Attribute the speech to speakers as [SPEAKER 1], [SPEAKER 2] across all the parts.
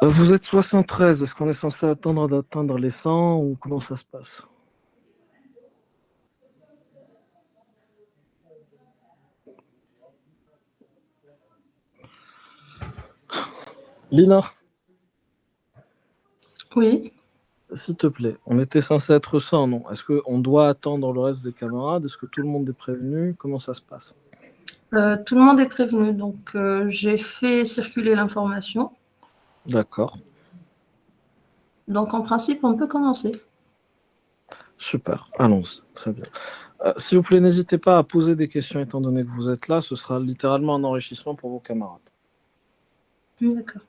[SPEAKER 1] Vous êtes 73, est-ce qu'on est censé attendre d'atteindre les 100 ou comment ça se passe? Lina,
[SPEAKER 2] Oui,
[SPEAKER 1] s'il te plaît, on était censé être 100, non? Est-ce qu'on doit attendre le reste des camarades? Est-ce que tout le monde est prévenu? Comment ça se passe?
[SPEAKER 2] tout le monde est prévenu, donc j'ai fait circuler l'information.
[SPEAKER 1] D'accord,
[SPEAKER 2] Donc en principe, on peut commencer.
[SPEAKER 1] super, allons-y, très bien. S'il vous plaît, n'hésitez pas à poser des questions étant donné que vous êtes là, ce sera littéralement un enrichissement pour vos camarades.
[SPEAKER 2] D'accord.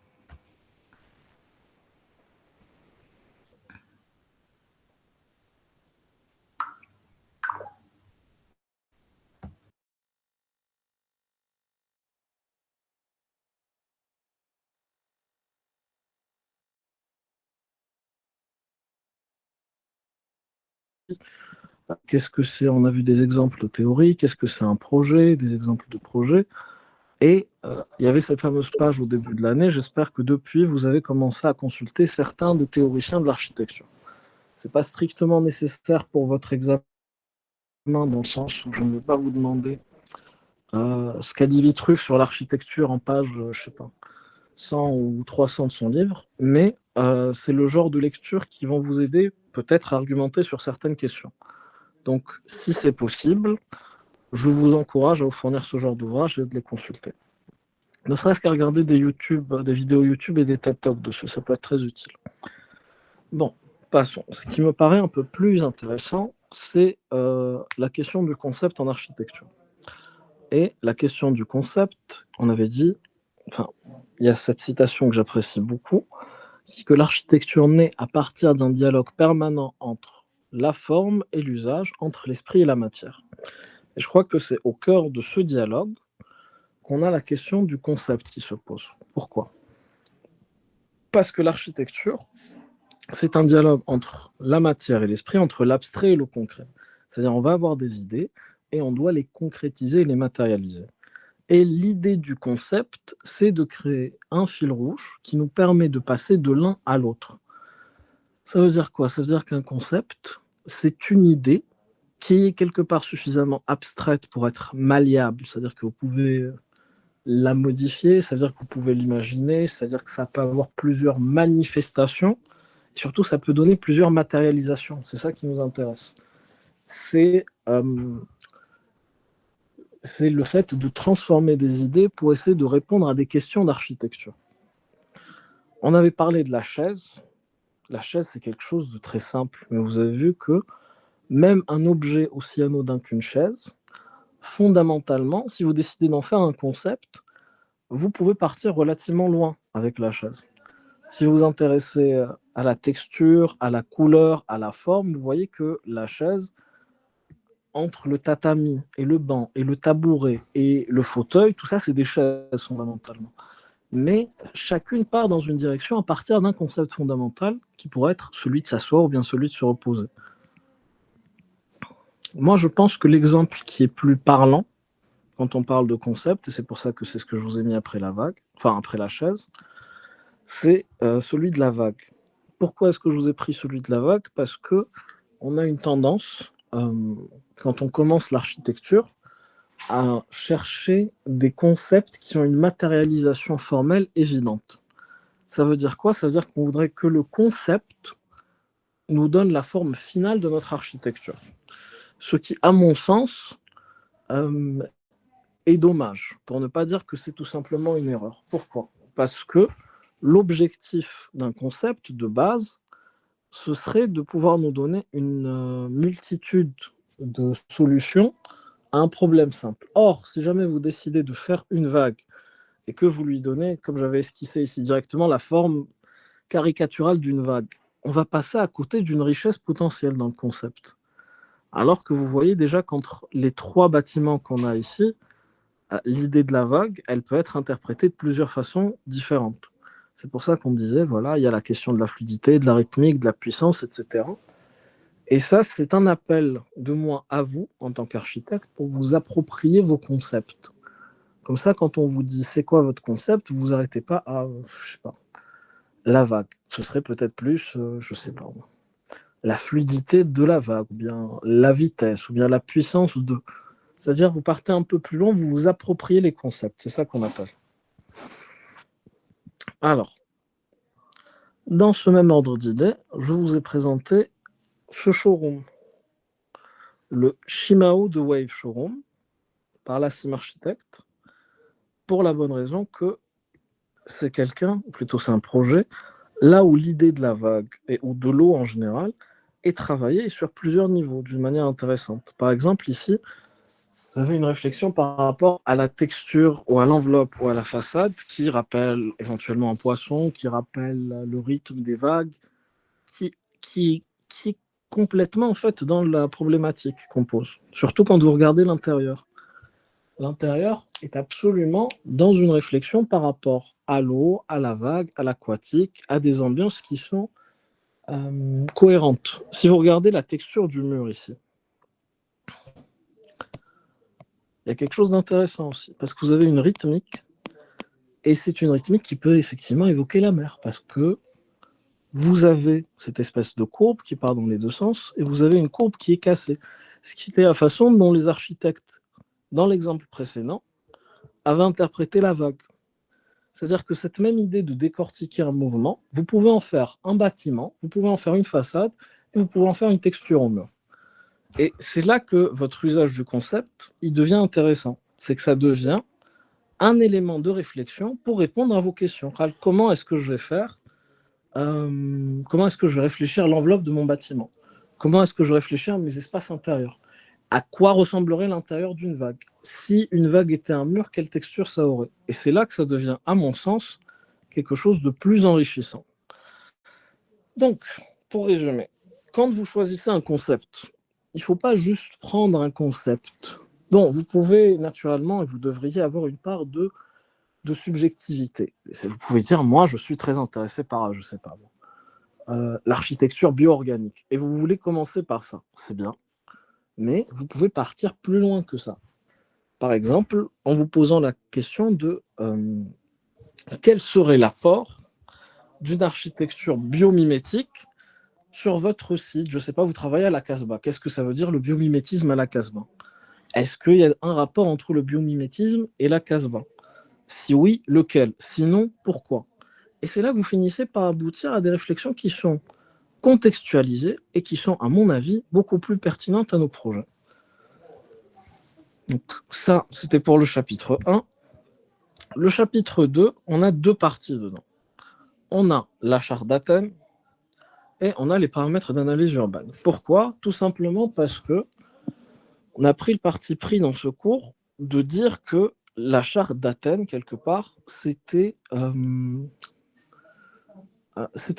[SPEAKER 1] Qu'est-ce que c'est? On a vu des exemples théoriques, qu'est-ce que c'est un projet, des exemples de projets. Et il y avait cette fameuse page au début de l'année. J'espère que depuis, vous avez commencé à consulter certains des théoriciens de l'architecture. Ce n'est pas strictement nécessaire pour votre examen, dans le sens où je ne vais pas vous demander ce qu'a dit Vitruve sur l'architecture en page, je sais pas, 100 ou 300 de son livre, mais c'est le genre de lecture qui vont vous aider peut-être à argumenter sur certaines questions. Donc, si c'est possible, je vous encourage à vous fournir ce genre d'ouvrage et de les consulter. Ne serait-ce qu'à regarder des vidéos YouTube et des TED Talks dessus, ça peut être très utile. Bon, passons. Ce qui me paraît un peu plus intéressant, c'est la question du concept en architecture. Et la question du concept, on avait dit, enfin, il y a cette citation que j'apprécie beaucoup, c'est que l'architecture naît à partir d'un dialogue permanent entre la forme et l'usage, entre l'esprit et la matière. Et je crois que c'est au cœur de ce dialogue qu'on a la question du concept qui se pose. Pourquoi? Parce que l'architecture, c'est un dialogue entre la matière et l'esprit, entre l'abstrait et le concret. C'est-à-dire, on va avoir des idées et on doit les concrétiser et les matérialiser. Et l'idée du concept, c'est de créer un fil rouge qui nous permet de passer de l'un à l'autre. Ça veut dire quoi? Ça veut dire qu'un concept, c'est une idée qui est quelque part suffisamment abstraite pour être malléable. C'est-à-dire que vous pouvez la modifier, ça veut dire que vous pouvez l'imaginer, c'est-à-dire que ça peut avoir plusieurs manifestations. Et surtout, ça peut donner plusieurs matérialisations. C'est ça qui nous intéresse. C'est le fait de transformer des idées pour essayer de répondre à des questions d'architecture. On avait parlé de la chaise. La chaise, c'est quelque chose de très simple. Mais vous avez vu que même un objet aussi anodin qu'une chaise, fondamentalement, si vous décidez d'en faire un concept, vous pouvez partir relativement loin avec la chaise. Si vous vous intéressez à la texture, à la couleur, à la forme, vous voyez que la chaise, entre le tatami et le banc et le tabouret et le fauteuil, tout ça, c'est des chaises fondamentalement. Mais chacune part dans une direction à partir d'un concept fondamental qui pourrait être celui de s'asseoir ou bien celui de se reposer. Moi, je pense que l'exemple qui est plus parlant quand on parle de concept, et c'est pour ça que c'est ce que je vous ai mis après la vague, enfin après la chaise, c'est celui de la vague. Pourquoi est-ce que je vous ai pris celui de la vague? Parce que on a une tendance, quand on commence l'architecture, à chercher des concepts qui ont une matérialisation formelle évidente. Ça veut dire quoi? Ça veut dire qu'on voudrait que le concept nous donne la forme finale de notre architecture. Ce qui, à mon sens, euh, est dommage, pour ne pas dire que c'est tout simplement une erreur. Pourquoi? Parce que l'objectif d'un concept de base, ce serait de pouvoir nous donner une multitude de solutions à un problème simple. Or, si jamais vous décidez de faire une vague et que vous lui donnez, comme j'avais esquissé ici directement, la forme caricaturale d'une vague, on va passer à côté d'une richesse potentielle dans le concept. Alors que vous voyez déjà qu'entre les trois bâtiments qu'on a ici, l'idée de la vague, elle peut être interprétée de plusieurs façons différentes. C'est pour ça qu'on disait, voilà, il y a la question de la fluidité, de la rythmique, de la puissance, etc. Et ça, c'est un appel de moi à vous, en tant qu'architecte, pour vous approprier vos concepts. Comme ça, quand on vous dit c'est quoi votre concept, vous vous arrêtez pas à, je sais pas, La vague, ce serait peut-être plus, je sais pas, la fluidité de la vague, ou bien la vitesse, ou bien la puissance de. C'est-à-dire, vous partez un peu plus loin, vous vous appropriez les concepts. C'est ça qu'on appelle. Alors, dans ce même ordre d'idées, je vous ai présenté ce showroom, le Shimao de Wave Showroom, par la Sim Architect, pour la bonne raison que c'est quelqu'un, ou plutôt c'est un projet, là où l'idée de la vague et ou de l'eau en général est travaillée sur plusieurs niveaux d'une manière intéressante. Par exemple, ici, vous avez une réflexion par rapport à la texture ou à l'enveloppe ou à la façade qui rappelle éventuellement un poisson, qui rappelle le rythme des vagues, qui est complètement en fait dans la problématique qu'on pose. Surtout quand vous regardez l'intérieur. L'intérieur est absolument dans une réflexion par rapport à l'eau, à la vague, à l'aquatique, à des ambiances qui sont cohérentes. Si vous regardez la texture du mur ici, il y a quelque chose d'intéressant aussi, parce que vous avez une rythmique, et c'est une rythmique qui peut effectivement évoquer la mer, parce que vous avez cette espèce de courbe qui part dans les deux sens, et vous avez une courbe qui est cassée. Ce qui est la façon dont les architectes, dans l'exemple précédent, avaient interprété la vague. C'est-à-dire que cette même idée de décortiquer un mouvement, vous pouvez en faire un bâtiment, vous pouvez en faire une façade, et vous pouvez en faire une texture au mur. Et c'est là que votre usage du concept, il devient intéressant. C'est que ça devient un élément de réflexion pour répondre à vos questions. Comment est-ce que je vais faire comment est-ce que je vais réfléchir à l'enveloppe de mon bâtiment? Comment est-ce que je vais réfléchir à mes espaces intérieurs? À quoi ressemblerait l'intérieur d'une vague? Si une vague était un mur, quelle texture ça aurait? Et c'est là que ça devient, à mon sens, quelque chose de plus enrichissant. Donc, pour résumer, quand vous choisissez un concept, il ne faut pas juste prendre un concept. Bon, vous pouvez naturellement, et vous devriez avoir une part de subjectivité. Vous pouvez dire, moi, je suis très intéressé par, je ne sais pas, l'architecture bio-organique. Et vous voulez commencer par ça, c'est bien. Mais vous pouvez partir plus loin que ça. Par exemple, en vous posant la question de quel serait l'apport d'une architecture biomimétique sur votre site. Je ne sais pas, vous travaillez à la Casbah. Qu'est-ce que ça veut dire le biomimétisme à la Casbah? Est-ce qu'il y a un rapport entre le biomimétisme et la Casbah? Si oui, lequel? Sinon, pourquoi? Et c'est là que vous finissez par aboutir à des réflexions qui sont contextualisées et qui sont, à mon avis, beaucoup plus pertinentes à nos projets. Donc ça, c'était pour le chapitre 1. Le chapitre 2, on a deux parties dedans. On a la charte d'Athènes et on a les paramètres d'analyse urbaine. Pourquoi? Tout simplement parce que on a pris le parti pris dans ce cours de dire que la charte d'Athènes, quelque part, c'était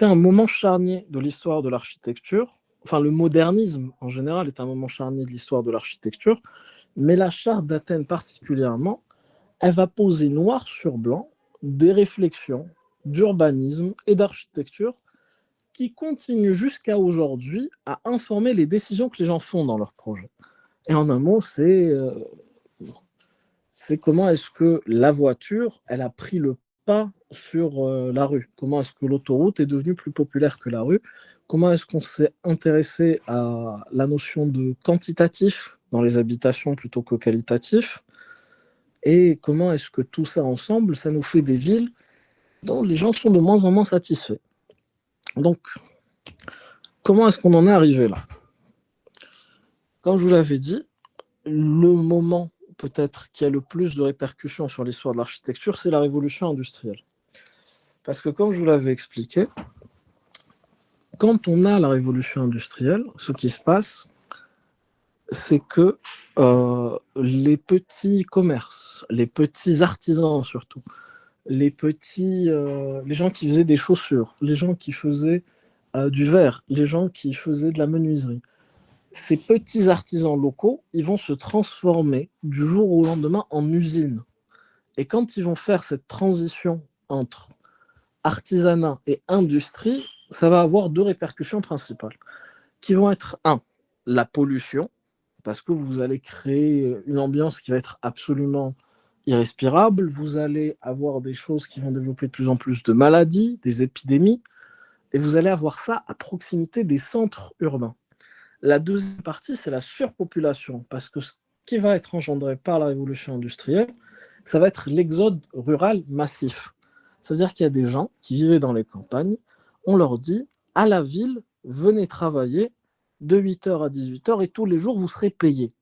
[SPEAKER 1] un moment charnier de l'histoire de l'architecture. Enfin, le modernisme, en général, est un moment charnier de l'histoire de l'architecture, mais la charte d'Athènes particulièrement, elle va poser noir sur blanc des réflexions d'urbanisme et d'architecture qui continuent jusqu'à aujourd'hui à informer les décisions que les gens font dans leurs projets. Et en un mot, c'est comment est-ce que la voiture, elle a pris le pas sur la rue? Comment est-ce que l'autoroute est devenue plus populaire que la rue? Comment est-ce qu'on s'est intéressé à la notion de quantitatif dans les habitations plutôt que qualitatif? Et comment est-ce que tout ça ensemble, ça nous fait des villes dont les gens sont de moins en moins satisfaits? Donc, comment est-ce qu'on en est arrivé là? Comme je vous l'avais dit, le moment peut-être qui a le plus de répercussions sur l'histoire de l'architecture, c'est la révolution industrielle. Parce que comme je vous l'avais expliqué, quand on a la révolution industrielle, ce qui se passe, c'est que les petits commerces, les petits artisans surtout, les gens qui faisaient des chaussures, les gens qui faisaient du verre, les gens qui faisaient de la menuiserie, ces petits artisans locaux, ils vont se transformer du jour au lendemain en usines. Et quand ils vont faire cette transition entre artisanat et industrie, ça va avoir deux répercussions principales, qui vont être, la pollution, parce que vous allez créer une ambiance qui va être absolument irrespirables, vous allez avoir des choses qui vont développer de plus en plus de maladies, des épidémies, et vous allez avoir ça à proximité des centres urbains. La deuxième partie, c'est la surpopulation, parce que ce qui va être engendré par la révolution industrielle, ça va être l'exode rural massif. C'est-à-dire qu'il y a des gens qui vivaient dans les campagnes, on leur dit, à la ville, venez travailler de 8h à 18h et tous les jours, vous serez payés.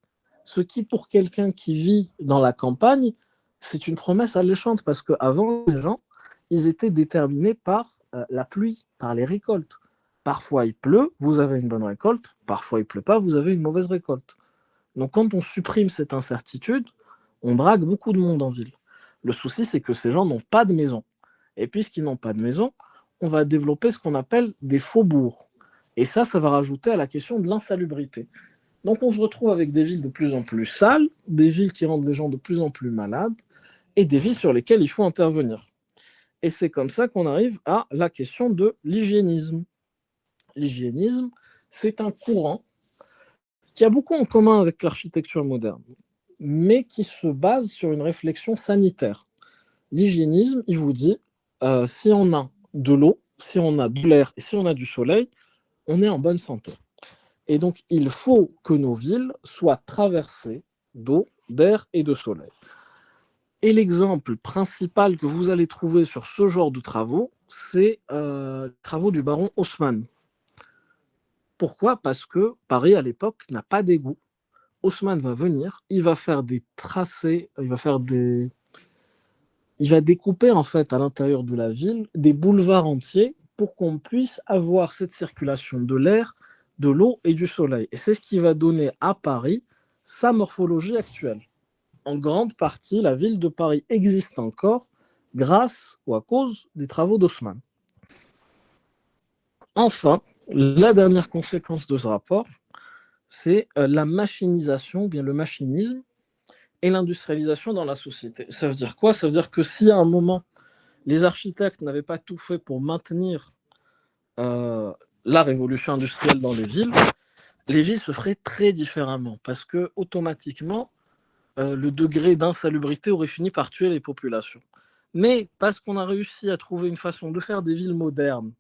[SPEAKER 1] Ce qui, pour quelqu'un qui vit dans la campagne, c'est une promesse alléchante, parce qu'avant, les gens, ils étaient déterminés par la pluie, par les récoltes. Parfois il pleut, vous avez une bonne récolte, parfois il pleut pas, vous avez une mauvaise récolte. Donc quand on supprime cette incertitude, on drague beaucoup de monde en ville. Le souci, c'est que ces gens n'ont pas de maison. Et puisqu'ils n'ont pas de maison, on va développer ce qu'on appelle des faubourgs. Et ça va rajouter à la question de l'insalubrité. Donc on se retrouve avec des villes de plus en plus sales, des villes qui rendent les gens de plus en plus malades, et des villes sur lesquelles il faut intervenir. Et c'est comme ça qu'on arrive à la question de l'hygiénisme. L'hygiénisme, c'est un courant qui a beaucoup en commun avec l'architecture moderne, mais qui se base sur une réflexion sanitaire. L'hygiénisme, il vous dit, si on a de l'eau, si on a de l'air et si on a du soleil, on est en bonne santé. Et donc, il faut que nos villes soient traversées d'eau, d'air et de soleil. Et l'exemple principal que vous allez trouver sur ce genre de travaux, c'est les travaux du baron Haussmann. Pourquoi ? Parce que Paris, à l'époque, n'a pas d'égout. Haussmann va venir, il va faire des tracés, il va découper en fait à l'intérieur de la ville des boulevards entiers pour qu'on puisse avoir cette circulation de l'air, de l'eau et du soleil. Et c'est ce qui va donner à Paris sa morphologie actuelle. En grande partie, la ville de Paris existe encore grâce ou à cause des travaux d'Haussmann. Enfin, la dernière conséquence de ce rapport, c'est la machinisation, ou bien le machinisme, et l'industrialisation dans la société. Ça veut dire quoi ? Ça veut dire que si à un moment, les architectes n'avaient pas tout fait pour maintenir la révolution industrielle dans les villes se feraient très différemment, parce que automatiquement, le degré d'insalubrité aurait fini par tuer les populations. Mais parce qu'on a réussi à trouver une façon de faire des villes modernes,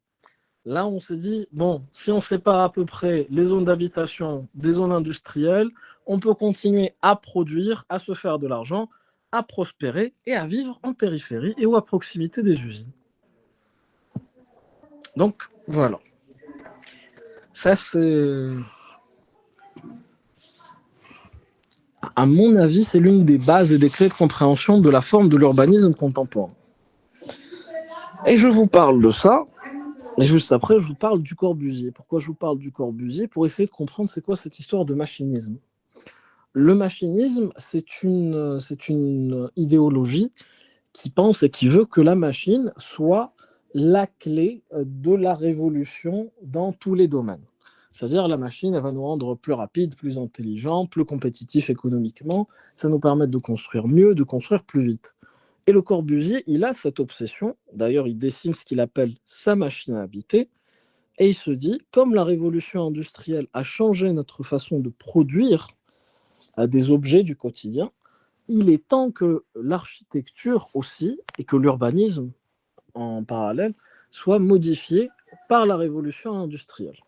[SPEAKER 1] là, on s'est dit, bon, si on sépare à peu près les zones d'habitation des zones industrielles, on peut continuer à produire, à se faire de l'argent, à prospérer et à vivre en périphérie et ou à proximité des usines. Donc, voilà. Ça, c'est... À mon avis, c'est l'une des bases et des clés de compréhension de la forme de l'urbanisme contemporain. Et je vous parle de ça. Et juste après, je vous parle du Corbusier. Pourquoi je vous parle du Corbusier ? Pour essayer de comprendre c'est quoi cette histoire de machinisme. Le machinisme, c'est une idéologie qui pense et qui veut que la machine soit la clé de la révolution dans tous les domaines. C'est-à-dire la machine, elle va nous rendre plus rapides, plus intelligents, plus compétitifs économiquement. Ça nous permet de construire mieux, de construire plus vite. Et le Corbusier, il a cette obsession. D'ailleurs, il dessine ce qu'il appelle sa machine à habiter. Et il se dit, comme la révolution industrielle a changé notre façon de produire des objets du quotidien, il est temps que l'architecture aussi, et que l'urbanisme en parallèle, soit modifié par la révolution industrielle.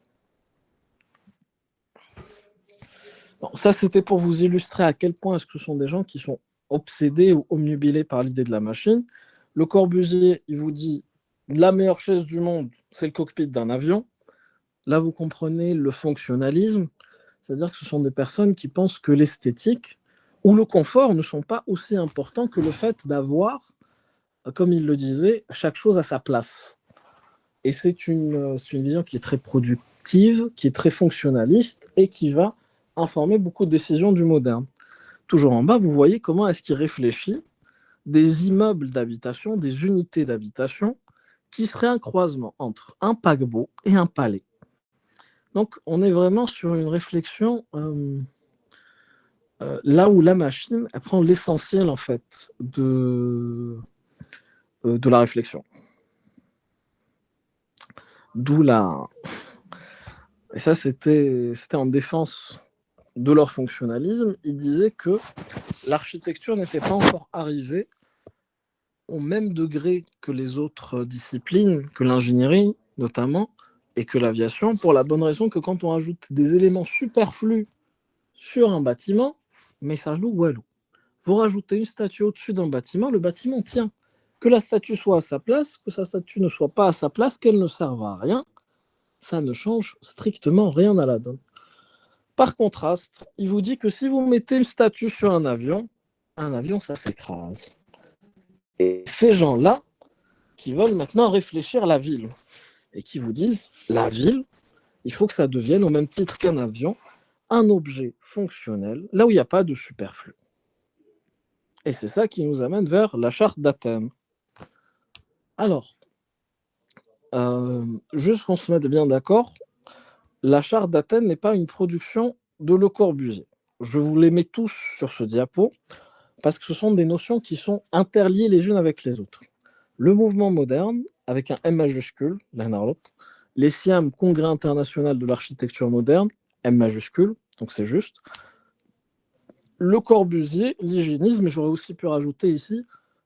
[SPEAKER 1] Bon, ça, c'était pour vous illustrer à quel point est-ce que ce sont des gens qui sont obsédés ou omnubilés par l'idée de la machine. Le Corbusier, il vous dit, la meilleure chaise du monde, c'est le cockpit d'un avion. Là, vous comprenez le fonctionnalisme, c'est-à-dire que ce sont des personnes qui pensent que l'esthétique ou le confort ne sont pas aussi importants que le fait d'avoir, comme il le disait, chaque chose à sa place. Et c'est une vision qui est très productive, qui est très fonctionnaliste et qui va informer beaucoup de décisions du moderne. Toujours en bas, vous voyez comment est-ce qu'il réfléchit des immeubles d'habitation, des unités d'habitation, qui seraient un croisement entre un paquebot et un palais. Donc, on est vraiment sur une réflexion là où la machine elle prend l'essentiel en fait de la réflexion. D'où la... Et ça, c'était en défense de leur fonctionnalisme. Ils disaient que l'architecture n'était pas encore arrivée au même degré que les autres disciplines, que l'ingénierie notamment, et que l'aviation, pour la bonne raison que quand on ajoute des éléments superflus sur un bâtiment, mais ça joue walou. Vous rajoutez une statue au-dessus d'un bâtiment, le bâtiment tient. Que la statue soit à sa place, que sa statue ne soit pas à sa place, qu'elle ne serve à rien, ça ne change strictement rien à la donne. Par contraste, il vous dit que si vous mettez une statue sur un avion, ça s'écrase. Et ces gens-là, qui veulent maintenant réfléchir la ville, et qui vous disent, la ville, il faut que ça devienne, au même titre qu'un avion, un objet fonctionnel, là où il n'y a pas de superflu. Et c'est ça qui nous amène vers la charte d'Athènes. Alors, juste qu'on se mette bien d'accord, la charte d'Athènes n'est pas une production de Le Corbusier. Je vous les mets tous sur ce diapo, parce que ce sont des notions qui sont interliées les unes avec les autres. Le mouvement moderne, avec un M majuscule, l'un à l'autre, les SIAM, Congrès international de l'architecture moderne, M majuscule, donc c'est juste. Le Corbusier, l'hygiénisme, et j'aurais aussi pu rajouter ici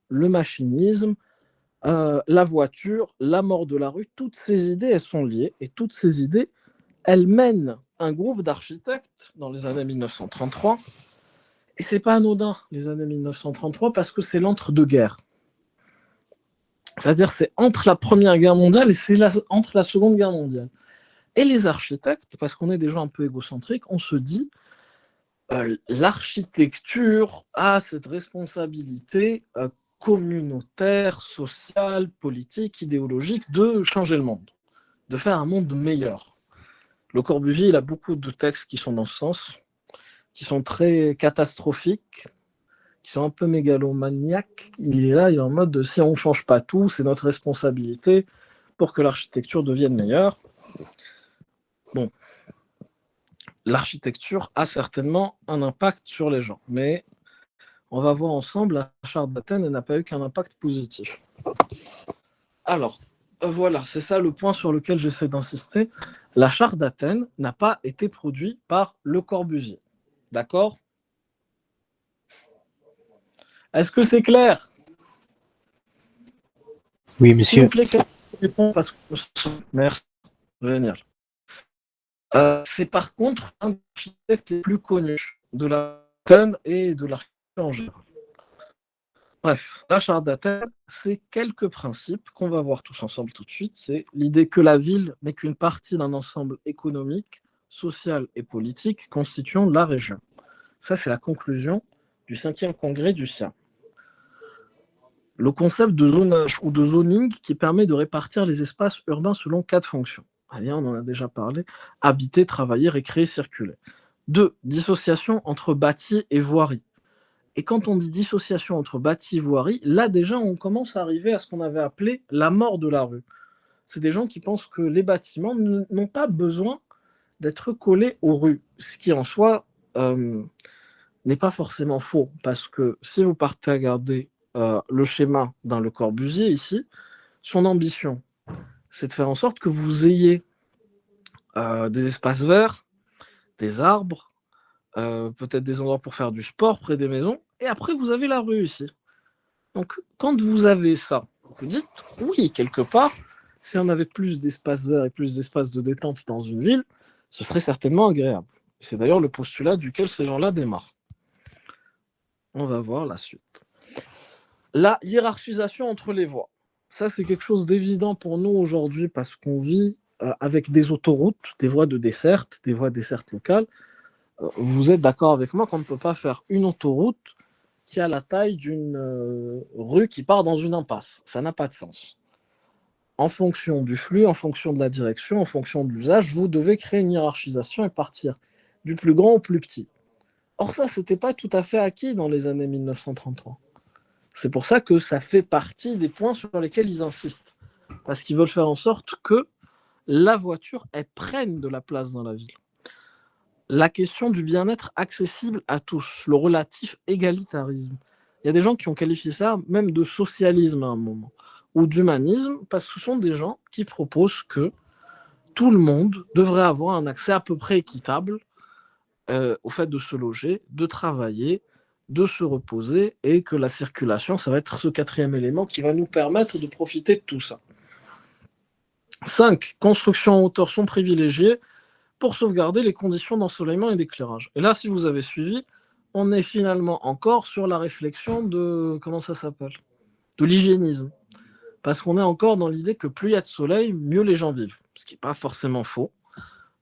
[SPEAKER 1] le machinisme, la voiture, la mort de la rue, toutes ces idées, elles sont liées, et toutes ces idées, elles mènent un groupe d'architectes dans les années 1933, et c'est pas anodin, les années 1933, parce que c'est l'entre-deux-guerres. C'est-à-dire c'est entre la Première Guerre mondiale et c'est entre la Seconde Guerre mondiale. Et les architectes, parce qu'on est des gens un peu égocentriques, on se dit l'architecture a cette responsabilité communautaire, sociale, politique, idéologique de changer le monde, de faire un monde meilleur. Le Corbusier, il a beaucoup de textes qui sont dans ce sens, qui sont très catastrophiques, qui sont un peu mégalomaniaques. Il est là, il est en mode si on ne change pas tout, c'est notre responsabilité pour que l'architecture devienne meilleure. Bon, l'architecture a certainement un impact sur les gens, mais on va voir ensemble, la charte d'Athènes n'a pas eu qu'un impact positif. Alors, voilà, c'est ça le point sur lequel j'essaie d'insister. La charte d'Athènes n'a pas été produite par Le Corbusier. D'accord ? Est-ce que c'est clair ?
[SPEAKER 3] Oui, monsieur.
[SPEAKER 1] S'il vous plaît, répond parce que... Merci. Génial. C'est par contre un des architectes les plus connus de l'Athènes et de l'architecture en général. Bref, la charte d'Athènes, c'est quelques principes qu'on va voir tous ensemble tout de suite. C'est l'idée que la ville n'est qu'une partie d'un ensemble économique, social et politique constituant la région. Ça, c'est la conclusion du 5e congrès du SIAM. Le concept de zonage ou de zoning qui permet de répartir les espaces urbains selon 4 fonctions. Allez, on en a déjà parlé. Habiter, travailler, récréer, circuler. 2. Dissociation entre bâti et voirie. Et quand on dit dissociation entre bâti et voirie, là déjà on commence à arriver à ce qu'on avait appelé la mort de la rue. C'est des gens qui pensent que les bâtiments n'ont pas besoin d'être collés aux rues, ce qui en soi n'est pas forcément faux, parce que si vous partez à regarder le schéma dans Le Corbusier ici, son ambition, c'est de faire en sorte que vous ayez des espaces verts, des arbres, peut-être des endroits pour faire du sport près des maisons, et après vous avez la rue ici. Donc quand vous avez ça, vous dites, oui, quelque part, si on avait plus d'espaces verts et plus d'espaces de détente dans une ville, ce serait certainement agréable. C'est d'ailleurs le postulat duquel ces gens-là démarrent. On va voir la suite. La hiérarchisation entre les voies. Ça, c'est quelque chose d'évident pour nous aujourd'hui parce qu'on vit avec des autoroutes, des voies de desserte, des voies dessertes locales. Vous êtes d'accord avec moi qu'on ne peut pas faire une autoroute qui a la taille d'une rue qui part dans une impasse. Ça n'a pas de sens. En fonction du flux, en fonction de la direction, en fonction de l'usage, vous devez créer une hiérarchisation et partir du plus grand au plus petit. Or ça, ce n'était pas tout à fait acquis dans les années 1933. C'est pour ça que ça fait partie des points sur lesquels ils insistent. Parce qu'ils veulent faire en sorte que la voiture, elle prenne de la place dans la ville. La question du bien-être accessible à tous, le relatif égalitarisme. Il y a des gens qui ont qualifié ça même de socialisme à un moment, ou d'humanisme, parce que ce sont des gens qui proposent que tout le monde devrait avoir un accès à peu près équitable au fait de se loger, de travailler, de se reposer et que la circulation, ça va être ce quatrième élément qui va nous permettre de profiter de tout ça. 5. Construction en hauteur sont privilégiées pour sauvegarder les conditions d'ensoleillement et d'éclairage. Et là, si vous avez suivi, on est finalement encore sur la réflexion de, comment ça s'appelle, de l'hygiénisme. Parce qu'on est encore dans l'idée que plus il y a de soleil, mieux les gens vivent. Ce qui n'est pas forcément faux,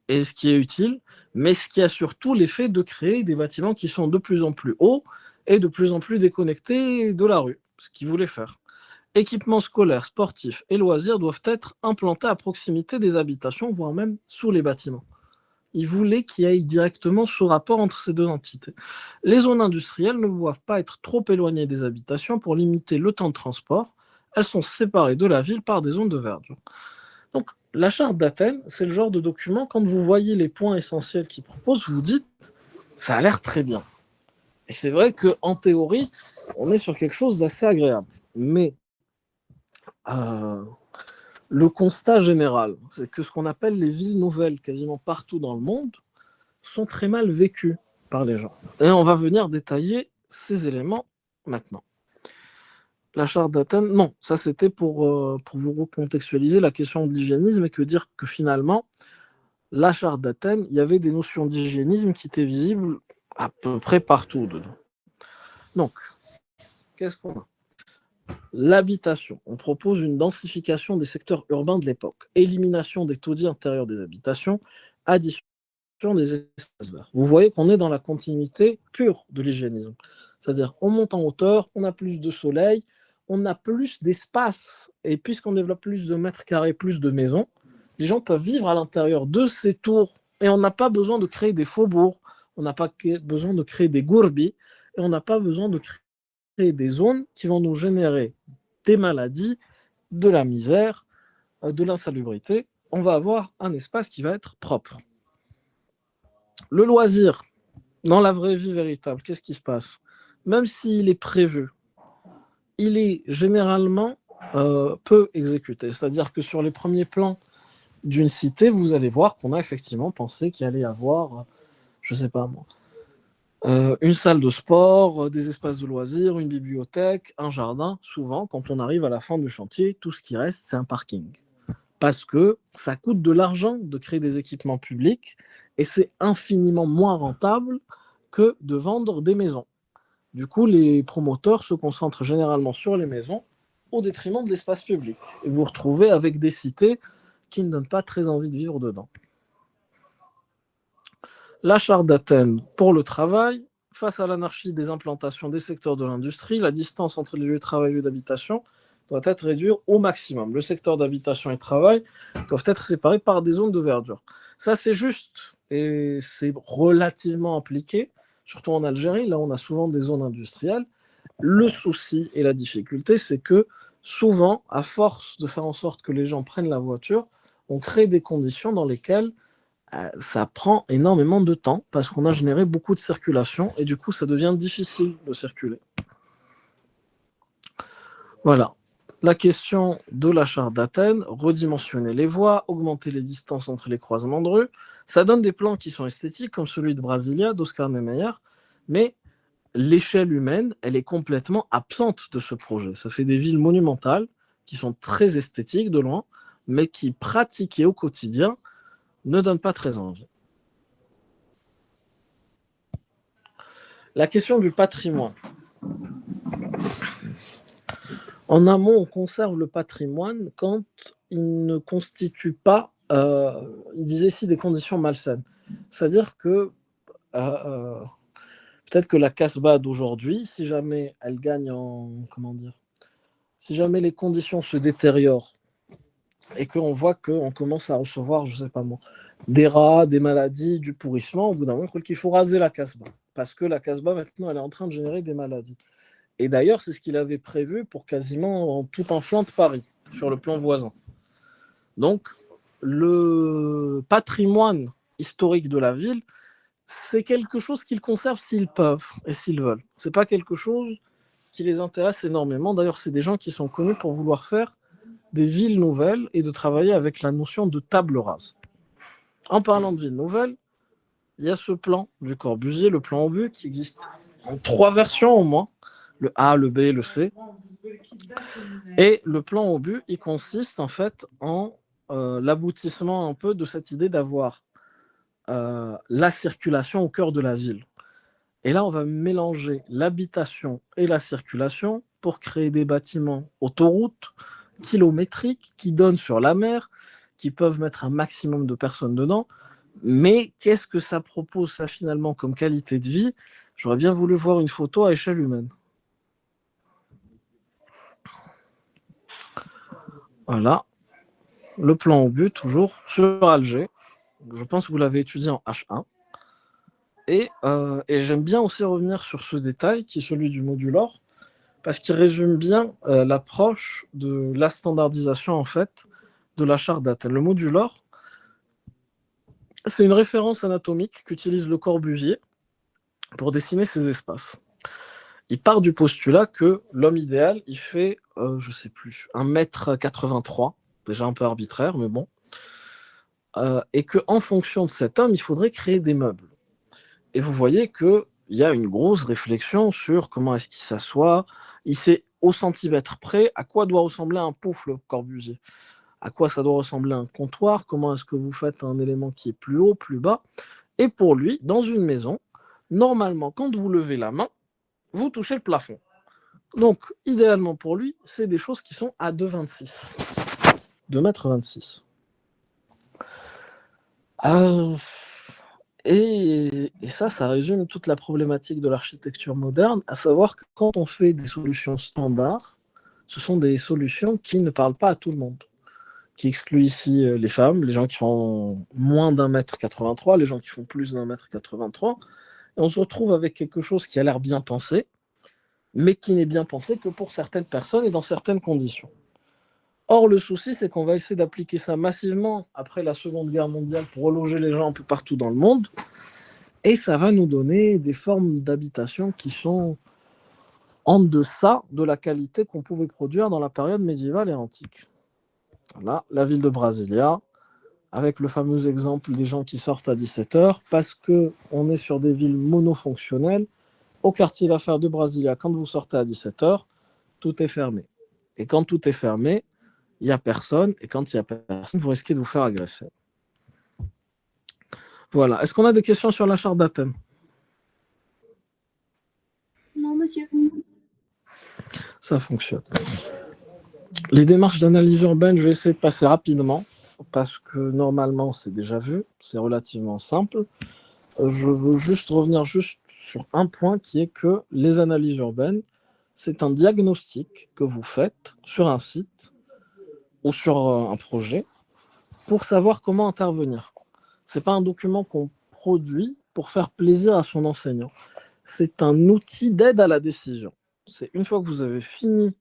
[SPEAKER 1] et ce qui est utile, mais ce qui a surtout l'effet de créer des bâtiments qui sont de plus en plus hauts et de plus en plus déconnectés de la rue, ce qu'ils voulaient faire. Équipements scolaires, sportifs et loisirs doivent être implantés à proximité des habitations, voire même sous les bâtiments. Ils voulaient qu'il y ait directement ce rapport entre ces deux entités. Les zones industrielles ne doivent pas être trop éloignées des habitations pour limiter le temps de transport. Elles sont séparées de la ville par des zones de verdure. Donc, la charte d'Athènes, c'est le genre de document, quand vous voyez les points essentiels qu'il propose, vous vous dites, ça a l'air très bien. Et c'est vrai qu'en théorie, on est sur quelque chose d'assez agréable. Mais le constat général, c'est que ce qu'on appelle les villes nouvelles, quasiment partout dans le monde, sont très mal vécues par les gens. Et on va venir détailler ces éléments maintenant. La charte d'Athènes, non, ça c'était pour vous recontextualiser la question de l'hygiénisme et que dire que finalement, la charte d'Athènes, il y avait des notions d'hygiénisme qui étaient visibles à peu près partout dedans. Donc, qu'est-ce qu'on a ? L'habitation. On propose une densification des secteurs urbains de l'époque, élimination des taudis intérieurs des habitations, addition des espaces verts. Vous voyez qu'on est dans la continuité pure de l'hygiénisme. C'est-à-dire, on monte en hauteur, on a plus de soleil, on a plus d'espace, et puisqu'on développe plus de mètres carrés, plus de maisons, les gens peuvent vivre à l'intérieur de ces tours, et on n'a pas besoin de créer des faubourgs, on n'a pas besoin de créer des gourbis, et on n'a pas besoin de créer des zones qui vont nous générer des maladies, de la misère, de l'insalubrité. On va avoir un espace qui va être propre. Le loisir, dans la vraie vie véritable, qu'est-ce qui se passe ? Même s'il est prévu, il est généralement peu exécuté. C'est-à-dire que sur les premiers plans d'une cité, vous allez voir qu'on a effectivement pensé qu'il allait y avoir, je ne sais pas moi, une salle de sport, des espaces de loisirs, une bibliothèque, un jardin. Souvent, quand on arrive à la fin du chantier, tout ce qui reste, c'est un parking. Parce que ça coûte de l'argent de créer des équipements publics et c'est infiniment moins rentable que de vendre des maisons. Du coup, les promoteurs se concentrent généralement sur les maisons au détriment de l'espace public. Et vous vous retrouvez avec des cités qui ne donnent pas très envie de vivre dedans. La charte d'Athènes pour le travail, face à l'anarchie des implantations des secteurs de l'industrie, la distance entre les lieux de travail et les lieux d'habitation doit être réduite au maximum. Le secteur d'habitation et de travail doivent être séparés par des zones de verdure. Ça, c'est juste et c'est relativement appliqué, surtout en Algérie, là on a souvent des zones industrielles. Le souci et la difficulté, c'est que souvent, à force de faire en sorte que les gens prennent la voiture, on crée des conditions dans lesquelles ça prend énormément de temps parce qu'on a généré beaucoup de circulation et du coup, ça devient difficile de circuler. Voilà. La question de la charte d'Athènes, redimensionner les voies, augmenter les distances entre les croisements de rue, ça donne des plans qui sont esthétiques comme celui de Brasilia, d'Oscar Niemeyer, mais l'échelle humaine, elle est complètement absente de ce projet. Ça fait des villes monumentales qui sont très esthétiques de loin, mais qui, pratiquées au quotidien, ne donnent pas très envie. La question du patrimoine. En amont, on conserve le patrimoine quand il ne constitue pas, il disait ici, des conditions malsaines. C'est-à-dire que peut-être que la Casbah d'aujourd'hui, si jamais elle gagne si jamais les conditions se détériorent et qu'on voit qu'on commence à recevoir, je ne sais pas moi, des rats, des maladies, du pourrissement, au bout d'un moment, il faut raser la Casbah. Parce que la Casbah, maintenant, elle est en train de générer des maladies. Et d'ailleurs, c'est ce qu'il avait prévu pour quasiment tout un flanc de Paris, sur le plan voisin. Donc, le patrimoine historique de la ville, c'est quelque chose qu'ils conservent s'ils peuvent et s'ils veulent. Ce n'est pas quelque chose qui les intéresse énormément. D'ailleurs, c'est des gens qui sont connus pour vouloir faire des villes nouvelles et de travailler avec la notion de table rase. En parlant de villes nouvelles, il y a ce plan du Corbusier, le plan Aubu, qui existe 3 versions au moins, le A, le B et le C. Et le plan au but, il consiste en fait en l'aboutissement un peu de cette idée d'avoir la circulation au cœur de la ville. Et là, on va mélanger l'habitation et la circulation pour créer des bâtiments autoroutes kilométriques qui donnent sur la mer, qui peuvent mettre un maximum de personnes dedans. Mais qu'est-ce que ça propose, ça, finalement, comme qualité de vie? J'aurais bien voulu voir une photo à échelle humaine. Voilà, le plan au but, toujours sur Alger. Je pense que vous l'avez étudié en H1. Et j'aime bien aussi revenir sur ce détail qui est celui du modular, parce qu'il résume bien l'approche de la standardisation en fait de la charte d'Athènes. Le modular, c'est une référence anatomique qu'utilise Le Corbusier pour dessiner ces espaces. Il part du postulat que l'homme idéal, il fait, je sais plus, 1,83 m, déjà un peu arbitraire, mais bon, et qu'en fonction de cet homme, il faudrait créer des meubles. Et vous voyez qu'il y a une grosse réflexion sur comment est-ce qu'il s'assoit. Il sait au centimètre près à quoi doit ressembler un pouf, Le Corbusier. À quoi ça doit ressembler un comptoir, comment est-ce que vous faites un élément qui est plus haut, plus bas. Et pour lui, dans une maison, normalement, quand vous levez la main, vous touchez le plafond. Donc, idéalement pour lui, c'est des choses qui sont à 2,26 m. 2,26 m. Et ça résume toute la problématique de l'architecture moderne, à savoir que quand on fait des solutions standards, ce sont des solutions qui ne parlent pas à tout le monde, qui excluent ici les femmes, les gens qui font moins d'1,83 m, les gens qui font plus d'1,83 m, et on se retrouve avec quelque chose qui a l'air bien pensé, mais qui n'est bien pensé que pour certaines personnes et dans certaines conditions. Or, le souci, c'est qu'on va essayer d'appliquer ça massivement après la Seconde Guerre mondiale pour reloger les gens un peu partout dans le monde. Et ça va nous donner des formes d'habitation qui sont en deçà de la qualité qu'on pouvait produire dans la période médiévale et antique. Là, la ville de Brasilia, avec le fameux exemple des gens qui sortent à 17h, parce qu'on est sur des villes monofonctionnelles. Au quartier d'affaires de Brasilia, quand vous sortez à 17h, tout est fermé. Et quand tout est fermé, il n'y a personne, et quand il n'y a personne, vous risquez de vous faire agresser. Voilà. Est-ce qu'on a des questions sur la charte d'Athènes?
[SPEAKER 2] Non, monsieur.
[SPEAKER 1] Ça fonctionne. Les démarches d'analyse urbaine, je vais essayer de passer rapidement, parce que normalement, c'est déjà vu, c'est relativement simple. Je veux juste revenir sur un point qui est que les analyses urbaines, c'est un diagnostic que vous faites sur un site ou sur un projet pour savoir comment intervenir. Ce n'est pas un document qu'on produit pour faire plaisir à son enseignant. C'est un outil d'aide à la décision. C'est une fois que vous avez fini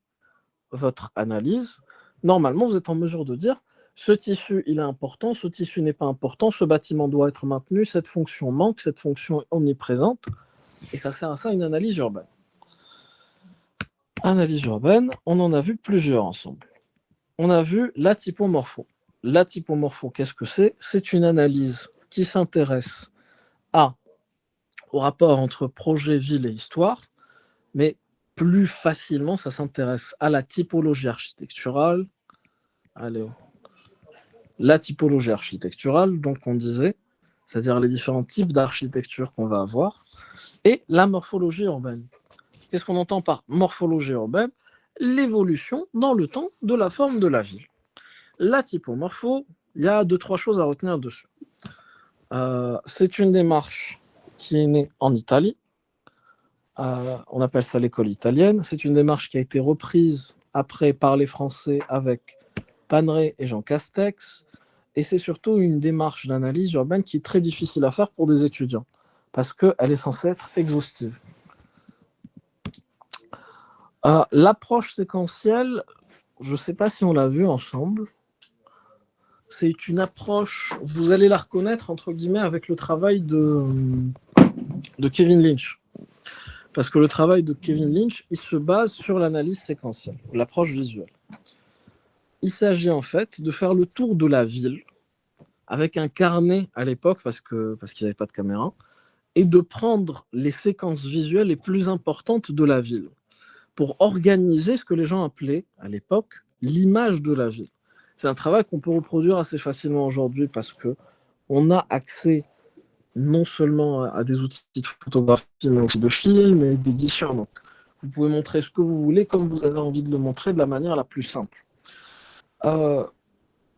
[SPEAKER 1] votre analyse, normalement, vous êtes en mesure de dire ce tissu, il est important, ce tissu n'est pas important, ce bâtiment doit être maintenu, cette fonction manque, cette fonction est omniprésente. Et ça sert à ça, une analyse urbaine. Analyse urbaine, on en a vu plusieurs ensemble. On a vu la typomorpho. La typomorpho, qu'est-ce que c'est? C'est une analyse qui s'intéresse au rapport entre projet, ville et histoire, mais plus facilement, ça s'intéresse à la typologie architecturale. La typologie architecturale, donc on disait, c'est-à-dire les différents types d'architecture qu'on va avoir, et la morphologie urbaine. Qu'est-ce qu'on entend par morphologie urbaine? L'évolution dans le temps de la forme de la ville. La typomorpho, il y a 2-3 choses à retenir dessus. C'est une démarche qui est née en Italie. On appelle ça l'école italienne. C'est une démarche qui a été reprise après par les Français avec Paneret et Jean Castex. Et c'est surtout une démarche d'analyse urbaine qui est très difficile à faire pour des étudiants, parce qu'elle est censée être exhaustive. L'approche séquentielle, je ne sais pas si on l'a vu ensemble. C'est une approche, vous allez la reconnaître, entre guillemets, avec le travail de Kevin Lynch. Parce que le travail de Kevin Lynch, il se base sur l'analyse séquentielle, l'approche visuelle. Il s'agit en fait de faire le tour de la ville avec un carnet à l'époque, parce qu'ils n'avaient pas de caméra, est de prendre les séquences visuelles les plus importantes de la ville pour organiser ce que les gens appelaient à l'époque l'image de la ville. C'est un travail qu'on peut reproduire assez facilement aujourd'hui parce que on a accès non seulement à des outils de photographie, mais aussi de film et d'édition. Donc, vous pouvez montrer ce que vous voulez comme vous avez envie de le montrer de la manière la plus simple.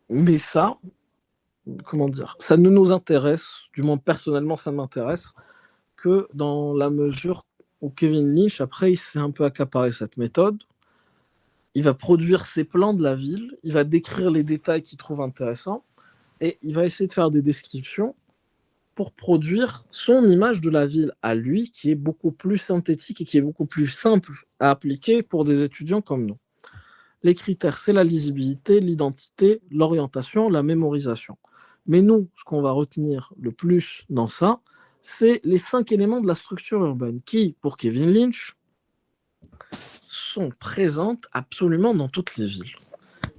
[SPEAKER 1] Mais ça, comment dire, ça ne nous intéresse, du moins personnellement, ça m'intéresse, que dans la mesure où Kevin Lynch, après, il s'est un peu accaparé cette méthode. Il va produire ses plans de la ville, il va décrire les détails qu'il trouve intéressants, et il va essayer de faire des descriptions pour produire son image de la ville à lui, qui est beaucoup plus synthétique et qui est beaucoup plus simple à appliquer pour des étudiants comme nous. Les critères, c'est la lisibilité, l'identité, l'orientation, la mémorisation. Mais nous, ce qu'on va retenir le plus dans ça, c'est les 5 éléments de la structure urbaine qui, pour Kevin Lynch, sont présentes absolument dans toutes les villes.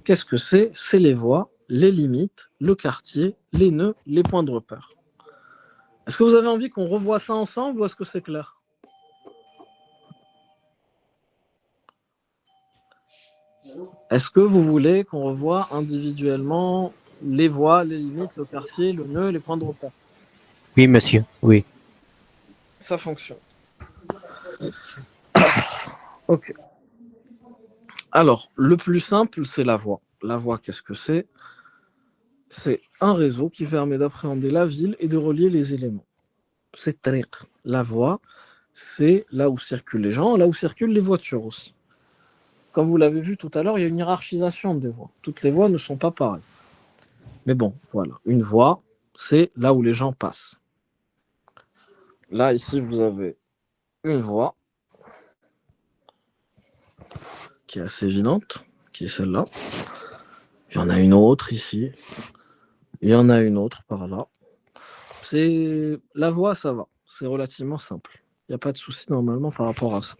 [SPEAKER 1] Qu'est-ce que c'est? C'est les voies, les limites, le quartier, les nœuds, les points de repère. Est-ce que vous avez envie qu'on revoie ça ensemble ou est-ce que c'est clair? Est-ce que vous voulez qu'on revoie individuellement les voies, les limites, le quartier, le nœud, les points de repère?
[SPEAKER 3] Oui, monsieur, oui.
[SPEAKER 1] Ça fonctionne. Ok. Alors, le plus simple, c'est la voie. La voie, qu'est-ce que c'est? C'est un réseau qui permet d'appréhender la ville et de relier les éléments. C'est tariq. La voie, c'est là où circulent les gens, là où circulent les voitures aussi. Comme vous l'avez vu tout à l'heure, il y a une hiérarchisation des voies. Toutes les voies ne sont pas pareilles. Mais bon, voilà. Une voie, c'est là où les gens passent. Là, ici, vous avez une voie qui est assez évidente, qui est celle-là. Il y en a une autre ici. Il y en a une autre par là. La voie, ça va. C'est relativement simple. Il n'y a pas de souci normalement par rapport à ça.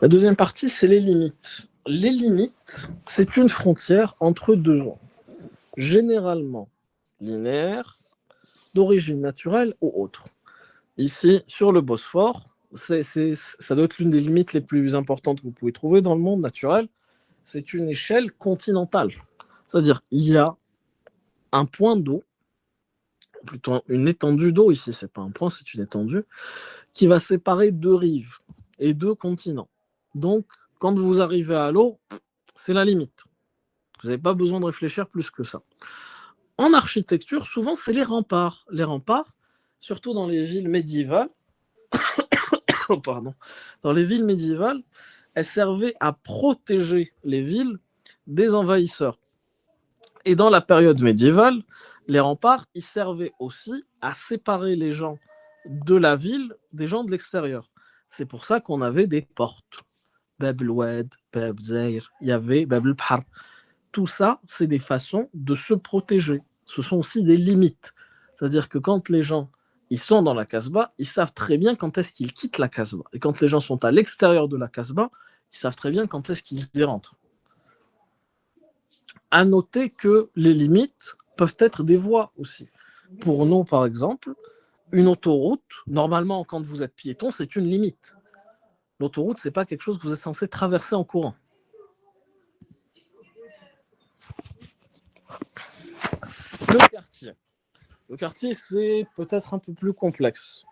[SPEAKER 1] La deuxième partie, c'est les limites. Les limites, c'est une frontière entre deux zones, généralement linéaires, d'origine naturelle ou autre. Ici, sur le Bosphore, ça doit être l'une des limites les plus importantes que vous pouvez trouver dans le monde naturel. C'est une échelle continentale. C'est-à-dire, il y a un point d'eau, plutôt une étendue d'eau, ici, c'est pas un point, c'est une étendue, qui va séparer deux rives et deux continents. Donc, quand vous arrivez à l'eau, c'est la limite. Vous n'avez pas besoin de réfléchir plus que ça. En architecture, souvent, c'est les remparts. Les remparts, surtout dans les villes médiévales, dans les villes médiévales, elles servaient à protéger les villes des envahisseurs. Et dans la période médiévale, les remparts, ils servaient aussi à séparer les gens de la ville des gens de l'extérieur. C'est pour ça qu'on avait des portes. Bab el-Oued, Bab Zaïr, il y avait Bab el-Bahar. Tout ça, c'est des façons de se protéger. Ce sont aussi des limites. C'est-à-dire que quand les gens ils sont dans la Casbah, ils savent très bien quand est-ce qu'ils quittent la Casbah. Et quand les gens sont à l'extérieur de la Casbah, ils savent très bien quand est-ce qu'ils y rentrent. À noter que les limites peuvent être des voies aussi. Pour nous, par exemple, une autoroute, normalement, quand vous êtes piéton, c'est une limite. L'autoroute, ce n'est pas quelque chose que vous êtes censé traverser en courant. Le quartier. Le quartier, c'est peut-être un peu plus complexe.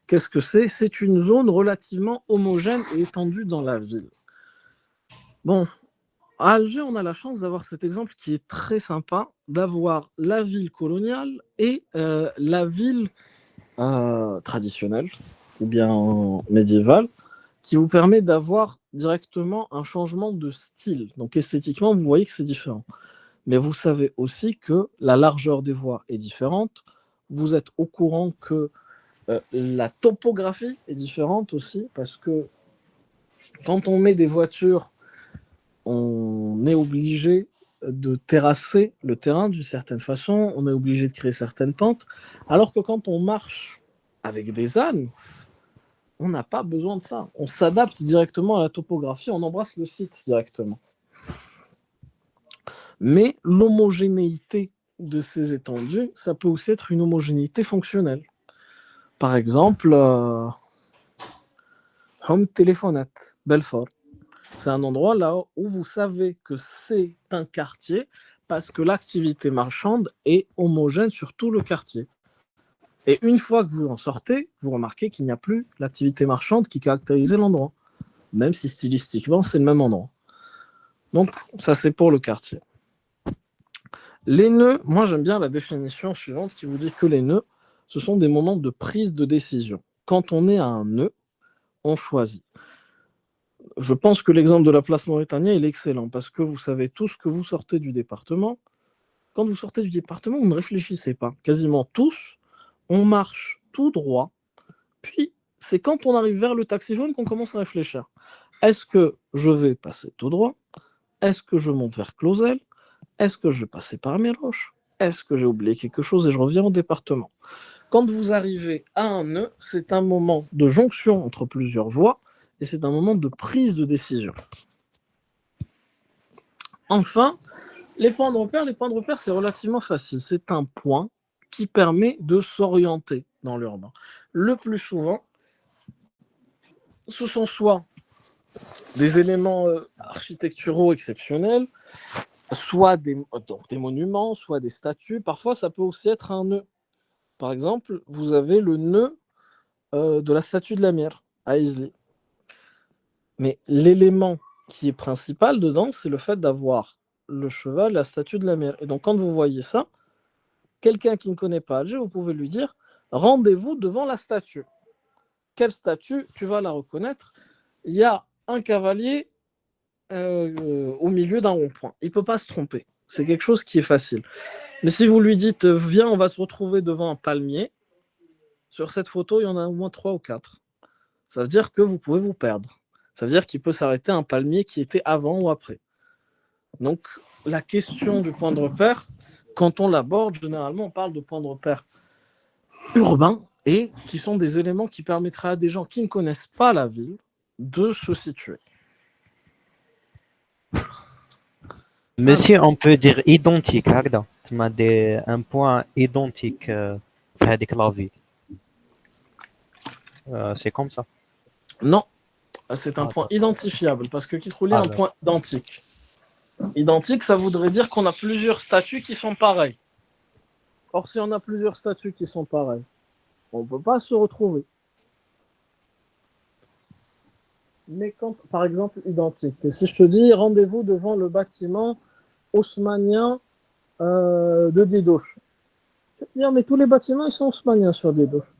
[SPEAKER 1] Qu'est-ce que c'est? C'est une zone relativement homogène et étendue dans la ville. Bon, à Alger, on a la chance d'avoir cet exemple qui est très sympa, d'avoir la ville coloniale et la ville traditionnelle, ou bien médiévale, qui vous permet d'avoir directement un changement de style. Donc esthétiquement, vous voyez que c'est différent. Mais vous savez aussi que la largeur des voies est différente. Vous êtes au courant que la topographie est différente aussi, parce que quand on met des voitures, on est obligé de terrasser le terrain d'une certaine façon, on est obligé de créer certaines pentes, alors que quand on marche avec des ânes, on n'a pas besoin de ça. On s'adapte directement à la topographie, on embrasse le site directement. Mais l'homogénéité de ces étendues, ça peut aussi être une homogénéité fonctionnelle. Par exemple, Home Téléphonette, Belfort. C'est un endroit là où vous savez que c'est un quartier parce que l'activité marchande est homogène sur tout le quartier. Et une fois que vous en sortez, vous remarquez qu'il n'y a plus l'activité marchande qui caractérisait l'endroit, même si stylistiquement c'est le même endroit. Donc ça c'est pour le quartier. Les nœuds, moi j'aime bien la définition suivante qui vous dit que les nœuds, ce sont des moments de prise de décision. Quand on est à un nœud, on choisit. Je pense que l'exemple de la place Mauritania il est excellent parce que vous savez tous que vous sortez du département. Quand vous sortez du département, vous ne réfléchissez pas. Quasiment tous, on marche tout droit. Puis, c'est quand on arrive vers le taxi jaune qu'on commence à réfléchir. Est-ce que je vais passer tout droit? Est-ce que je monte vers Clausel? Est-ce que je vais passer par Méroche? Est-ce que j'ai oublié quelque chose et je reviens au département? Quand vous arrivez à un nœud, c'est un moment de jonction entre plusieurs voies et c'est un moment de prise de décision. Enfin, les points de repère, c'est relativement facile. C'est un point qui permet de s'orienter dans l'urbain. Le plus souvent, ce sont soit des éléments architecturaux exceptionnels, soit des monuments, soit des statues. Parfois, ça peut aussi être un nœud. Par exemple, vous avez le nœud de la statue de l'Amir à Isli. Mais l'élément qui est principal dedans, c'est le fait d'avoir le cheval, la statue de l'Amir. Et donc, quand vous voyez ça, quelqu'un qui ne connaît pas Alger, vous pouvez lui dire « Rendez-vous devant la statue ». Quelle statue? Tu vas la reconnaître. Il y a un cavalier au milieu d'un rond-point. Il ne peut pas se tromper. C'est quelque chose qui est facile. Mais si vous lui dites « Viens, on va se retrouver devant un palmier », sur cette photo, il y en a au moins 3 ou 4. Ça veut dire que vous pouvez vous perdre. Ça veut dire qu'il peut s'arrêter un palmier qui était avant ou après. Donc, la question du point de repère, quand on l'aborde, généralement, on parle de points de repère urbains et qui sont des éléments qui permettraient à des gens qui ne connaissent pas la ville de se situer.
[SPEAKER 3] Monsieur, on peut dire identique, هكذا. تسمى un point identique في هذيك la ville. C'est comme ça.
[SPEAKER 1] Non, c'est un point identifiable parce que Kitrouli est un point identique. Identique, ça voudrait dire qu'on a plusieurs statuts qui sont pareils. Or, si on a plusieurs statuts qui sont pareils, on ne peut pas se retrouver. Mais quand, par exemple, identique, et si je te dis rendez-vous devant le bâtiment haussmannien de Didoche, je vais te dire, mais tous les bâtiments, ils sont haussmanniens sur Didoche.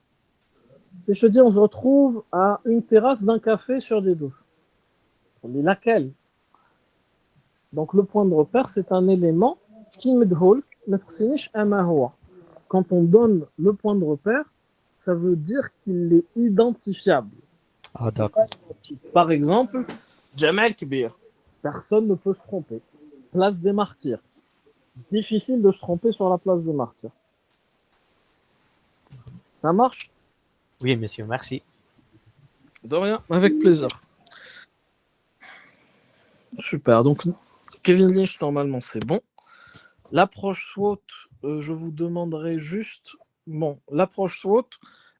[SPEAKER 1] Si je te dis, on se retrouve à une terrasse d'un café sur Didoche, on dit laquelle? Donc, le point de repère, c'est un élément qui medhoul, quand on donne le point de repère, ça veut dire qu'il est identifiable.
[SPEAKER 3] Ah, d'accord.
[SPEAKER 1] Par exemple, Jamal Kbir. Personne ne peut se tromper. Place des Martyrs. Difficile de se tromper sur la place des Martyrs. Ça marche?
[SPEAKER 3] Oui, monsieur, merci.
[SPEAKER 1] De rien, avec plaisir. Super, donc Kevin Lynch, normalement, c'est bon. L'approche SWOT, je vous demanderai juste... Bon, l'approche SWOT,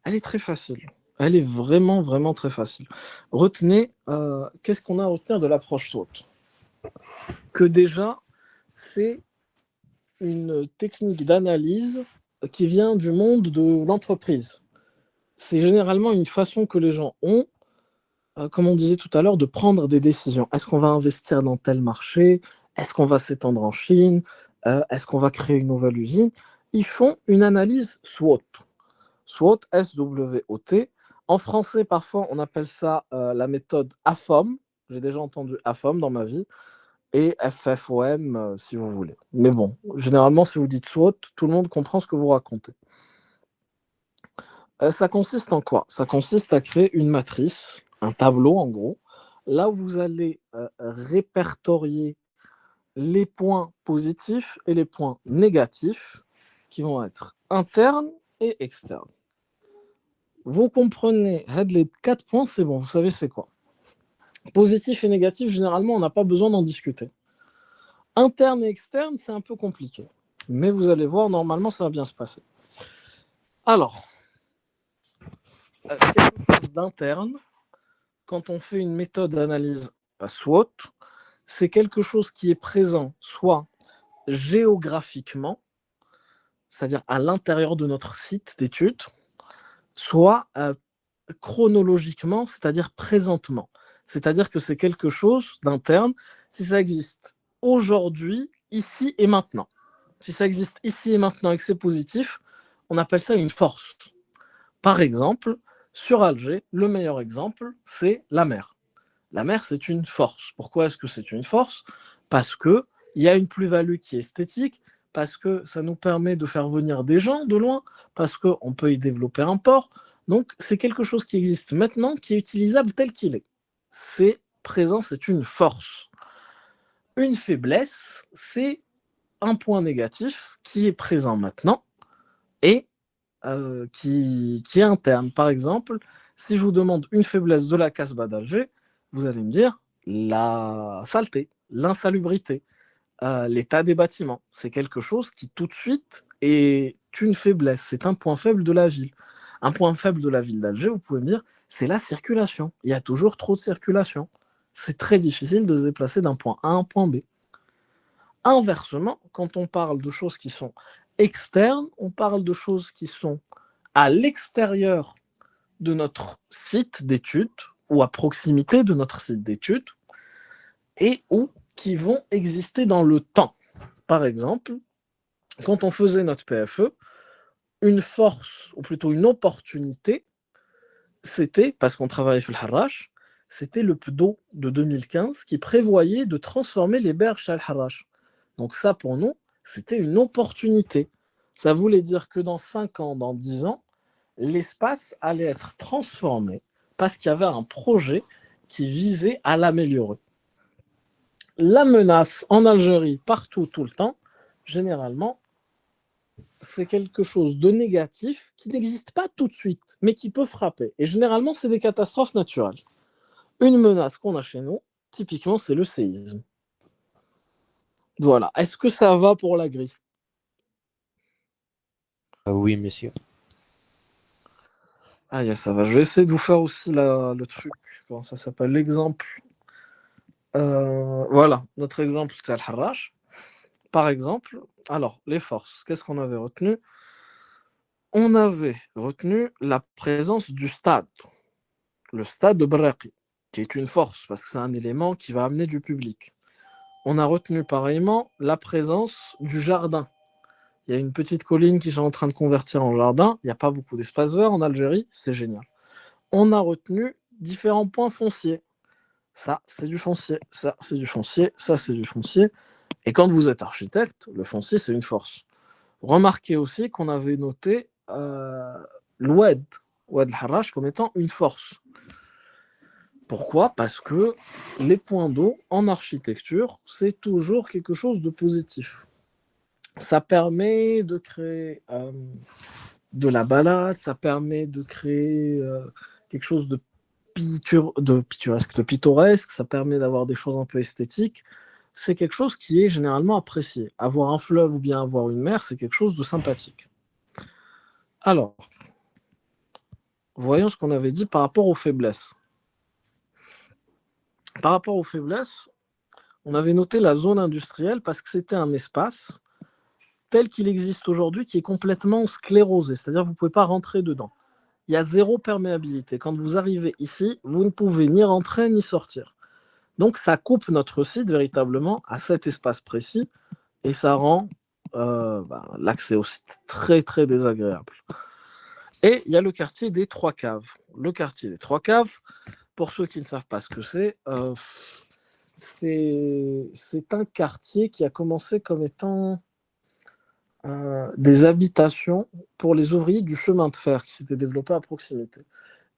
[SPEAKER 1] elle est très facile. Elle est vraiment, vraiment très facile. Retenez, qu'est-ce qu'on a à retenir de l'approche SWOT? Que déjà, c'est une technique d'analyse qui vient du monde de l'entreprise. C'est généralement une façon que les gens ont, comme on disait tout à l'heure, de prendre des décisions. Est-ce qu'on va investir dans tel marché? Est-ce qu'on va s'étendre en Chine? Est-ce qu'on va créer une nouvelle usine? Ils font une analyse SWOT. SWOT, S-W-O-T. En français, parfois, on appelle ça la méthode AFOM. J'ai déjà entendu AFOM dans ma vie. Et FFOM, si vous voulez. Mais bon, généralement, si vous dites SWOT, tout le monde comprend ce que vous racontez. Ça consiste en quoi? Ça consiste à créer une matrice, un tableau en gros, là où vous allez répertorier les points positifs et les points négatifs qui vont être internes et externes. Vous comprenez, les 4 points, c'est bon, vous savez c'est quoi. Positif et négatif, généralement, on n'a pas besoin d'en discuter. Interne et externe, c'est un peu compliqué. Mais vous allez voir, normalement, ça va bien se passer. Alors, quelque chose d'interne, quand on fait une méthode d'analyse SWOT, c'est quelque chose qui est présent soit géographiquement, c'est-à-dire à l'intérieur de notre site d'études, soit chronologiquement, c'est-à-dire présentement. C'est-à-dire que c'est quelque chose d'interne si ça existe aujourd'hui, ici et maintenant. Si ça existe ici et maintenant et que c'est positif, on appelle ça une force. Par exemple, sur Alger, le meilleur exemple, c'est la mer. La mer, c'est une force. Pourquoi est-ce que c'est une force? Parce qu'il y a une plus-value qui est esthétique, parce que ça nous permet de faire venir des gens de loin, parce qu'on peut y développer un port. Donc, c'est quelque chose qui existe maintenant, qui est utilisable tel qu'il est. C'est présent, c'est une force. Une faiblesse, c'est un point négatif qui est présent maintenant et qui est interne. Par exemple, si je vous demande une faiblesse de la Casbah d'Alger, vous allez me dire la saleté, l'insalubrité, l'état des bâtiments. C'est quelque chose qui tout de suite est une faiblesse, c'est un point faible de la ville. Un point faible de la ville d'Alger, vous pouvez me dire, c'est la circulation. Il y a toujours trop de circulation. C'est très difficile de se déplacer d'un point A à un point B. Inversement, quand on parle de choses qui sont externes, on parle de choses qui sont à l'extérieur de notre site d'études ou à proximité de notre site d'études et ou qui vont exister dans le temps. Par exemple, quand on faisait notre PFE, une force, ou plutôt une opportunité, c'était, parce qu'on travaillait sur le Harrach, c'était le PDO de 2015 qui prévoyait de transformer les berges à Al-Harrach. Donc ça, pour nous, c'était une opportunité. Ça voulait dire que dans 5 ans, dans 10 ans, l'espace allait être transformé parce qu'il y avait un projet qui visait à l'améliorer. La menace en Algérie, partout, tout le temps, généralement, c'est quelque chose de négatif qui n'existe pas tout de suite, mais qui peut frapper. Et généralement, c'est des catastrophes naturelles. Une menace qu'on a chez nous, typiquement, c'est le séisme. Voilà. Est-ce que ça va pour la grille?
[SPEAKER 3] Oui, monsieur.
[SPEAKER 1] Ah, ça va. Je vais essayer de vous faire aussi le truc. Comment ça s'appelle? L'exemple. Voilà. Notre exemple, c'est Al-Harrach. Par exemple, alors, les forces. Qu'est-ce qu'on avait retenu? On avait retenu la présence du stade. Le stade de Braqi, qui est une force, parce que c'est un élément qui va amener du public. On a retenu pareillement la présence du jardin. Il y a une petite colline qui sont en train de convertir en jardin. Il n'y a pas beaucoup d'espace vert en Algérie, c'est génial. On a retenu différents points fonciers. Ça, c'est du foncier. Ça, c'est du foncier. Ça, c'est du foncier. Et quand vous êtes architecte, le foncier, c'est une force. Remarquez aussi qu'on avait noté l'Oued al-Harrach comme étant une force. Pourquoi? Parce que les points d'eau en architecture, c'est toujours quelque chose de positif. Ça permet de créer de la balade, ça permet de créer quelque chose de pittoresque, ça permet d'avoir des choses un peu esthétiques. C'est quelque chose qui est généralement apprécié. Avoir un fleuve ou bien avoir une mer, c'est quelque chose de sympathique. Alors, voyons ce qu'on avait dit par rapport aux faiblesses. Par rapport aux faiblesses, on avait noté la zone industrielle parce que c'était un espace tel qu'il existe aujourd'hui qui est complètement sclérosé, c'est-à-dire que vous ne pouvez pas rentrer dedans. Il y a zéro perméabilité. Quand vous arrivez ici, vous ne pouvez ni rentrer ni sortir. Donc ça coupe notre site véritablement à cet espace précis et ça rend l'accès au site très très désagréable. Et il y a le quartier des Trois Caves. Le quartier des Trois Caves, pour ceux qui ne savent pas ce que c'est un quartier qui a commencé comme étant des habitations pour les ouvriers du chemin de fer qui s'était développé à proximité.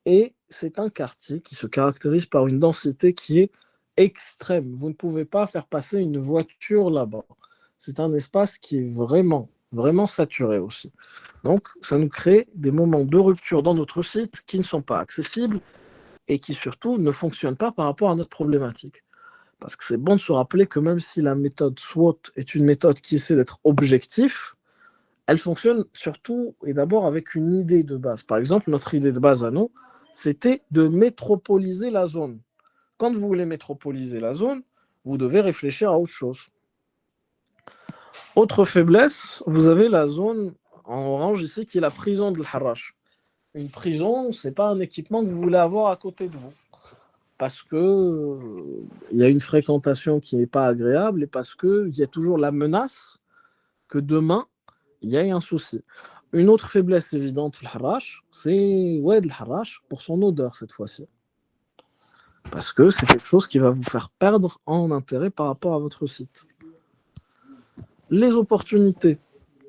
[SPEAKER 1] Et c'est un quartier qui se caractérise par une densité qui est extrême. Vous ne pouvez pas faire passer une voiture là-bas. C'est un espace qui est vraiment, vraiment saturé aussi. Donc, ça nous crée des moments de rupture dans notre site qui ne sont pas accessibles et qui surtout ne fonctionnent pas par rapport à notre problématique. Parce que c'est bon de se rappeler que même si la méthode SWOT est une méthode qui essaie d'être objectif, elle fonctionne surtout et d'abord avec une idée de base. Par exemple, notre idée de base à nous, c'était de métropoliser la zone. Quand vous voulez métropoliser la zone, vous devez réfléchir à autre chose. Autre faiblesse, vous avez la zone en orange ici qui est la prison de l'Harrach. Une prison, ce n'est pas un équipement que vous voulez avoir à côté de vous. Parce que il y a une fréquentation qui n'est pas agréable et parce qu'il y a toujours la menace que demain, il y ait un souci. Une autre faiblesse évidente de l'Harrach, c'est Oued l'Harrach pour son odeur cette fois-ci. Parce que c'est quelque chose qui va vous faire perdre en intérêt par rapport à votre site. Les opportunités.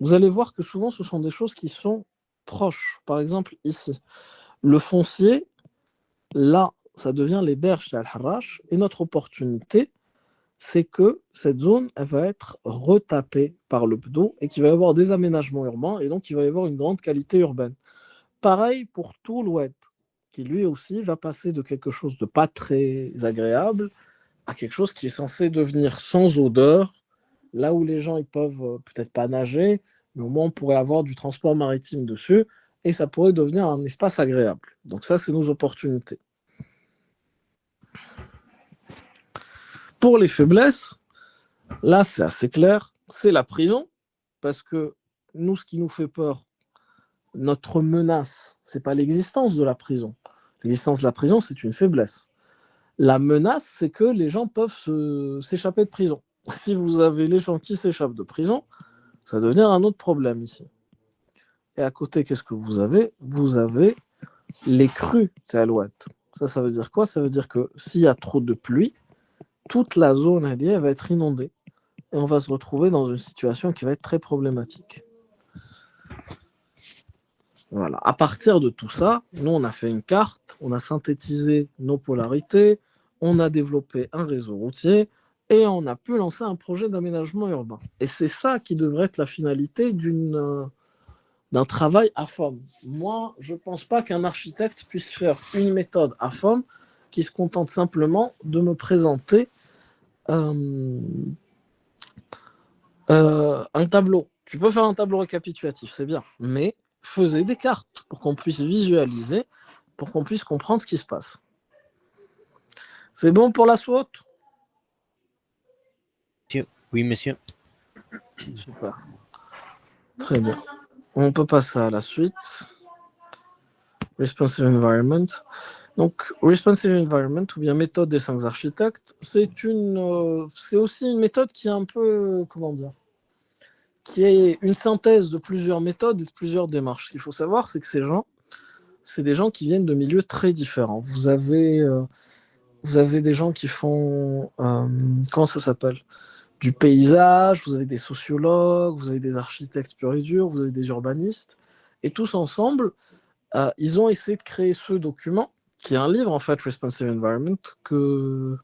[SPEAKER 1] Vous allez voir que souvent, ce sont des choses qui sont proches. Par exemple, ici, le foncier, là, ça devient les berges chez Al-Harrach. Et notre opportunité, c'est que cette zone, elle va être retapée par le BDO et qu'il va y avoir des aménagements urbains et donc il va y avoir une grande qualité urbaine. Pareil pour tout l'Oued, qui lui aussi va passer de quelque chose de pas très agréable à quelque chose qui est censé devenir sans odeur, là où les gens ils peuvent peut-être pas nager, mais au moins on pourrait avoir du transport maritime dessus et ça pourrait devenir un espace agréable. Donc ça, c'est nos opportunités. Pour les faiblesses, là c'est assez clair, c'est la prison, parce que nous, ce qui nous fait peur, notre menace, c'est pas l'existence de la prison. L'existence de la prison, c'est une faiblesse. La menace, c'est que les gens peuvent s'échapper de prison. Si vous avez les gens qui s'échappent de prison, ça va devenir un autre problème ici. Et à côté, qu'est-ce que vous avez ? Vous avez les crues, c'est à l'ouest. Ça veut dire quoi ? Ça veut dire que s'il y a trop de pluie, toute la zone elle va être inondée. Et on va se retrouver dans une situation qui va être très problématique. Voilà. À partir de tout ça, nous, on a fait une carte, on a synthétisé nos polarités, on a développé un réseau routier et on a pu lancer un projet d'aménagement urbain. Et c'est ça qui devrait être la finalité d'un travail AFOM. Moi, je ne pense pas qu'un architecte puisse faire une méthode AFOM qui se contente simplement de me présenter un tableau. Tu peux faire un tableau récapitulatif, c'est bien, mais faisais des cartes pour qu'on puisse visualiser, pour qu'on puisse comprendre ce qui se passe. C'est bon pour la SWOT ?
[SPEAKER 3] Oui, monsieur.
[SPEAKER 1] Super. Très bien. On peut passer à la suite. Responsive Environment. Donc, Responsive Environment, ou bien méthode des 5 architectes, c'est aussi une méthode qui est un peu, qui est une synthèse de plusieurs méthodes et de plusieurs démarches. Ce qu'il faut savoir, c'est que ces gens, c'est des gens qui viennent de milieux très différents. Vous avez des gens qui font, comment ça s'appelle ? Du paysage, vous avez des sociologues, vous avez des architectes purs et durs, vous avez des urbanistes. Et tous ensemble, ils ont essayé de créer ce document, qui est un livre, en fait, Responsive Environment, que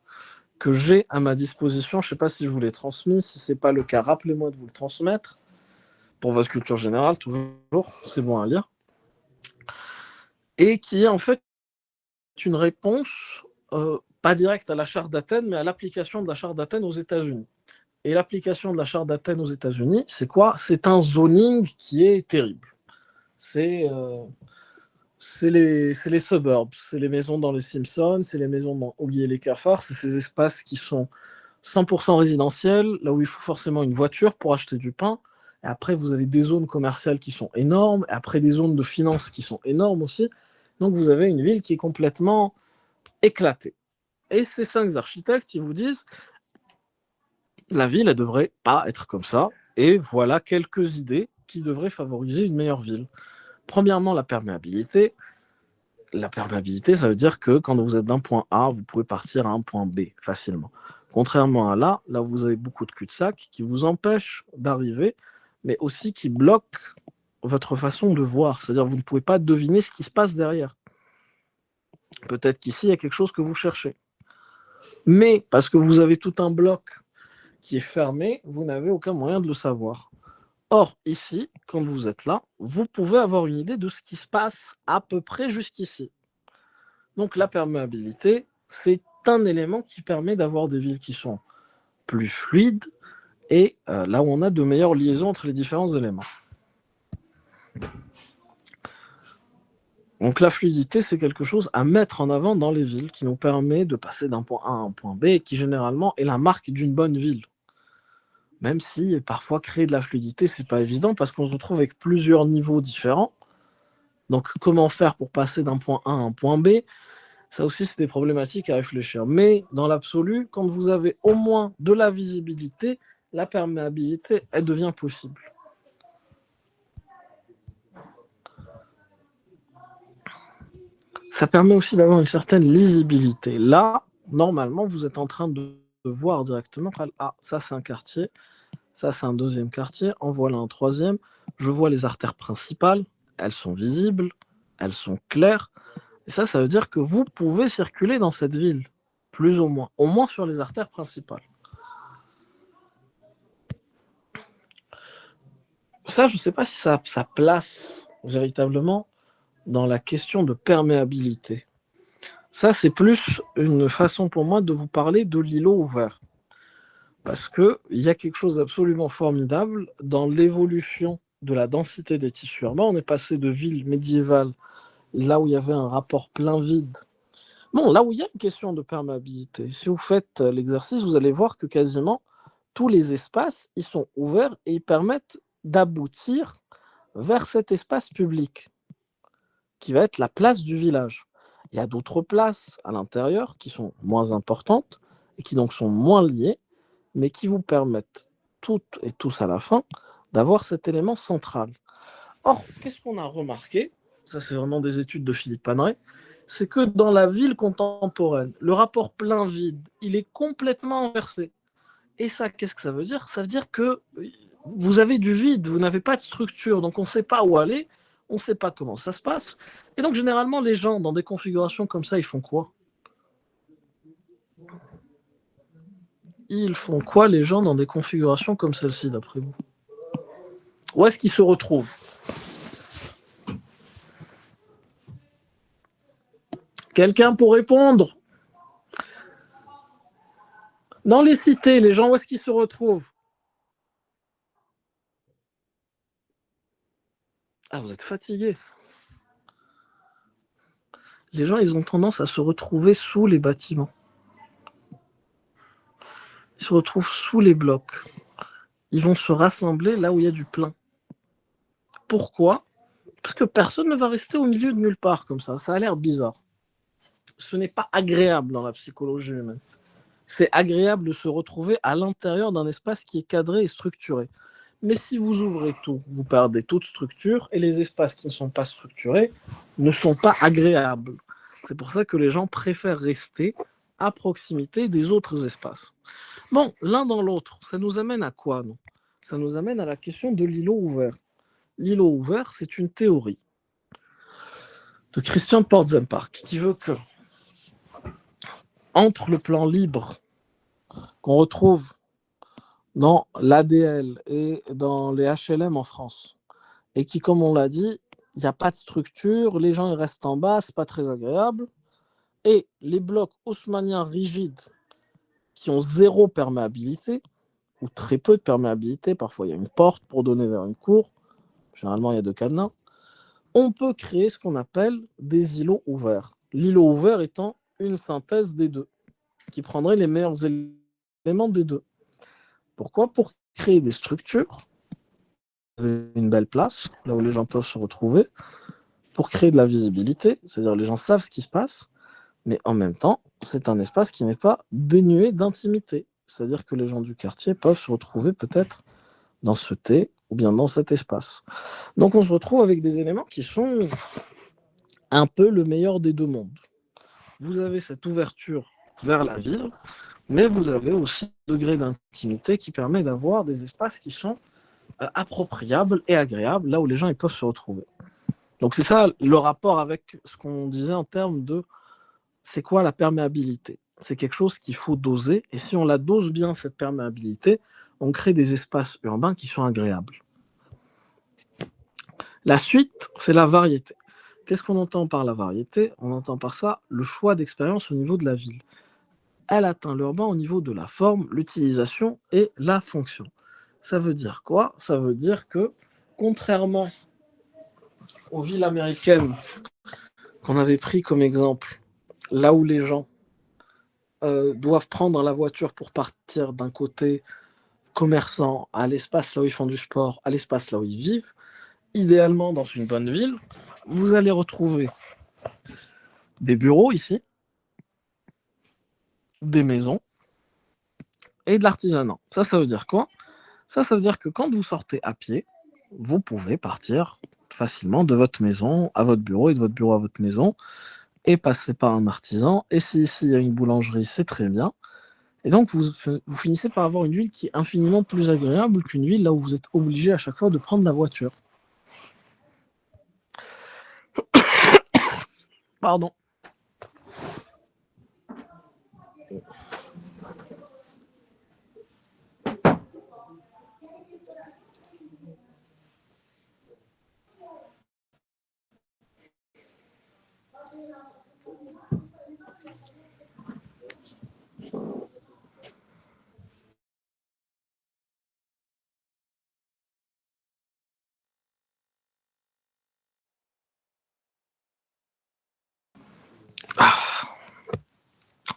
[SPEAKER 1] j'ai à ma disposition. Je ne sais pas si je vous l'ai transmis. Si ce n'est pas le cas, rappelez-moi de vous le transmettre. Pour votre culture générale, toujours, c'est bon à lire. Et qui est en fait une réponse, pas directe à la charte d'Athènes, mais à l'application de la charte d'Athènes aux États-Unis. Et l'application de la charte d'Athènes aux États-Unis, c'est quoi ? C'est un zoning qui est terrible. C'est les suburbs, c'est les maisons dans les Simpsons, c'est les maisons dans Oggy et les cafards, c'est ces espaces qui sont 100% résidentiels, là où il faut forcément une voiture pour acheter du pain. Et après, vous avez des zones commerciales qui sont énormes, et après des zones de finance qui sont énormes aussi. Donc vous avez une ville qui est complètement éclatée. Et ces 5 architectes, ils vous disent, la ville, elle ne devrait pas être comme ça, et voilà quelques idées qui devraient favoriser une meilleure ville. Premièrement, la perméabilité. La perméabilité, ça veut dire que quand vous êtes d'un point A, vous pouvez partir à un point B facilement. Contrairement à là vous avez beaucoup de cul-de-sac qui vous empêchent d'arriver, mais aussi qui bloquent votre façon de voir. C'est-à-dire que vous ne pouvez pas deviner ce qui se passe derrière. Peut-être qu'ici, il y a quelque chose que vous cherchez. Mais parce que vous avez tout un bloc qui est fermé, vous n'avez aucun moyen de le savoir. Or, ici, quand vous êtes là, vous pouvez avoir une idée de ce qui se passe à peu près jusqu'ici. Donc, la perméabilité, c'est un élément qui permet d'avoir des villes qui sont plus fluides et là où on a de meilleures liaisons entre les différents éléments. Donc la fluidité, c'est quelque chose à mettre en avant dans les villes qui nous permet de passer d'un point A à un point B et qui généralement est la marque d'une bonne ville. Même si parfois créer de la fluidité, c'est pas évident parce qu'on se retrouve avec plusieurs niveaux différents. Donc comment faire pour passer d'un point A à un point B? Ça aussi, c'est des problématiques à réfléchir. Mais dans l'absolu, quand vous avez au moins de la visibilité, la perméabilité, elle devient possible. Ça permet aussi d'avoir une certaine lisibilité. Là, normalement, vous êtes en train de voir directement, ah, ça c'est un quartier, ça c'est un deuxième quartier, en voilà un troisième. Je vois les artères principales, elles sont visibles, elles sont claires. Et ça veut dire que vous pouvez circuler dans cette ville, plus ou moins, au moins sur les artères principales. Ça, je ne sais pas si ça place véritablement dans la question de perméabilité. Ça, c'est plus une façon pour moi de vous parler de l'îlot ouvert. Parce qu'il y a quelque chose d'absolument formidable dans l'évolution de la densité des tissus urbains. On est passé de villes médiévales, là où il y avait un rapport plein-vide. Bon, là où il y a une question de perméabilité, si vous faites l'exercice, vous allez voir que quasiment tous les espaces, ils sont ouverts et ils permettent d'aboutir vers cet espace public, qui va être la place du village. Il y a d'autres places à l'intérieur qui sont moins importantes et qui donc sont moins liées, mais qui vous permettent toutes et tous à la fin d'avoir cet élément central. Or, qu'est-ce qu'on a remarqué? Ça, c'est vraiment des études de Philippe Paneret. C'est que dans la ville contemporaine, le rapport plein-vide, il est complètement inversé. Et ça, qu'est-ce que ça veut dire? Ça veut dire que vous avez du vide, vous n'avez pas de structure, donc on ne sait pas où aller, on ne sait pas comment ça se passe. Et donc, généralement, les gens, dans des configurations comme ça, ils font quoi? Ils font quoi, les gens, dans des configurations comme celle-ci, d'après vous? Où est-ce qu'ils se retrouvent? Quelqu'un pour répondre? Dans les cités, les gens, où est-ce qu'ils se retrouvent? Ah, vous êtes fatigués. Les gens, ils ont tendance à se retrouver sous les bâtiments. Ils se retrouvent sous les blocs. Ils vont se rassembler là où il y a du plein. Pourquoi? Parce que personne ne va rester au milieu de nulle part comme ça. Ça a l'air bizarre. Ce n'est pas agréable dans la psychologie humaine. C'est agréable de se retrouver à l'intérieur d'un espace qui est cadré et structuré. Mais si vous ouvrez tout, vous perdez toute structure et les espaces qui ne sont pas structurés ne sont pas agréables. C'est pour ça que les gens préfèrent rester à proximité des autres espaces. Bon, l'un dans l'autre, ça nous amène à quoi, non? Ça nous amène à la question de l'îlot ouvert. L'îlot ouvert, c'est une théorie de Christian Portzamparc qui veut que, entre le plan libre qu'on retrouve dans l'ADL et dans les HLM en France, et qui, comme on l'a dit, il n'y a pas de structure, les gens ils restent en bas, c'est pas très agréable, et les blocs haussmanniens rigides qui ont zéro perméabilité, ou très peu de perméabilité, parfois il y a une porte pour donner vers une cour, généralement il y a 2 cadenas, on peut créer ce qu'on appelle des îlots ouverts. L'îlot ouvert étant une synthèse des deux, qui prendrait les meilleurs éléments des deux. Pourquoi? Pour créer des structures, une belle place, là où les gens peuvent se retrouver, pour créer de la visibilité, c'est-à-dire les gens savent ce qui se passe, mais en même temps, c'est un espace qui n'est pas dénué d'intimité. C'est-à-dire que les gens du quartier peuvent se retrouver peut-être dans ce thé ou bien dans cet espace. Donc on se retrouve avec des éléments qui sont un peu le meilleur des deux mondes. Vous avez cette ouverture vers la ville, mais vous avez aussi un degré d'intimité qui permet d'avoir des espaces qui sont appropriables et agréables, là où les gens ils peuvent se retrouver. Donc c'est ça le rapport avec ce qu'on disait en termes de c'est quoi la perméabilité? C'est quelque chose qu'il faut doser, et si on la dose bien, cette perméabilité, on crée des espaces urbains qui sont agréables. La suite, c'est la variété. Qu'est-ce qu'on entend par la variété? On entend par ça le choix d'expérience au niveau de la ville. elle atteint l'urbain au niveau de la forme, l'utilisation et la fonction. Ça veut dire quoi? Ça veut dire que, contrairement aux villes américaines qu'on avait pris comme exemple, là où les gens doivent prendre la voiture pour partir d'un côté commerçant à l'espace là où ils font du sport, à l'espace là où ils vivent, idéalement dans une bonne ville, vous allez retrouver des bureaux ici, des maisons et de l'artisanat. Ça veut dire quoi? Ça veut dire que quand vous sortez à pied, vous pouvez partir facilement de votre maison à votre bureau et de votre bureau à votre maison et passer par un artisan. Et si ici il y a une boulangerie, c'est très bien. Et donc vous finissez par avoir une ville qui est infiniment plus agréable qu'une ville là où vous êtes obligé à chaque fois de prendre la voiture. Pardon.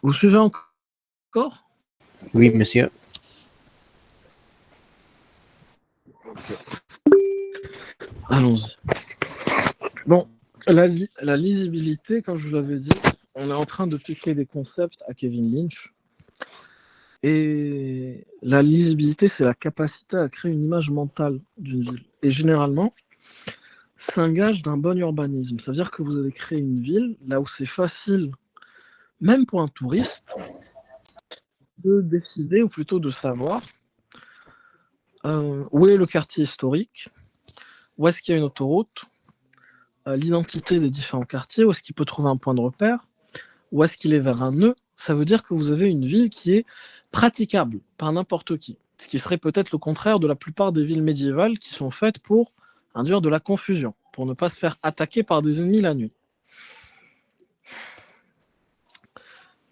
[SPEAKER 1] Vous suivez encore?
[SPEAKER 3] Oui, monsieur.
[SPEAKER 1] Allons-y. Bon, la lisibilité, comme je vous l'avais dit, on est en train de piquer des concepts à Kevin Lynch. Et la lisibilité, c'est la capacité à créer une image mentale d'une ville. Et généralement, c'est un gage d'un bon urbanisme. Ça veut dire que vous avez créé une ville là où c'est facile, même pour un touriste, de décider, ou plutôt de savoir, où est le quartier historique, où est-ce qu'il y a une autoroute, l'identité des différents quartiers, où est-ce qu'il peut trouver un point de repère, où est-ce qu'il est vers un nœud. Ça veut dire que vous avez une ville qui est praticable par n'importe qui. Ce qui serait peut-être le contraire de la plupart des villes médiévales qui sont faites pour induire de la confusion, pour ne pas se faire attaquer par des ennemis la nuit.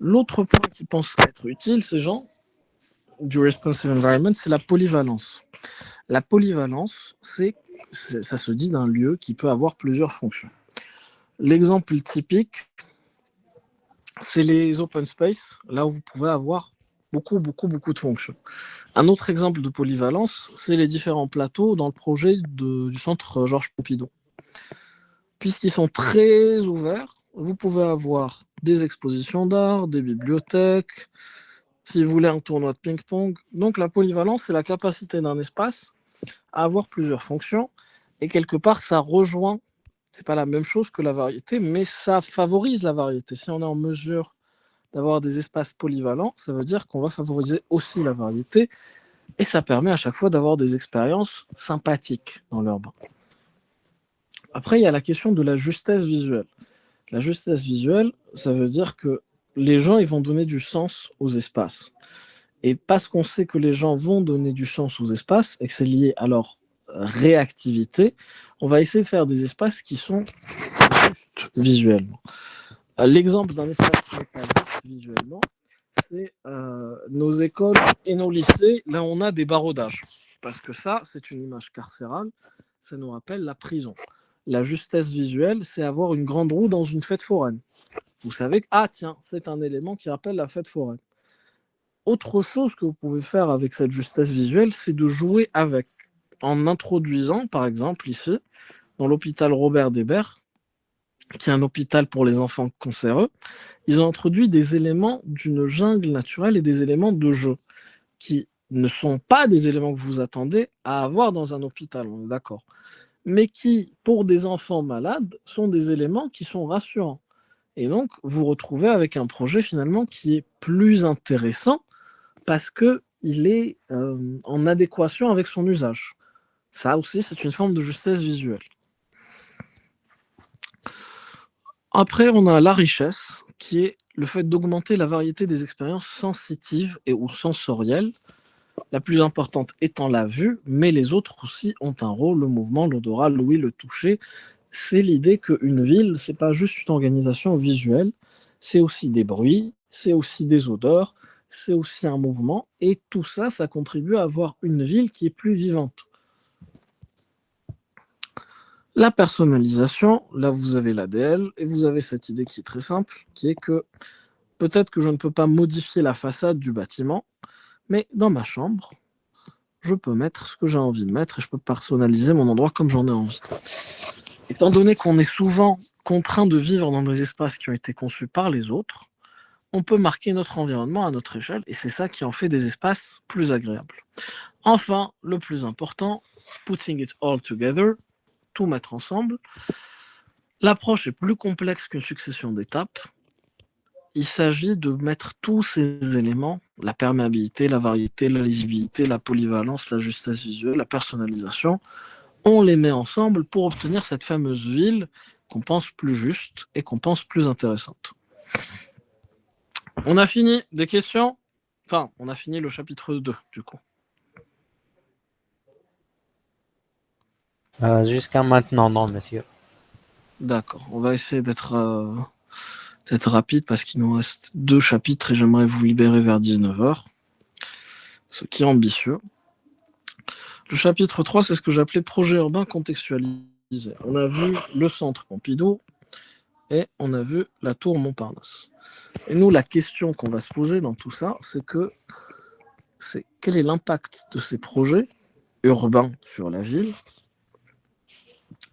[SPEAKER 1] L'autre point qui pense être utile, ces gens, du responsive environment, c'est la polyvalence. La polyvalence, ça se dit d'un lieu qui peut avoir plusieurs fonctions. L'exemple typique, c'est les open space, là où vous pouvez avoir beaucoup de fonctions. Un autre exemple de polyvalence, c'est les différents plateaux dans le projet du centre Georges Pompidou. Puisqu'ils sont très ouverts, vous pouvez avoir des expositions d'art, des bibliothèques, si vous voulez un tournoi de ping-pong. Donc la polyvalence, c'est la capacité d'un espace à avoir plusieurs fonctions, et quelque part, ça rejoint, c'est pas la même chose que la variété, mais ça favorise la variété. Si on est en mesure d'avoir des espaces polyvalents, ça veut dire qu'on va favoriser aussi la variété, et ça permet à chaque fois d'avoir des expériences sympathiques dans l'urbain. Après, il y a la question de la justesse visuelle. La justesse visuelle, ça veut dire que les gens, ils vont donner du sens aux espaces. Et parce qu'on sait que les gens vont donner du sens aux espaces, et que c'est lié à leur réactivité, on va essayer de faire des espaces qui sont justes visuellement. L'exemple d'un espace qui n'est pas juste visuellement, c'est nos écoles et nos lycées, là on a des baraudages. Parce que ça, c'est une image carcérale, ça nous rappelle la prison. La justesse visuelle, c'est avoir une grande roue dans une fête foraine. Vous savez que, ah tiens, c'est un élément qui rappelle la fête foraine. Autre chose que vous pouvez faire avec cette justesse visuelle, c'est de jouer avec, en introduisant, par exemple ici, dans l'hôpital Robert Debert, qui est un hôpital pour les enfants cancéreux, ils ont introduit des éléments d'une jungle naturelle et des éléments de jeu, qui ne sont pas des éléments que vous attendez à avoir dans un hôpital, on est d'accord, mais qui, pour des enfants malades, sont des éléments qui sont rassurants. Et donc, vous retrouvez avec un projet finalement qui est plus intéressant parce qu'il est en adéquation avec son usage. Ça aussi, c'est une forme de justesse visuelle. Après, on a la richesse, qui est le fait d'augmenter la variété des expériences sensitives et ou sensorielles, la plus importante étant la vue, mais les autres aussi ont un rôle, le mouvement, l'odorat, l'ouïe, le toucher. C'est l'idée qu'une ville, c'est pas juste une organisation visuelle, c'est aussi des bruits, c'est aussi des odeurs, c'est aussi un mouvement, et tout ça, ça contribue à avoir une ville qui est plus vivante. La personnalisation, là vous avez l'ADL, et vous avez cette idée qui est très simple, qui est que peut-être que je ne peux pas modifier la façade du bâtiment, mais dans ma chambre, je peux mettre ce que j'ai envie de mettre et je peux personnaliser mon endroit comme j'en ai envie. Étant donné qu'on est souvent contraint de vivre dans des espaces qui ont été conçus par les autres, on peut marquer notre environnement à notre échelle et c'est ça qui en fait des espaces plus agréables. Enfin, le plus important, putting it all together, tout mettre ensemble. L'approche est plus complexe qu'une succession d'étapes. Il s'agit de mettre tous ces éléments, la perméabilité, la variété, la lisibilité, la polyvalence, la justesse visuelle, la personnalisation, on les met ensemble pour obtenir cette fameuse ville qu'on pense plus juste et qu'on pense plus intéressante. On a fini des questions? Enfin, on a fini le chapitre 2 du coup.
[SPEAKER 3] Jusqu'à maintenant, non, monsieur.
[SPEAKER 1] D'accord, on va essayer d'être rapide parce qu'il nous reste 2 chapitres et j'aimerais vous libérer vers 19h, ce qui est ambitieux. Le chapitre 3, c'est ce que j'appelais projet urbain contextualisé. On a vu le centre Pompidou et on a vu la tour Montparnasse. Et nous, la question qu'on va se poser dans tout ça, c'est quel est l'impact de ces projets urbains sur la ville?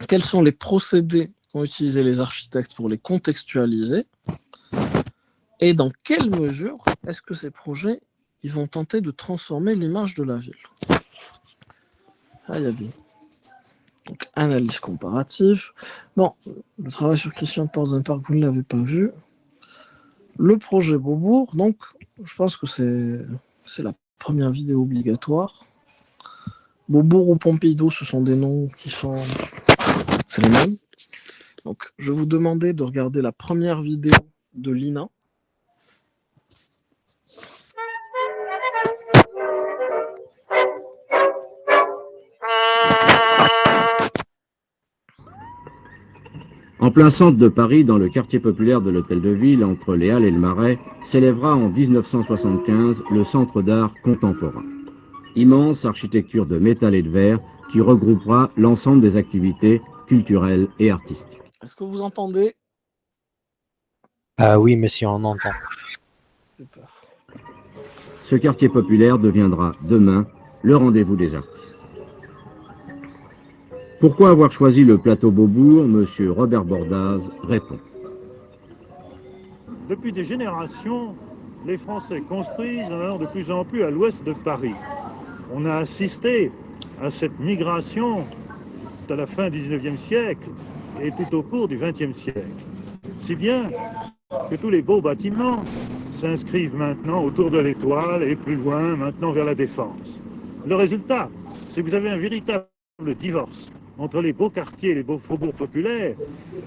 [SPEAKER 1] Quels sont les procédés qu'ont utilisés les architectes pour les contextualiser? Et dans quelle mesure est-ce que ces projets ils vont tenter de transformer l'image de la ville? Ah, il y a des... Donc, analyse comparative. Bon, le travail sur Christian Porzenpark, vous ne l'avez pas vu. Le projet Beaubourg, donc, je pense que c'est la première vidéo obligatoire. Beaubourg ou Pompidou, ce sont des noms qui sont... C'est les mêmes. Donc, je vais vous demander de regarder la première vidéo de Lina.
[SPEAKER 4] En plein centre de Paris, dans le quartier populaire de l'Hôtel de Ville, entre les Halles et le Marais, s'élèvera en 1975 le Centre d'art contemporain. Immense architecture de métal et de verre qui regroupera l'ensemble des activités culturelles et artistiques.
[SPEAKER 1] Est-ce que vous entendez?
[SPEAKER 3] Oui, monsieur, on entend.
[SPEAKER 1] Super.
[SPEAKER 4] Ce quartier populaire deviendra demain le rendez-vous des artistes. Pourquoi avoir choisi le plateau Beaubourg? Monsieur Robert Bordaz répond.
[SPEAKER 5] Depuis des générations, les Français construisent en allant de plus en plus à l'ouest de Paris. On a assisté à cette migration à la fin du XIXe siècle et tout au cours du XXe siècle. Si bien que tous les beaux bâtiments s'inscrivent maintenant autour de l'Étoile et plus loin, maintenant vers la Défense. Le résultat, c'est que vous avez un véritable divorce entre les beaux quartiers et les beaux faubourgs populaires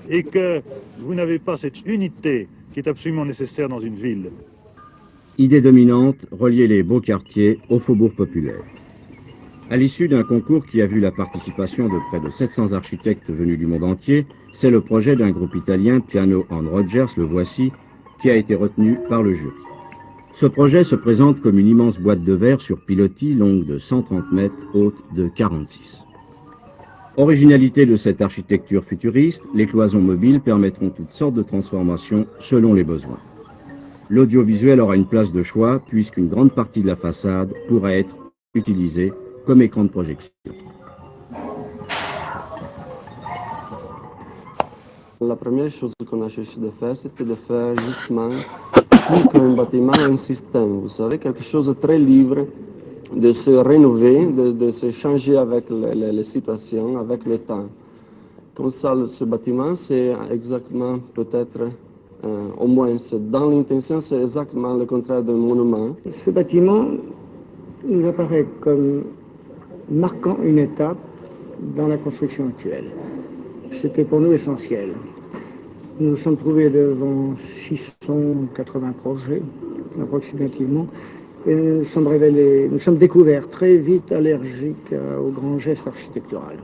[SPEAKER 5] et que vous n'avez pas cette unité qui est absolument nécessaire dans une ville.
[SPEAKER 4] Idée dominante, relier les beaux quartiers aux faubourgs populaires. À l'issue d'un concours qui a vu la participation de près de 700 architectes venus du monde entier, c'est le projet d'un groupe italien, Piano and Rogers, le voici, qui a été retenu par le jury. Ce projet se présente comme une immense boîte de verre sur pilotis longue de 130 mètres, haute de 46. Originalité de cette architecture futuriste, les cloisons mobiles permettront toutes sortes de transformations selon les besoins. L'audiovisuel aura une place de choix puisqu'une grande partie de la façade pourra être utilisée comme écran de projection.
[SPEAKER 6] La première chose qu'on a cherché de faire, c'était de faire justement plus qu'un bâtiment, un système. Vous savez, quelque chose de très libre, de se rénover, de se changer avec les situations, avec le temps. Comme ça, ce bâtiment, c'est exactement peut-être, au moins dans l'intention, c'est exactement le contraire d'un monument.
[SPEAKER 7] Ce bâtiment nous apparaît comme marquant une étape dans la construction actuelle. C'était pour nous essentiel. Nous nous sommes trouvés devant 680 projets, approximativement, et nous sommes découverts très vite allergiques aux grands gestes architectural.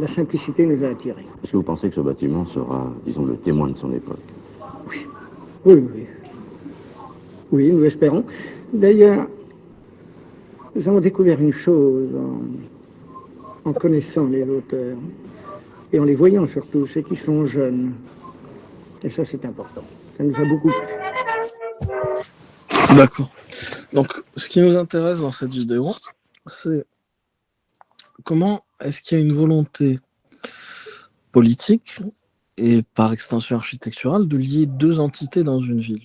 [SPEAKER 7] La simplicité nous a attirés.
[SPEAKER 4] Est-ce que vous pensez que ce bâtiment sera, disons, le témoin de son époque?
[SPEAKER 7] Oui. Oui, oui. Oui, nous espérons. D'ailleurs, nous avons découvert une chose en connaissant les auteurs et en les voyant surtout, c'est qu'ils sont jeunes. Et ça, c'est important. Ça nous a beaucoup plu.
[SPEAKER 1] D'accord. Donc, ce qui nous intéresse dans cette vidéo, c'est comment est-ce qu'il y a une volonté politique et par extension architecturale de lier deux entités dans une ville.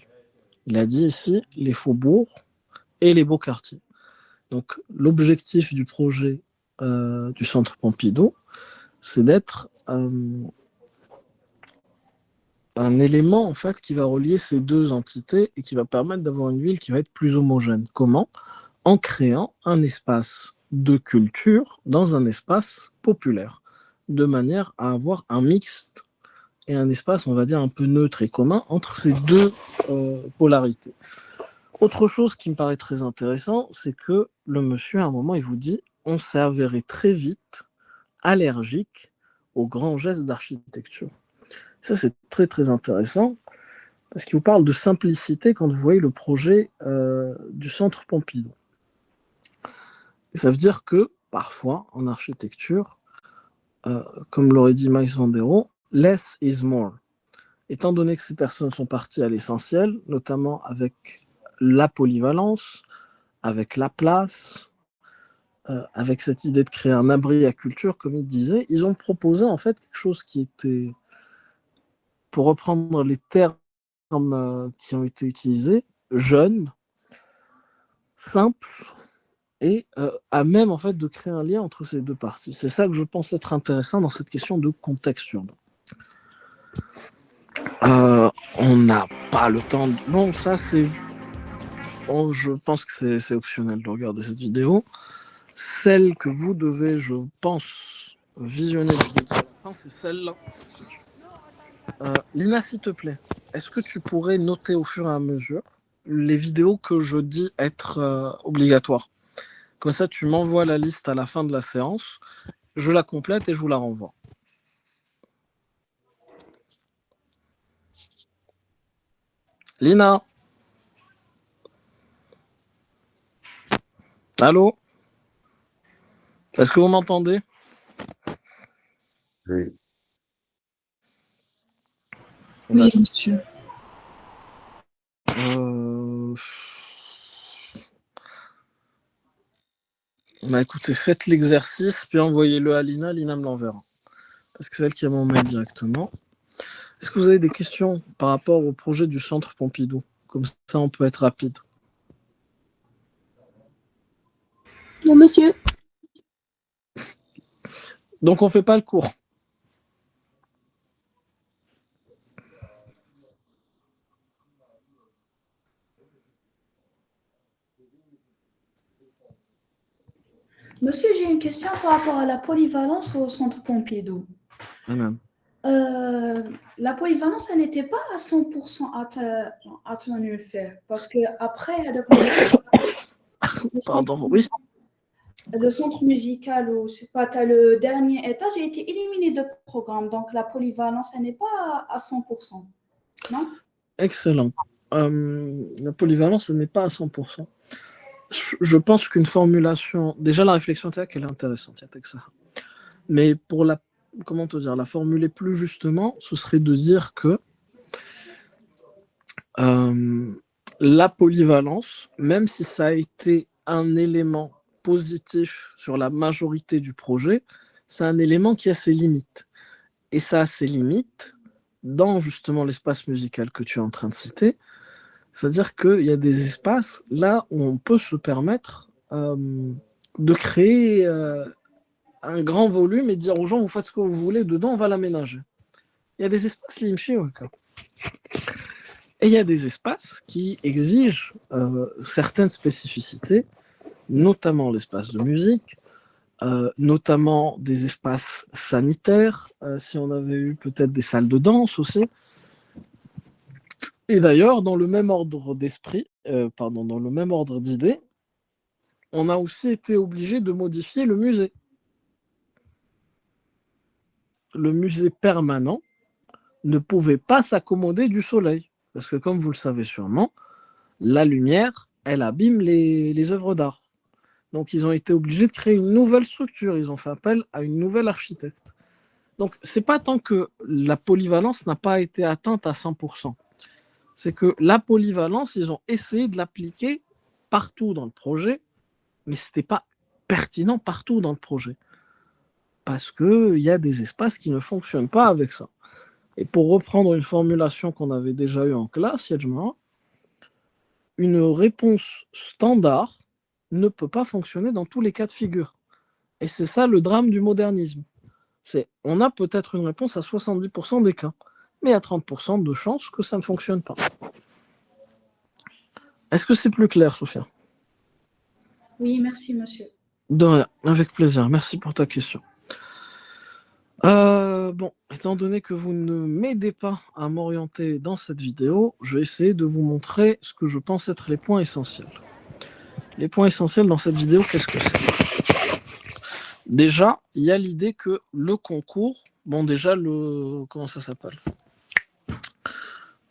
[SPEAKER 1] Il a dit ici les faubourgs et les beaux quartiers. Donc, l'objectif du projet du Centre Pompidou, c'est d'être un élément en fait qui va relier ces deux entités et qui va permettre d'avoir une ville qui va être plus homogène. Comment? En créant un espace de culture dans un espace populaire, de manière à avoir un mixte et un espace, on va dire, un peu neutre et commun entre ces deux polarités. Autre chose qui me paraît très intéressant, c'est que le monsieur, à un moment, il vous dit on s'est avéré très vite allergique aux grands gestes d'architecture. Ça, c'est très, très intéressant parce qu'il vous parle de simplicité quand vous voyez le projet du Centre Pompidou. Et ça veut dire que, parfois, en architecture, comme l'aurait dit Mies van der Rohe, less is more. Étant donné que ces personnes sont parties à l'essentiel, notamment avec la polyvalence, avec la place, avec cette idée de créer un abri à culture, comme il disait, ils ont proposé en fait quelque chose qui était, pour reprendre les termes qui ont été utilisés, jeune, simple, et à même en fait de créer un lien entre ces deux parties. C'est ça que je pense être intéressant dans cette question de contexte urbain. On n'a pas le temps de... Bon, ça c'est... Oh, je pense que c'est optionnel de regarder cette vidéo. Celle que vous devez, je pense, visionner du début à la fin, c'est celle-là. Lina, s'il te plaît, est-ce que tu pourrais noter au fur et à mesure les vidéos que je dis être obligatoires? Comme ça, tu m'envoies la liste à la fin de la séance, je la complète et je vous la renvoie. Lina? Allô? Est-ce que vous m'entendez?
[SPEAKER 8] Oui.
[SPEAKER 2] Oui, monsieur.
[SPEAKER 1] Bah écoutez, faites l'exercice, puis envoyez-le à Lina, Lina me l'enverra. Parce que c'est elle qui a mon mail directement. Est-ce que vous avez des questions par rapport au projet du Centre Pompidou? Comme ça, on peut être rapide.
[SPEAKER 2] Non, monsieur.
[SPEAKER 1] Donc, on ne fait pas le cours.
[SPEAKER 9] Monsieur, j'ai une question par rapport à la polyvalence au Centre Pompidou.
[SPEAKER 1] Madame.
[SPEAKER 9] La polyvalence, elle n'était pas à 100% atténuée, parce qu'après,
[SPEAKER 1] Pardon, oui.
[SPEAKER 9] Le centre musical, ou c'est pas, tu as le dernier étage, a été éliminé de programme. Donc, la polyvalence, elle n'est pas à 100%. Non?
[SPEAKER 1] Excellent. La polyvalence, ce n'est pas à 100%. Je pense qu'une formulation... Déjà, la réflexion théâtre, elle est intéressante. Il y a que ça. Mais pour la... Comment te dire? La formuler plus justement, ce serait de dire que la polyvalence, même si ça a été un élément positif sur la majorité du projet, c'est un élément qui a ses limites. Et ça a ses limites dans justement l'espace musical que tu es en train de citer. C'est-à-dire qu'il y a des espaces là où on peut se permettre de créer un grand volume et dire aux gens, vous faites ce que vous voulez, dedans, on va l'aménager. Il y a des espaces limchés, okay. Et il y a des espaces qui exigent certaines spécificités, notamment l'espace de musique, notamment des espaces sanitaires, si on avait eu peut-être des salles de danse aussi. Et d'ailleurs, dans le même ordre d'esprit, dans le même ordre d'idées, on a aussi été obligé de modifier le musée. Le musée permanent ne pouvait pas s'accommoder du soleil. Parce que comme vous le savez sûrement, la lumière, elle abîme les œuvres d'art. Donc ils ont été obligés de créer une nouvelle structure, ils ont fait appel à une nouvelle architecte. Donc c'est pas tant que la polyvalence n'a pas été atteinte à 100%, c'est que la polyvalence, ils ont essayé de l'appliquer partout dans le projet, mais ce n'était pas pertinent partout dans le projet. Parce qu'il y a des espaces qui ne fonctionnent pas avec ça. Et pour reprendre une formulation qu'on avait déjà eue en classe, une réponse standard ne peut pas fonctionner dans tous les cas de figure. Et c'est ça le drame du modernisme. On a peut-être une réponse à 70% des cas, mais il y a 30% de chances que ça ne fonctionne pas. Est-ce que c'est plus clair, Sophia?
[SPEAKER 9] Oui, merci, monsieur.
[SPEAKER 1] De rien, avec plaisir. Merci pour ta question. Bon, étant donné que vous ne m'aidez pas à m'orienter dans cette vidéo, je vais essayer de vous montrer ce que je pense être les points essentiels. Les points essentiels dans cette vidéo, qu'est-ce que c'est? Déjà, il y a l'idée que le concours, comment ça s'appelle?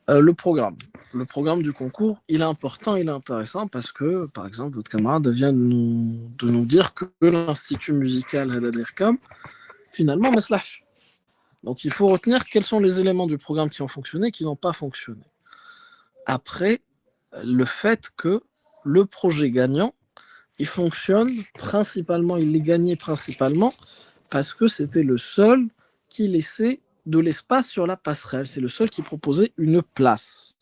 [SPEAKER 1] Le programme du concours, il est important, il est intéressant parce que, par exemple, votre camarade vient de nous dire que l'Institut musical Hadad Erkam, finalement, maslach. Donc, il faut retenir quels sont les éléments du programme qui ont fonctionné et qui n'ont pas fonctionné. Après, le fait que le projet gagnant, il fonctionne principalement, il est gagné principalement parce que c'était le seul qui laissait de l'espace sur la passerelle. C'est le seul qui proposait une place.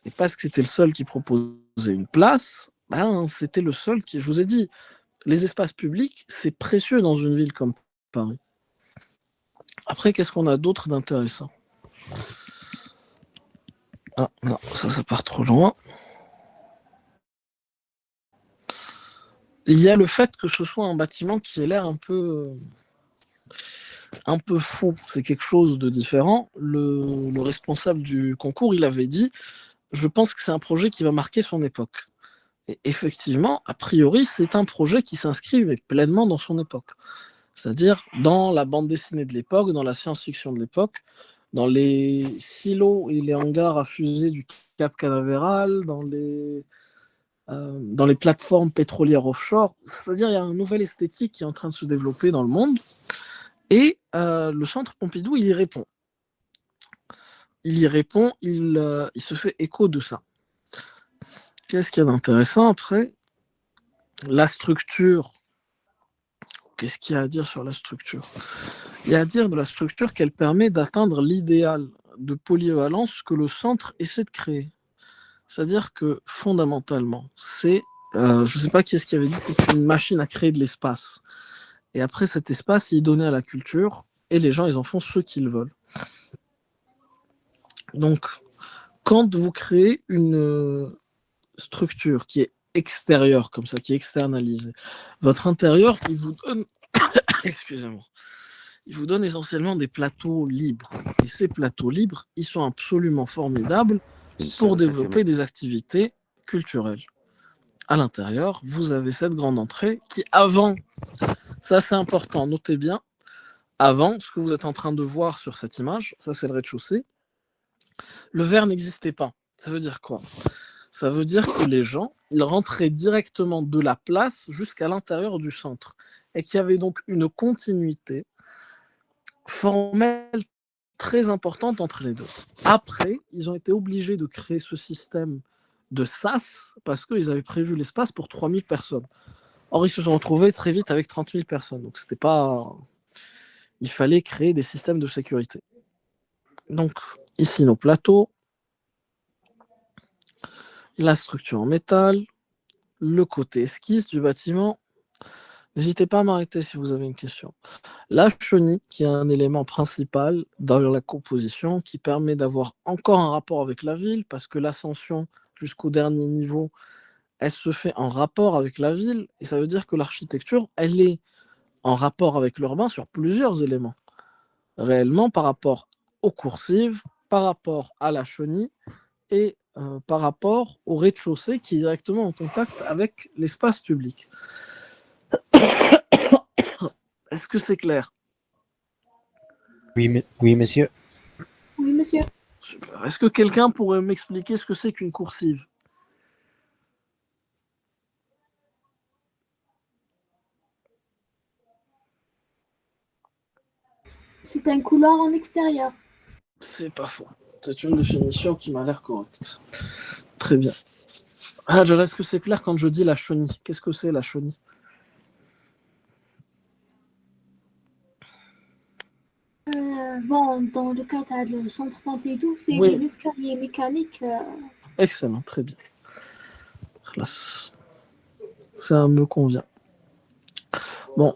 [SPEAKER 1] Et parce que c'était le seul qui proposait une place, c'était le seul qui, je vous ai dit, les espaces publics, c'est précieux dans une ville comme Paris. Après, qu'est-ce qu'on a d'autre d'intéressant? Ah non, ça part trop loin. Il y a le fait que ce soit un bâtiment qui ait l'air un peu fou. C'est quelque chose de différent. Le responsable du concours, il avait dit, je pense que c'est un projet qui va marquer son époque. Et effectivement, a priori, c'est un projet qui s'inscrit pleinement dans son époque. C'est-à-dire dans la bande dessinée de l'époque, dans la science-fiction de l'époque, dans les silos et les hangars à fusées du Cap Canaveral, dans les plateformes pétrolières offshore. C'est-à-dire il y a une nouvelle esthétique qui est en train de se développer dans le monde. Et le Centre Pompidou, il y répond. Il se fait écho de ça. Qu'est-ce qu'il y a d'intéressant après? La structure. Qu'est-ce qu'il y a à dire sur la structure? Il y a à dire de la structure qu'elle permet d'atteindre l'idéal de polyvalence que le centre essaie de créer. C'est-à-dire que fondamentalement, je ne sais pas qui est-ce qui avait dit, c'est une machine à créer de l'espace. Et après cet espace, il est donné à la culture et les gens, ils en font ce qu'ils veulent. Donc, quand vous créez une structure qui est extérieure, comme ça, qui est externalisée, votre intérieur, il vous donne, excusez-moi, il vous donne essentiellement des plateaux libres. Et ces plateaux libres, ils sont absolument formidables pour développer des activités culturelles. À l'intérieur, vous avez cette grande entrée qui, avant, ça c'est important, notez bien, avant, ce que vous êtes en train de voir sur cette image, ça c'est le rez-de-chaussée, le verre n'existait pas. Ça veut dire quoi? Ça veut dire que les gens, ils rentraient directement de la place jusqu'à l'intérieur du centre. Et qu'il y avait donc une continuité formelle très importante entre les deux. Après, ils ont été obligés de créer ce système de sas parce qu'ils avaient prévu l'espace pour 3000 personnes. Or, ils se sont retrouvés très vite avec 30 000 personnes. Donc, c'était pas... Il fallait créer des systèmes de sécurité. Donc, ici, nos plateaux, la structure en métal, le côté esquisse du bâtiment. N'hésitez pas à m'arrêter si vous avez une question. La chenille, qui est un élément principal dans la composition, qui permet d'avoir encore un rapport avec la ville, parce que l'ascension jusqu'au dernier niveau, elle se fait en rapport avec la ville, et ça veut dire que l'architecture, elle est en rapport avec l'urbain sur plusieurs éléments. Réellement, par rapport aux coursives, par rapport à la chenille, et par rapport au rez-de-chaussée qui est directement en contact avec l'espace public. Est-ce que c'est clair?
[SPEAKER 3] Oui, monsieur.
[SPEAKER 9] Oui, monsieur.
[SPEAKER 1] Super. Est-ce que quelqu'un pourrait m'expliquer ce que c'est qu'une coursive?
[SPEAKER 8] C'est un couloir en extérieur.
[SPEAKER 1] C'est pas faux. C'est une définition qui m'a l'air correcte. Très bien. Hadjar, est-ce que c'est clair quand je dis la chenille? Qu'est-ce que c'est la chenille?
[SPEAKER 8] Bon, dans le cas du centre Pompidou, c'est
[SPEAKER 1] Oui.
[SPEAKER 8] des escaliers mécaniques.
[SPEAKER 1] Excellent, très bien. Classe. Ça me convient. Bon,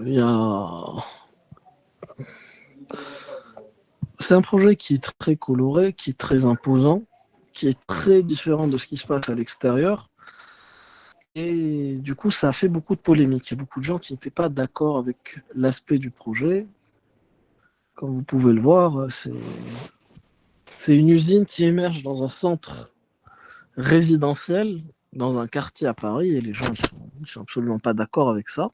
[SPEAKER 1] il y a... C'est un projet qui est très coloré, qui est très imposant, qui est très différent de ce qui se passe à l'extérieur. Et du coup, ça a fait beaucoup de polémiques. Il y a beaucoup de gens qui n'étaient pas d'accord avec l'aspect du projet. Comme vous pouvez le voir, c'est une usine qui émerge dans un centre résidentiel, dans un quartier à Paris, et les gens ne sont absolument pas d'accord avec ça.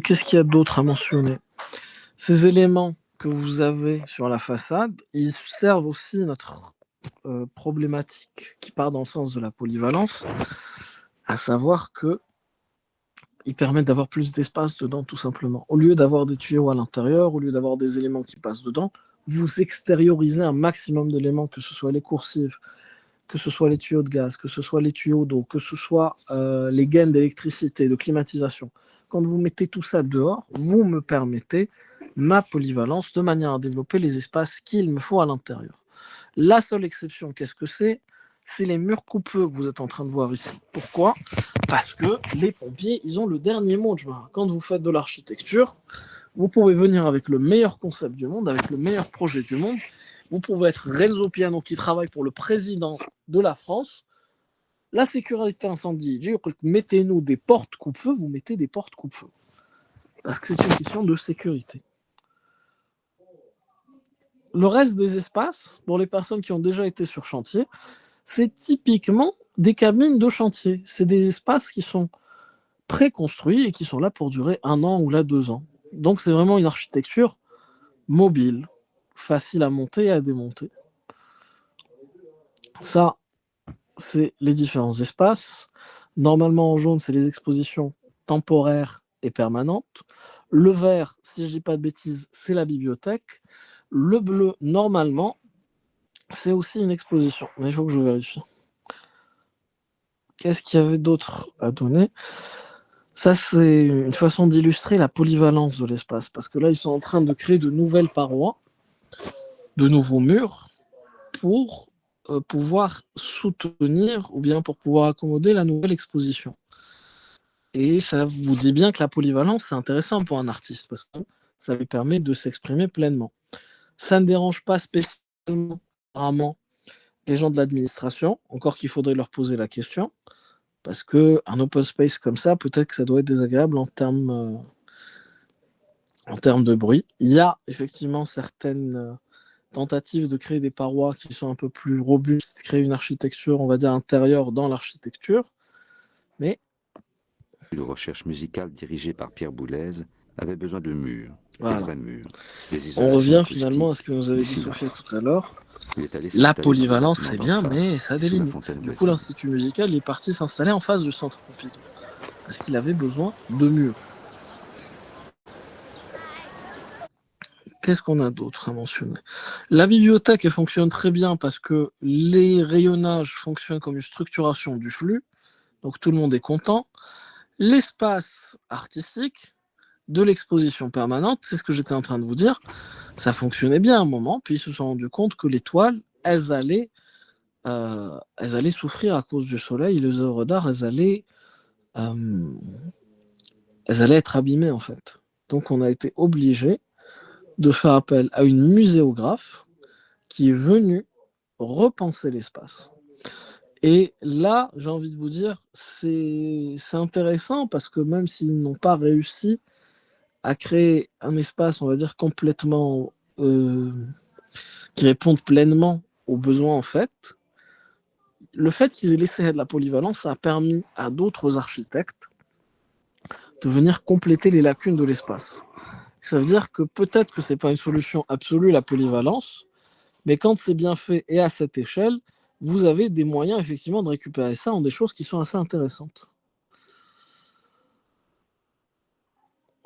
[SPEAKER 1] Qu'est-ce qu'il y a d'autre à mentionner? Ces éléments que vous avez sur la façade, ils servent aussi notre problématique qui part dans le sens de la polyvalence, à savoir que ils permettent d'avoir plus d'espace dedans, tout simplement. Au lieu d'avoir des tuyaux à l'intérieur, au lieu d'avoir des éléments qui passent dedans, vous extériorisez un maximum d'éléments, que ce soit les coursives, que ce soit les tuyaux de gaz, que ce soit les tuyaux d'eau, que ce soit les gaines d'électricité, de climatisation. Quand vous mettez tout ça dehors, vous me permettez ma polyvalence de manière à développer les espaces qu'il me faut à l'intérieur. La seule exception, qu'est-ce que c'est? C'est les murs coupeux que vous êtes en train de voir ici. Pourquoi? Parce que les pompiers, ils ont le dernier mot. Quand vous faites de l'architecture, vous pouvez venir avec le meilleur concept du monde, avec le meilleur projet du monde. Vous pouvez être Renzo Piano qui travaille pour le président de la France. La sécurité incendie, mettez-nous des portes coupe-feu, vous mettez des portes coupe-feu. Parce que c'est une question de sécurité. Le reste des espaces, pour les personnes qui ont déjà été sur chantier, c'est typiquement des cabines de chantier. C'est des espaces qui sont préconstruits et qui sont là pour durer 1 an ou là 2 ans. Donc c'est vraiment une architecture mobile, facile à monter et à démonter. Ça, c'est les différents espaces. Normalement, en jaune, c'est les expositions temporaires et permanentes. Le vert, si je ne dis pas de bêtises, c'est la bibliothèque. Le bleu, normalement, c'est aussi une exposition. Mais il faut que je vérifie. Qu'est-ce qu'il y avait d'autre à donner? Ça, c'est une façon d'illustrer la polyvalence de l'espace. Parce que là, ils sont en train de créer de nouvelles parois, de nouveaux murs, pour pouvoir soutenir ou bien pour pouvoir accommoder la nouvelle exposition. Et ça vous dit bien que la polyvalence, c'est intéressant pour un artiste parce que ça lui permet de s'exprimer pleinement. Ça ne dérange pas spécialement apparemment les gens de l'administration, encore qu'il faudrait leur poser la question, parce qu'un open space comme ça, peut-être que ça doit être désagréable en termes de bruit. Il y a effectivement certaines tentatives de créer des parois qui sont un peu plus robustes, créer une architecture, on va dire, intérieure dans l'architecture, mais...
[SPEAKER 10] De recherche musicale dirigée par Pierre Boulez avait besoin de murs,
[SPEAKER 1] voilà.
[SPEAKER 10] de vrais murs.
[SPEAKER 1] On revient finalement à ce que nous avait dit Sophia tout à l'heure. La polyvalence, c'est bien, mais ça a des limites. Du coup, l'Institut musical est parti s'installer en face du centre Pompidou, parce qu'il avait besoin de murs. Qu'est-ce qu'on a d'autre à mentionner? La bibliothèque, elle fonctionne très bien parce que les rayonnages fonctionnent comme une structuration du flux, donc tout le monde est content. L'espace artistique de l'exposition permanente, c'est ce que j'étais en train de vous dire, ça fonctionnait bien à un moment, puis ils se sont rendus compte que les toiles, elles allaient souffrir à cause du soleil, et les œuvres d'art, elles allaient être abîmées en fait. Donc on a été obligé de faire appel à une muséographe qui est venue repenser l'espace. Et là, j'ai envie de vous dire, c'est intéressant parce que même s'ils n'ont pas réussi à créer un espace, on va dire, complètement qui réponde pleinement aux besoins en fait, le fait qu'ils aient laissé de la polyvalence, ça a permis à d'autres architectes de venir compléter les lacunes de l'espace. Ça veut dire que peut-être que ce n'est pas une solution absolue, la polyvalence, mais quand c'est bien fait et à cette échelle, vous avez des moyens effectivement de récupérer ça en des choses qui sont assez intéressantes.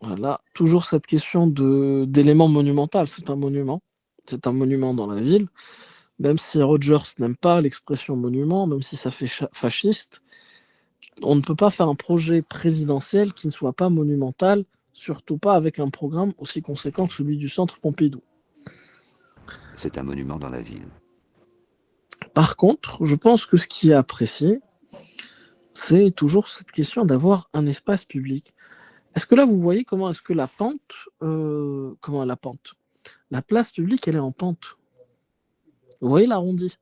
[SPEAKER 1] Voilà, toujours cette question d'élément monumental. C'est un monument dans la ville. Même si Rogers n'aime pas l'expression monument, même si ça fait fasciste, on ne peut pas faire un projet présidentiel qui ne soit pas monumental, surtout pas avec un programme aussi conséquent que celui du Centre Pompidou.
[SPEAKER 10] C'est un monument dans la ville.
[SPEAKER 1] Par contre, je pense que ce qui est apprécié, c'est toujours cette question d'avoir un espace public. Est-ce que là, vous voyez comment est-ce que la place publique, elle est en pente. Vous voyez l'arrondi?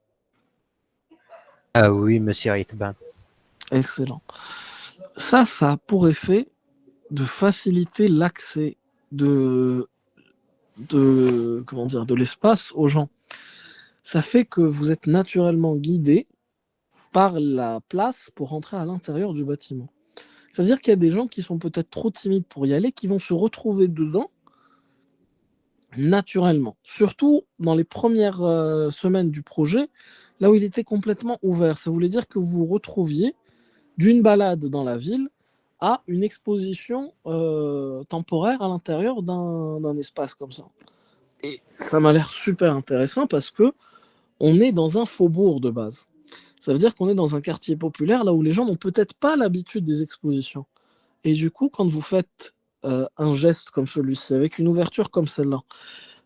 [SPEAKER 3] Ah oui, monsieur Ritban.
[SPEAKER 1] Excellent. Ça a pour effet de faciliter l'accès de l'espace aux gens. Ça fait que vous êtes naturellement guidé par la place pour rentrer à l'intérieur du bâtiment. Ça veut dire qu'il y a des gens qui sont peut-être trop timides pour y aller, qui vont se retrouver dedans naturellement. Surtout dans les premières semaines du projet, là où il était complètement ouvert. Ça voulait dire que vous vous retrouviez d'une balade dans la ville à une exposition temporaire à l'intérieur d'un espace comme ça. Et ça m'a l'air super intéressant parce que on est dans un faubourg de base. Ça veut dire qu'on est dans un quartier populaire là où les gens n'ont peut-être pas l'habitude des expositions. Et du coup, quand vous faites un geste comme celui-ci, avec une ouverture comme celle-là,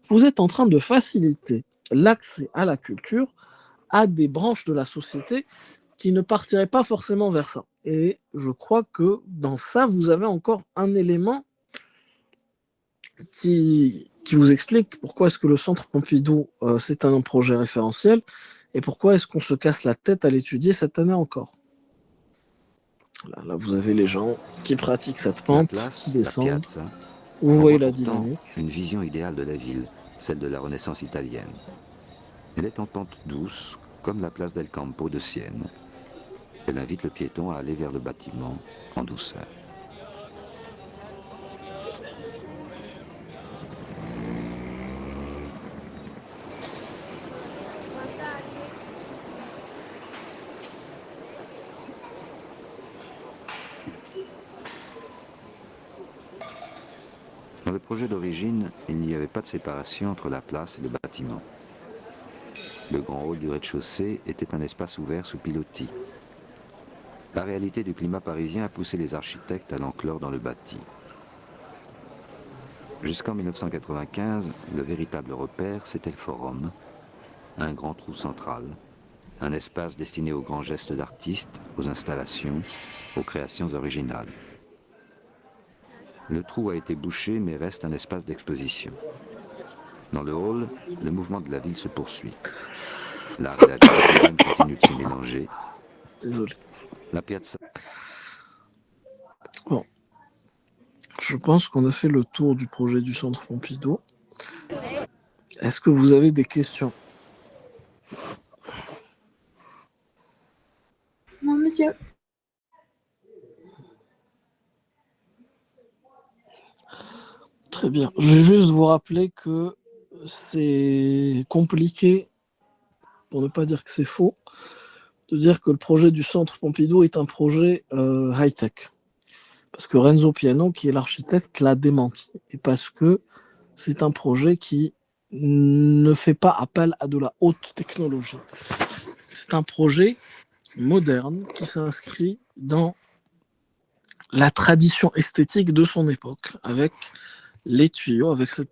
[SPEAKER 1] vous êtes en train de faciliter l'accès à la culture à des branches de la société qui ne partiraient pas forcément vers ça. Et je crois que dans ça, vous avez encore un élément qui vous explique pourquoi est-ce que le Centre Pompidou, c'est un projet référentiel et pourquoi est-ce qu'on se casse la tête à l'étudier cette année encore. Là, vous avez les gens qui pratiquent cette pente, qui descendent.
[SPEAKER 10] Piazza,
[SPEAKER 1] vous voyez la
[SPEAKER 10] pourtant
[SPEAKER 1] dynamique.
[SPEAKER 10] Une vision idéale de la ville, celle de la Renaissance italienne. Elle est en pente douce, comme la place del Campo de Sienne. Elle invite le piéton à aller vers le bâtiment en douceur. Dans le projet d'origine, il n'y avait pas de séparation entre la place et le bâtiment. Le grand hall du rez-de-chaussée était un espace ouvert sous pilotis. La réalité du climat parisien a poussé les architectes à l'enclore dans le bâti. Jusqu'en 1995, le véritable repère, c'était le forum, un grand trou central, un espace destiné aux grands gestes d'artistes, aux installations, aux créations originales. Le trou a été bouché, mais reste un espace d'exposition. Dans le hall, le mouvement de la ville se poursuit. L'art et la vie quotidienne continuent de s'y mélanger.
[SPEAKER 1] Désolé.
[SPEAKER 10] La piazza.
[SPEAKER 1] Bon. Je pense qu'on a fait le tour du projet du Centre Pompidou. Est-ce que vous avez des questions?
[SPEAKER 8] Non, monsieur.
[SPEAKER 1] Très bien. Je vais juste vous rappeler que c'est compliqué, pour ne pas dire que c'est faux, de dire que le projet du Centre Pompidou est un projet high-tech. Parce que Renzo Piano, qui est l'architecte, l'a démenti. Et parce que c'est un projet qui ne fait pas appel à de la haute technologie. C'est un projet moderne qui s'inscrit dans la tradition esthétique de son époque, avec les tuyaux, avec cette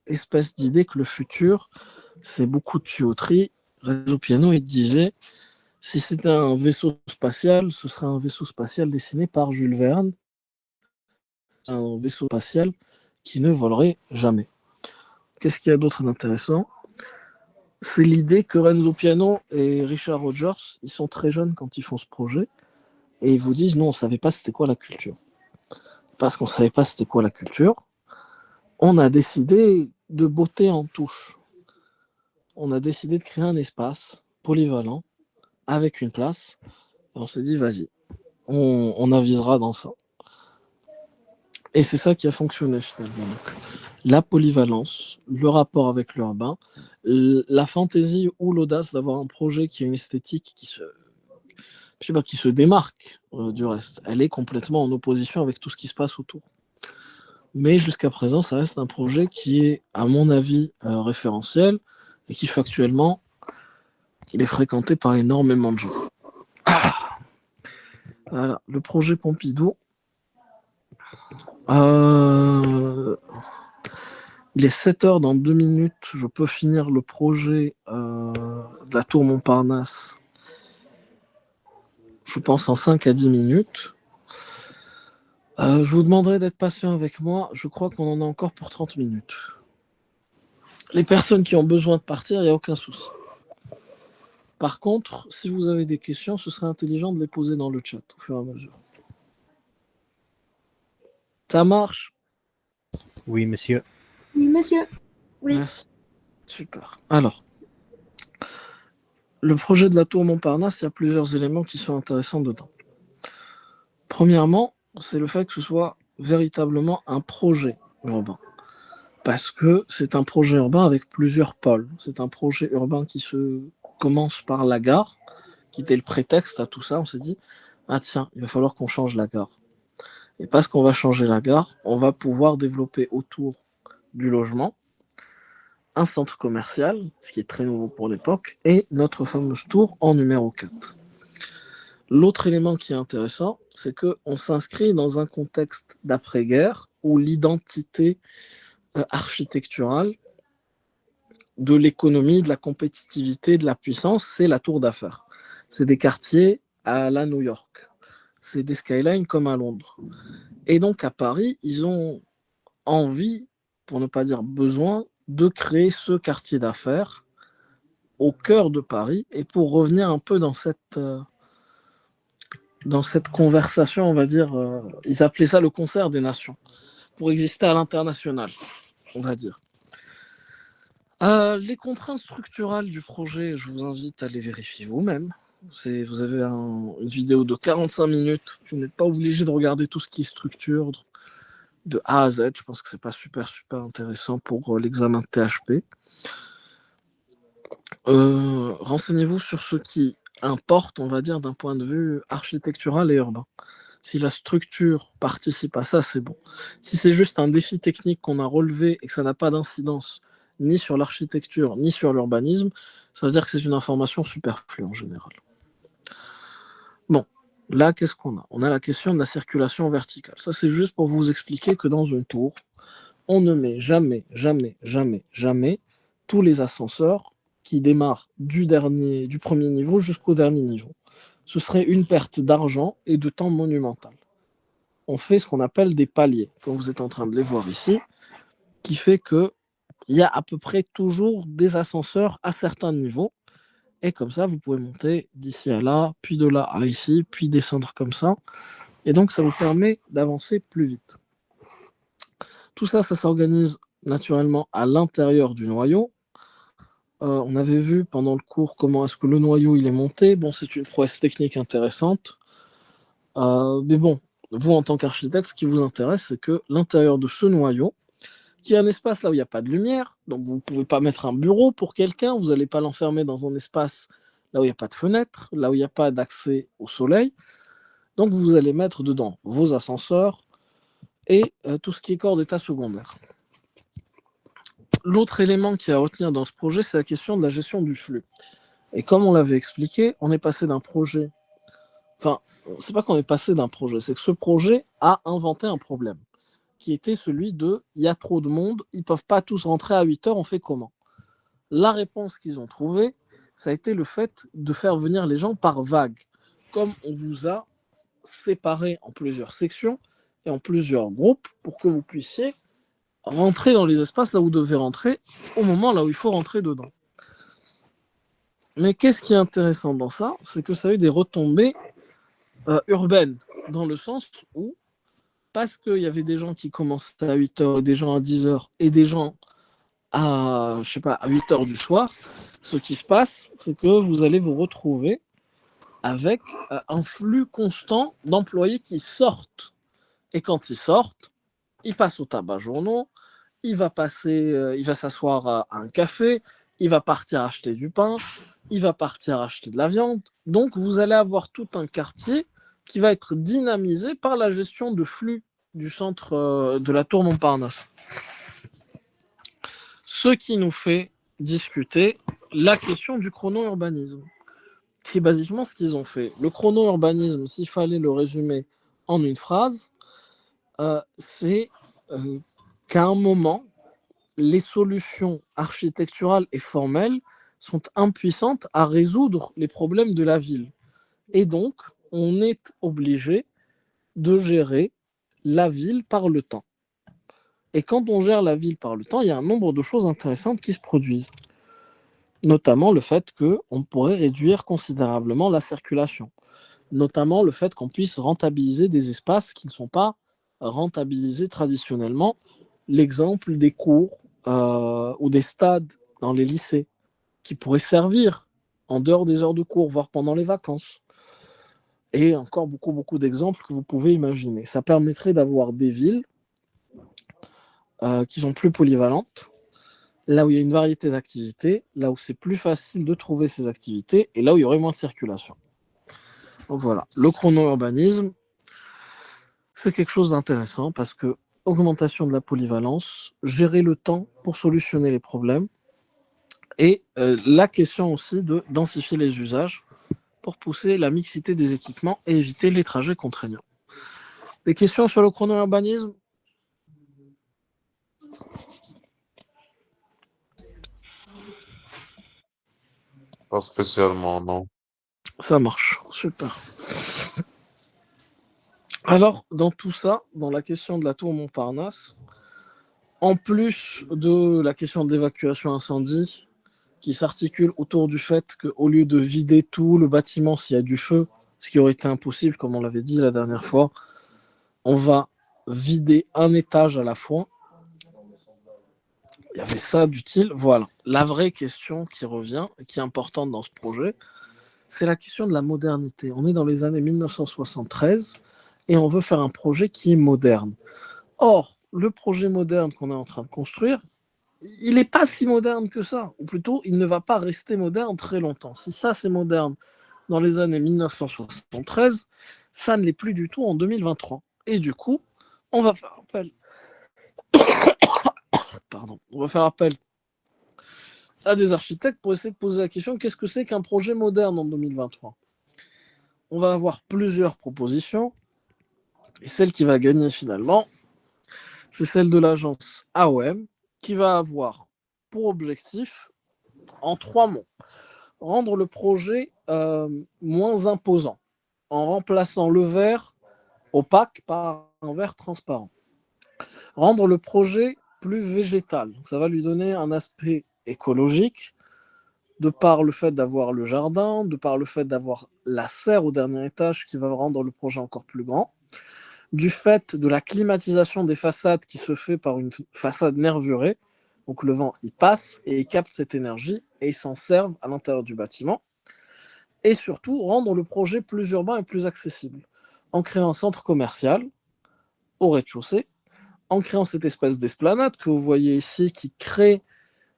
[SPEAKER 1] espèce d'idée que le futur, c'est beaucoup de tuyauterie. Renzo Piano, il disait, si c'était un vaisseau spatial, ce serait un vaisseau spatial dessiné par Jules Verne, un vaisseau spatial qui ne volerait jamais. Qu'est-ce qu'il y a d'autre d'intéressant? C'est l'idée que Renzo Piano et Richard Rogers, ils sont très jeunes quand ils font ce projet, et ils vous disent, non, on ne savait pas c'était quoi la culture. Parce qu'on ne savait pas c'était quoi la culture, on a décidé de botter en touche. On a décidé de créer un espace polyvalent, avec une place, et on s'est dit, vas-y, on avisera dans ça. Et c'est ça qui a fonctionné finalement. Donc, la polyvalence, le rapport avec l'urbain, la fantaisie ou l'audace d'avoir un projet qui a une esthétique qui se démarque du reste. Elle est complètement en opposition avec tout ce qui se passe autour. Mais jusqu'à présent, ça reste un projet qui est, à mon avis, référentiel et qui factuellement, il est fréquenté par énormément de gens. Voilà, le projet Pompidou. Il est 7h dans 2 minutes. Je peux finir le projet de la tour Montparnasse, je pense, en 5 à 10 minutes. Je vous demanderai d'être patient avec moi. Je crois qu'on en a encore pour 30 minutes. Les personnes qui ont besoin de partir, il n'y a aucun souci. Par contre, si vous avez des questions, ce serait intelligent de les poser dans le chat au fur et à mesure. Ça marche?
[SPEAKER 3] Oui, monsieur.
[SPEAKER 8] Oui, monsieur.
[SPEAKER 9] Oui.
[SPEAKER 1] Merci. Super. Alors, le projet de la tour Montparnasse, il y a plusieurs éléments qui sont intéressants dedans. Premièrement, c'est le fait que ce soit véritablement un projet urbain. Parce que c'est un projet urbain avec plusieurs pôles. C'est un projet urbain qui se commence par la gare, qui était le prétexte à tout ça. On s'est dit, ah tiens, il va falloir qu'on change la gare. Et parce qu'on va changer la gare, on va pouvoir développer autour du logement un centre commercial, ce qui est très nouveau pour l'époque, et notre fameuse tour en numéro 4. L'autre élément qui est intéressant, c'est qu'on s'inscrit dans un contexte d'après-guerre où l'identité architecturale de l'économie, de la compétitivité, de la puissance, c'est la tour d'affaires. C'est des quartiers à la New York. C'est des skylines comme à Londres. Et donc à Paris, ils ont envie, pour ne pas dire besoin, de créer ce quartier d'affaires au cœur de Paris. Et pour revenir un peu dans cette conversation, on va dire, ils appelaient ça le concert des nations, pour exister à l'international, on va dire. Les contraintes structurales du projet, je vous invite à les vérifier vous-même. Vous avez une vidéo de 45 minutes. Vous n'êtes pas obligé de regarder tout ce qui est structure de A à Z. Je pense que c'est pas super intéressant pour l'examen de THP. Renseignez-vous sur ce qui importe, on va dire, d'un point de vue architectural et urbain. Si la structure participe à ça, c'est bon. Si c'est juste un défi technique qu'on a relevé et que ça n'a pas d'incidence ni sur l'architecture, ni sur l'urbanisme, ça veut dire que c'est une information superflue en général. Bon, là, qu'est-ce qu'on a? On a la question de la circulation verticale. Ça, c'est juste pour vous expliquer que dans une tour, on ne met jamais tous les ascenseurs qui démarrent du premier niveau jusqu'au dernier niveau. Ce serait une perte d'argent et de temps monumental. On fait ce qu'on appelle des paliers, comme vous êtes en train de les voir ici, qui fait que il y a à peu près toujours des ascenseurs à certains niveaux. Et comme ça, vous pouvez monter d'ici à là, puis de là à ici, puis descendre comme ça. Et donc, ça vous permet d'avancer plus vite. Tout ça, ça s'organise naturellement à l'intérieur du noyau. On avait vu pendant le cours comment est-ce que le noyau il est monté. Bon, c'est une prouesse technique intéressante. Mais bon, vous, en tant qu'architecte, ce qui vous intéresse, c'est que l'intérieur de ce noyau, qui est un espace là où il n'y a pas de lumière, donc vous ne pouvez pas mettre un bureau pour quelqu'un, vous n'allez pas l'enfermer dans un espace là où il n'y a pas de fenêtre, là où il n'y a pas d'accès au soleil. Donc vous allez mettre dedans vos ascenseurs et tout ce qui est corps d'état secondaire. L'autre élément qui est à retenir dans ce projet, c'est la question de la gestion du flux. Et comme on l'avait expliqué, on est passé d'un projet... Enfin, c'est pas qu'on est passé d'un projet, c'est que ce projet a inventé un problème, qui était celui de « il y a trop de monde, ils ne peuvent pas tous rentrer à 8h, on fait comment ?» La réponse qu'ils ont trouvée, ça a été le fait de faire venir les gens par vague. Comme on vous a séparés en plusieurs sections et en plusieurs groupes pour que vous puissiez rentrer dans les espaces là où vous devez rentrer au moment là où il faut rentrer dedans. Mais qu'est-ce qui est intéressant dans ça? C'est que ça a eu des retombées urbaines, dans le sens où parce qu'il y avait des gens qui commençaient à 8h, des gens à 10h et des gens à 8h du soir, ce qui se passe, c'est que vous allez vous retrouver avec un flux constant d'employés qui sortent. Et quand ils sortent, il passe au tabac journaux, il va s'asseoir à un café, il va partir acheter du pain, il va partir acheter de la viande. Donc, vous allez avoir tout un quartier qui va être dynamisé par la gestion de flux du centre de la tour Montparnasse. Ce qui nous fait discuter la question du chrono-urbanisme, qui est basiquement ce qu'ils ont fait. Le chrono-urbanisme, s'il fallait le résumer en une phrase, c'est qu'à un moment, les solutions architecturales et formelles sont impuissantes à résoudre les problèmes de la ville. Et donc, on est obligé de gérer la ville par le temps. Et quand on gère la ville par le temps, il y a un nombre de choses intéressantes qui se produisent. Notamment le fait qu'on pourrait réduire considérablement la circulation. Notamment le fait qu'on puisse rentabiliser des espaces qui ne sont pas rentabilisés traditionnellement. L'exemple des cours ou des stades dans les lycées qui pourraient servir en dehors des heures de cours, voire pendant les vacances. Et encore beaucoup d'exemples que vous pouvez imaginer. Ça permettrait d'avoir des villes qui sont plus polyvalentes, là où il y a une variété d'activités, là où c'est plus facile de trouver ces activités, et là où il y aurait moins de circulation. Donc voilà, le chrono-urbanisme, c'est quelque chose d'intéressant parce que augmentation de la polyvalence, gérer le temps pour solutionner les problèmes, et la question aussi de densifier les usages pour pousser la mixité des équipements et éviter les trajets contraignants. Des questions sur le chrono-urbanisme ?
[SPEAKER 11] Pas spécialement, non.
[SPEAKER 1] Ça marche, super. Alors, dans tout ça, dans la question de la tour Montparnasse, en plus de la question de l'évacuation incendie, qui s'articule autour du fait qu'au lieu de vider tout le bâtiment s'il y a du feu, ce qui aurait été impossible, comme on l'avait dit la dernière fois, on va vider un étage à la fois. Il y avait ça d'utile. Voilà. La vraie question qui revient, et qui est importante dans ce projet, c'est la question de la modernité. On est dans les années 1973 et on veut faire un projet qui est moderne. Or, le projet moderne qu'on est en train de construire, il n'est pas si moderne que ça. Ou plutôt, il ne va pas rester moderne très longtemps. Si ça, c'est moderne dans les années 1973, ça ne l'est plus du tout en 2023. Et du coup, on va faire appel. On va faire appel à des architectes pour essayer de poser la question qu'est-ce que c'est qu'un projet moderne en 2023 ? On va avoir plusieurs propositions. Et celle qui va gagner finalement, c'est celle de l'agence AOM, qui va avoir pour objectif, en 3 mots, rendre le projet moins imposant, en remplaçant le verre opaque par un verre transparent. Rendre le projet plus végétal. Ça va lui donner un aspect écologique, de par le fait d'avoir le jardin, de par le fait d'avoir la serre au dernier étage qui va rendre le projet encore plus grand, du fait de la climatisation des façades qui se fait par une façade nervurée. Donc le vent, il passe et il capte cette énergie et il s'en servent à l'intérieur du bâtiment. Et surtout, rendre le projet plus urbain et plus accessible, en créant un centre commercial au rez-de-chaussée, en créant cette espèce d'esplanade que vous voyez ici qui crée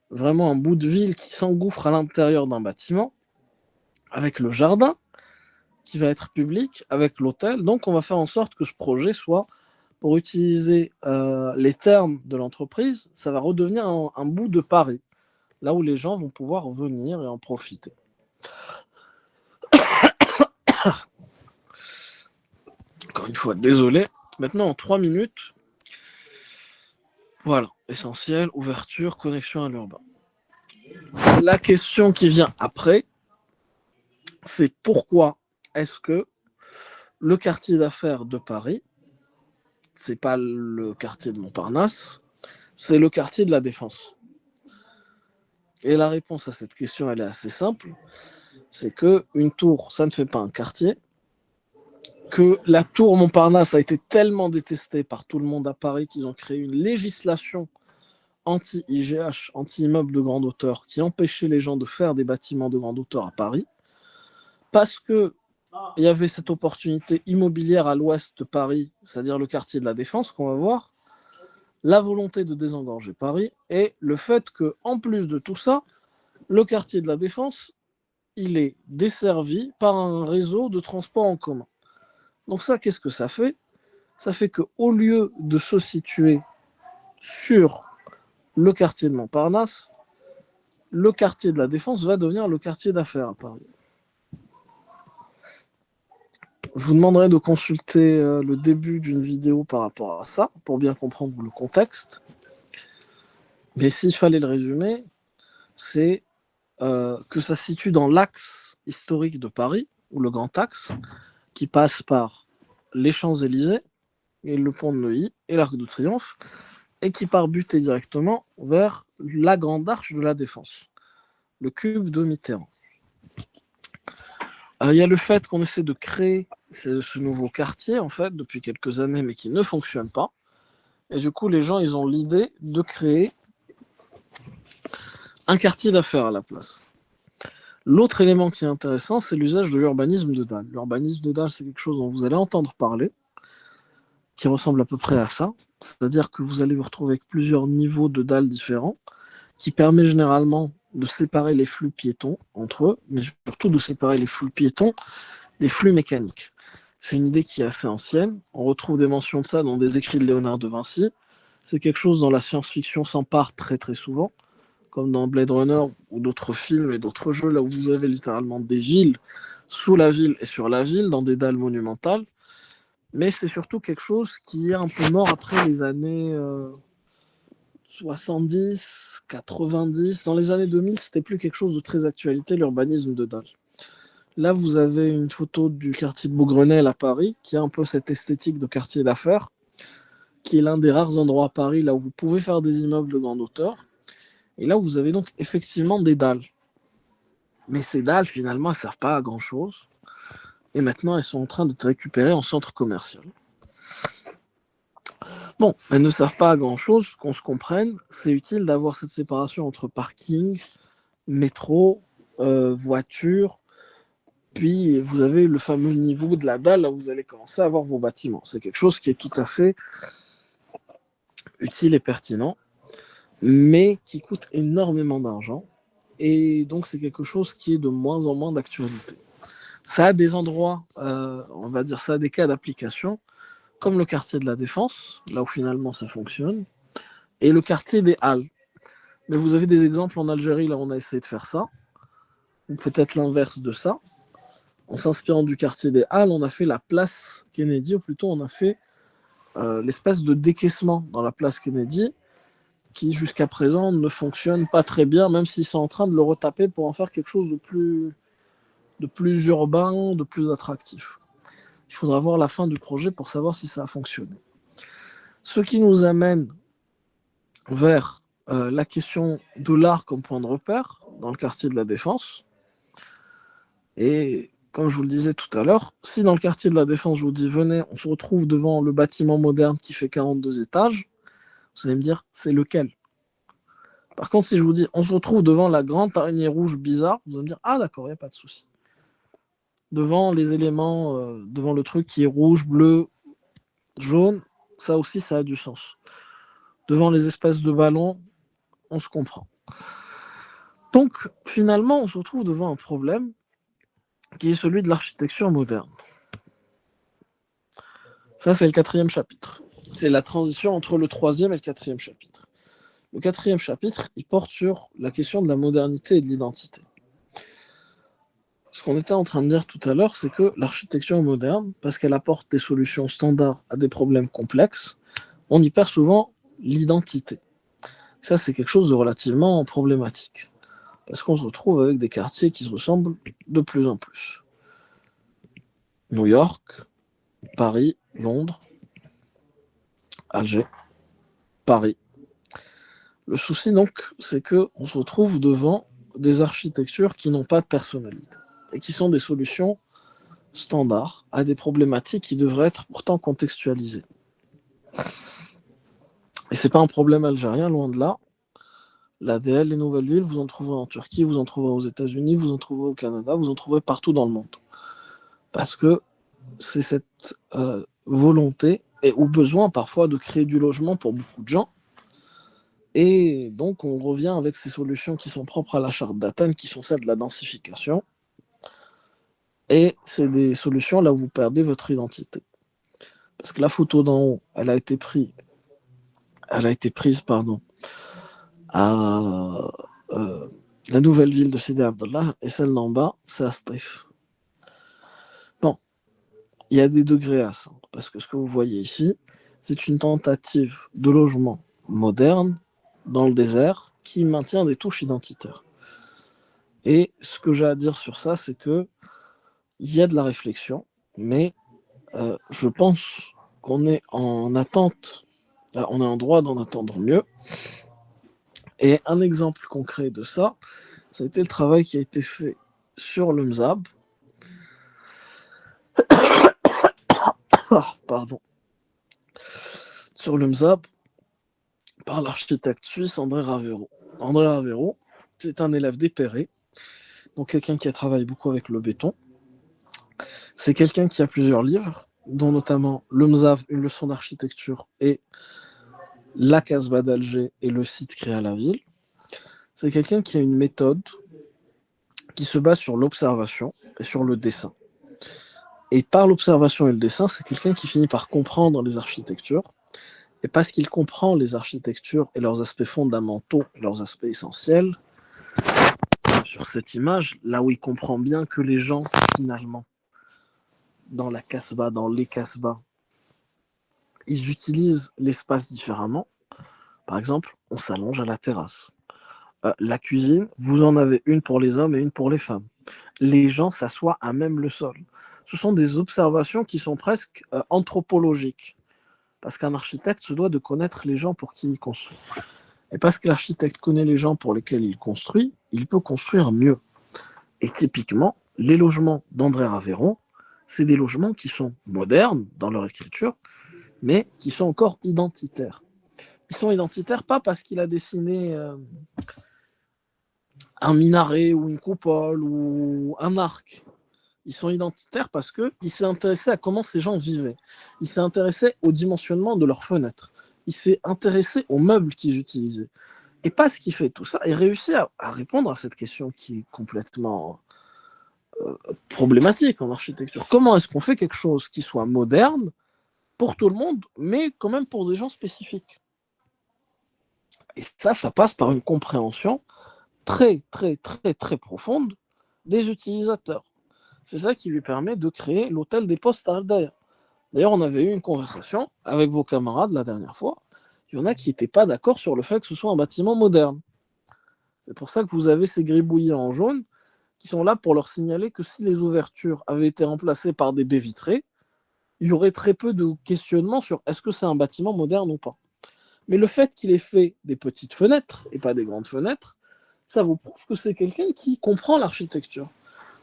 [SPEAKER 1] vraiment un bout de ville qui s'engouffre à l'intérieur d'un bâtiment, avec le jardin qui va être public, avec l'hôtel. Donc on va faire en sorte que ce projet soit, pour utiliser les termes de l'entreprise, ça va redevenir un bout de Paris, là où les gens vont pouvoir venir et en profiter. Encore une fois, désolé. Maintenant, en 3 minutes, voilà, essentiel, ouverture, connexion à l'urbain. La question qui vient après, c'est pourquoi est-ce que le quartier d'affaires de Paris, c'est pas le quartier de Montparnasse, c'est le quartier de la Défense. Et la réponse à cette question, elle est assez simple. C'est qu'une tour, ça ne fait pas un quartier, que la tour Montparnasse a été tellement détestée par tout le monde à Paris qu'ils ont créé une législation anti-IGH, anti-immeuble de grande hauteur, qui empêchait les gens de faire des bâtiments de grande hauteur à Paris, parce qu'il y avait cette opportunité immobilière à l'ouest de Paris, c'est-à-dire le quartier de la Défense qu'on va voir, la volonté de désengorger Paris et le fait que, en plus de tout ça, le quartier de la Défense, il est desservi par un réseau de transport en commun. Donc ça, qu'est-ce que ça fait? Ça fait qu'au lieu de se situer sur le quartier de Montparnasse, le quartier de la Défense va devenir le quartier d'affaires à Paris. Je vous demanderai de consulter le début d'une vidéo par rapport à ça, pour bien comprendre le contexte. Mais s'il fallait le résumer, c'est que ça se situe dans l'axe historique de Paris, ou le Grand Axe, qui passe par les Champs-Élysées, et le pont de Neuilly, et l'Arc de Triomphe, et qui part buter directement vers la Grande Arche de la Défense, le cube de Mitterrand. Il y a le fait qu'on essaie de créer ce nouveau quartier, en fait, depuis quelques années, mais qui ne fonctionne pas. Et du coup, les gens, ils ont l'idée de créer un quartier d'affaires à la place. L'autre élément qui est intéressant, c'est l'usage de l'urbanisme de dalle. L'urbanisme de dalle, c'est quelque chose dont vous allez entendre parler, qui ressemble à peu près à ça. C'est-à-dire que vous allez vous retrouver avec plusieurs niveaux de dalles différents, qui permet généralement de séparer les flux piétons entre eux, mais surtout de séparer les flux piétons des flux mécaniques. C'est une idée qui est assez ancienne. On retrouve des mentions de ça dans des écrits de Léonard de Vinci. C'est quelque chose dont la science-fiction s'empare très très souvent, comme dans Blade Runner ou d'autres films et d'autres jeux, là où vous avez littéralement des villes sous la ville et sur la ville, dans des dalles monumentales. Mais c'est surtout quelque chose qui est un peu mort après les années 70, 90. Dans les années 2000, c'était plus quelque chose de très actualité, l'urbanisme de dalle. Là, vous avez une photo du quartier de Beaugrenelle à Paris, qui a un peu cette esthétique de quartier d'affaires, qui est l'un des rares endroits à Paris là où vous pouvez faire des immeubles de grande hauteur. Et là, vous avez donc effectivement des dalles. Mais ces dalles, finalement, elles ne servent pas à grand-chose. Et maintenant, elles sont en train d'être récupérées en centre commercial. Bon, elles ne servent pas à grand-chose, qu'on se comprenne. C'est utile d'avoir cette séparation entre parking, métro, voiture. Puis, vous avez le fameux niveau de la dalle, là où vous allez commencer à avoir vos bâtiments. C'est quelque chose qui est tout à fait utile et pertinent, mais qui coûte énormément d'argent. Et donc, c'est quelque chose qui est de moins en moins d'actualité. Ça a des endroits, on va dire, ça a des cas d'application, comme le quartier de la Défense, là où finalement ça fonctionne, et le quartier des Halles. Mais vous avez des exemples en Algérie, là où on a essayé de faire ça, ou peut-être l'inverse de ça. En s'inspirant du quartier des Halles, on a fait la place Kennedy, ou plutôt on a fait l'espèce de décaissement dans la place Kennedy, qui jusqu'à présent ne fonctionne pas très bien, même s'ils sont en train de le retaper pour en faire quelque chose de plus urbain, de plus attractif. Il faudra voir la fin du projet pour savoir si ça a fonctionné. Ce qui nous amène vers la question de l'art comme point de repère dans le quartier de la Défense. Et comme je vous le disais tout à l'heure, si dans le quartier de la Défense, je vous dis, venez, on se retrouve devant le bâtiment moderne qui fait 42 étages, vous allez me dire, c'est lequel? Par contre, si je vous dis, on se retrouve devant la grande araignée rouge bizarre, vous allez me dire, ah d'accord, il n'y a pas de souci. Devant les éléments, devant le truc qui est rouge, bleu, jaune, ça aussi, ça a du sens. Devant les espèces de ballons, on se comprend. Donc, finalement, on se retrouve devant un problème qui est celui de l'architecture moderne. Ça, c'est le 4e chapitre. C'est la transition entre le 3e et le 4e chapitre. Le 4e chapitre, il porte sur la question de la modernité et de l'identité. Ce qu'on était en train de dire tout à l'heure, c'est que l'architecture moderne, parce qu'elle apporte des solutions standards à des problèmes complexes, on y perd souvent l'identité. Ça, c'est quelque chose de relativement problématique. Parce qu'on se retrouve avec des quartiers qui se ressemblent de plus en plus. New York, Paris, Londres, Alger, Paris. Le souci, donc, c'est qu'on se retrouve devant des architectures qui n'ont pas de personnalité et qui sont des solutions standards à des problématiques qui devraient être pourtant contextualisées. Et ce n'est pas un problème algérien, loin de là. L'ADL, les nouvelles villes, vous en trouverez en Turquie, vous en trouverez aux États-Unis, vous en trouverez au Canada, vous en trouverez partout dans le monde. Parce que c'est cette volonté et au besoin parfois de créer du logement pour beaucoup de gens. Et donc, on revient avec ces solutions qui sont propres à la charte d'Athènes, qui sont celles de la densification. Et c'est des solutions là où vous perdez votre identité. Parce que la photo d'en haut, elle a été prise à la nouvelle ville de Sidi Abdallah, et celle d'en bas, c'est à Staïf. Bon, il y a des degrés à ça, parce que ce que vous voyez ici, c'est une tentative de logement moderne dans le désert qui maintient des touches identitaires. Et ce que j'ai à dire sur ça, c'est que il y a de la réflexion, mais je pense qu'on est en attente, on est en droit d'en attendre mieux. Et un exemple concret de ça, ça a été le travail qui a été fait sur le Mzab. Pardon. Sur le Mzab, par l'architecte suisse André Ravero. André Ravero, c'est un élève d'Épéré, donc quelqu'un qui a travaillé beaucoup avec le béton. C'est quelqu'un qui a plusieurs livres, dont notamment le Mzav, une leçon d'architecture, et la Casbah d'Alger et le site créé à la ville. C'est quelqu'un qui a une méthode qui se base sur l'observation et sur le dessin. Et par l'observation et le dessin, c'est quelqu'un qui finit par comprendre les architectures. Et parce qu'il comprend les architectures et leurs aspects fondamentaux, leurs aspects essentiels, sur cette image, là où il comprend bien que les gens, finalement, dans la Casbah, dans les Casbahs, ils utilisent l'espace différemment. Par exemple, on s'allonge à la terrasse. La cuisine, vous en avez une pour les hommes et une pour les femmes. Les gens s'assoient à même le sol. Ce sont des observations qui sont presque anthropologiques. Parce qu'un architecte se doit de connaître les gens pour qui il construit. Et parce que l'architecte connaît les gens pour lesquels il construit, il peut construire mieux. Et typiquement, les logements d'André Ravero, c'est des logements qui sont modernes dans leur écriture, mais qui sont encore identitaires. Ils sont identitaires pas parce qu'il a dessiné un minaret ou une coupole ou un arc. Ils sont identitaires parce qu'il s'est intéressé à comment ces gens vivaient. Il s'est intéressé au dimensionnement de leurs fenêtres. Il s'est intéressé aux meubles qu'ils utilisaient. Et parce qu'il fait tout ça, il réussit à répondre à cette question qui est complètement problématique en architecture. Comment est-ce qu'on fait quelque chose qui soit moderne pour tout le monde, mais quand même pour des gens spécifiques? Et ça passe par une compréhension très, très, très, très profonde des utilisateurs. C'est ça qui lui permet de créer l'hôtel des postes à Aldaïa. D'ailleurs, on avait eu une conversation avec vos camarades la dernière fois. Il y en a qui n'étaient pas d'accord sur le fait que ce soit un bâtiment moderne. C'est pour ça que vous avez ces gribouillis en jaune qui sont là pour leur signaler que si les ouvertures avaient été remplacées par des baies vitrées, il y aurait très peu de questionnements sur est-ce que c'est un bâtiment moderne ou pas. Mais le fait qu'il ait fait des petites fenêtres et pas des grandes fenêtres, ça vous prouve que c'est quelqu'un qui comprend l'architecture.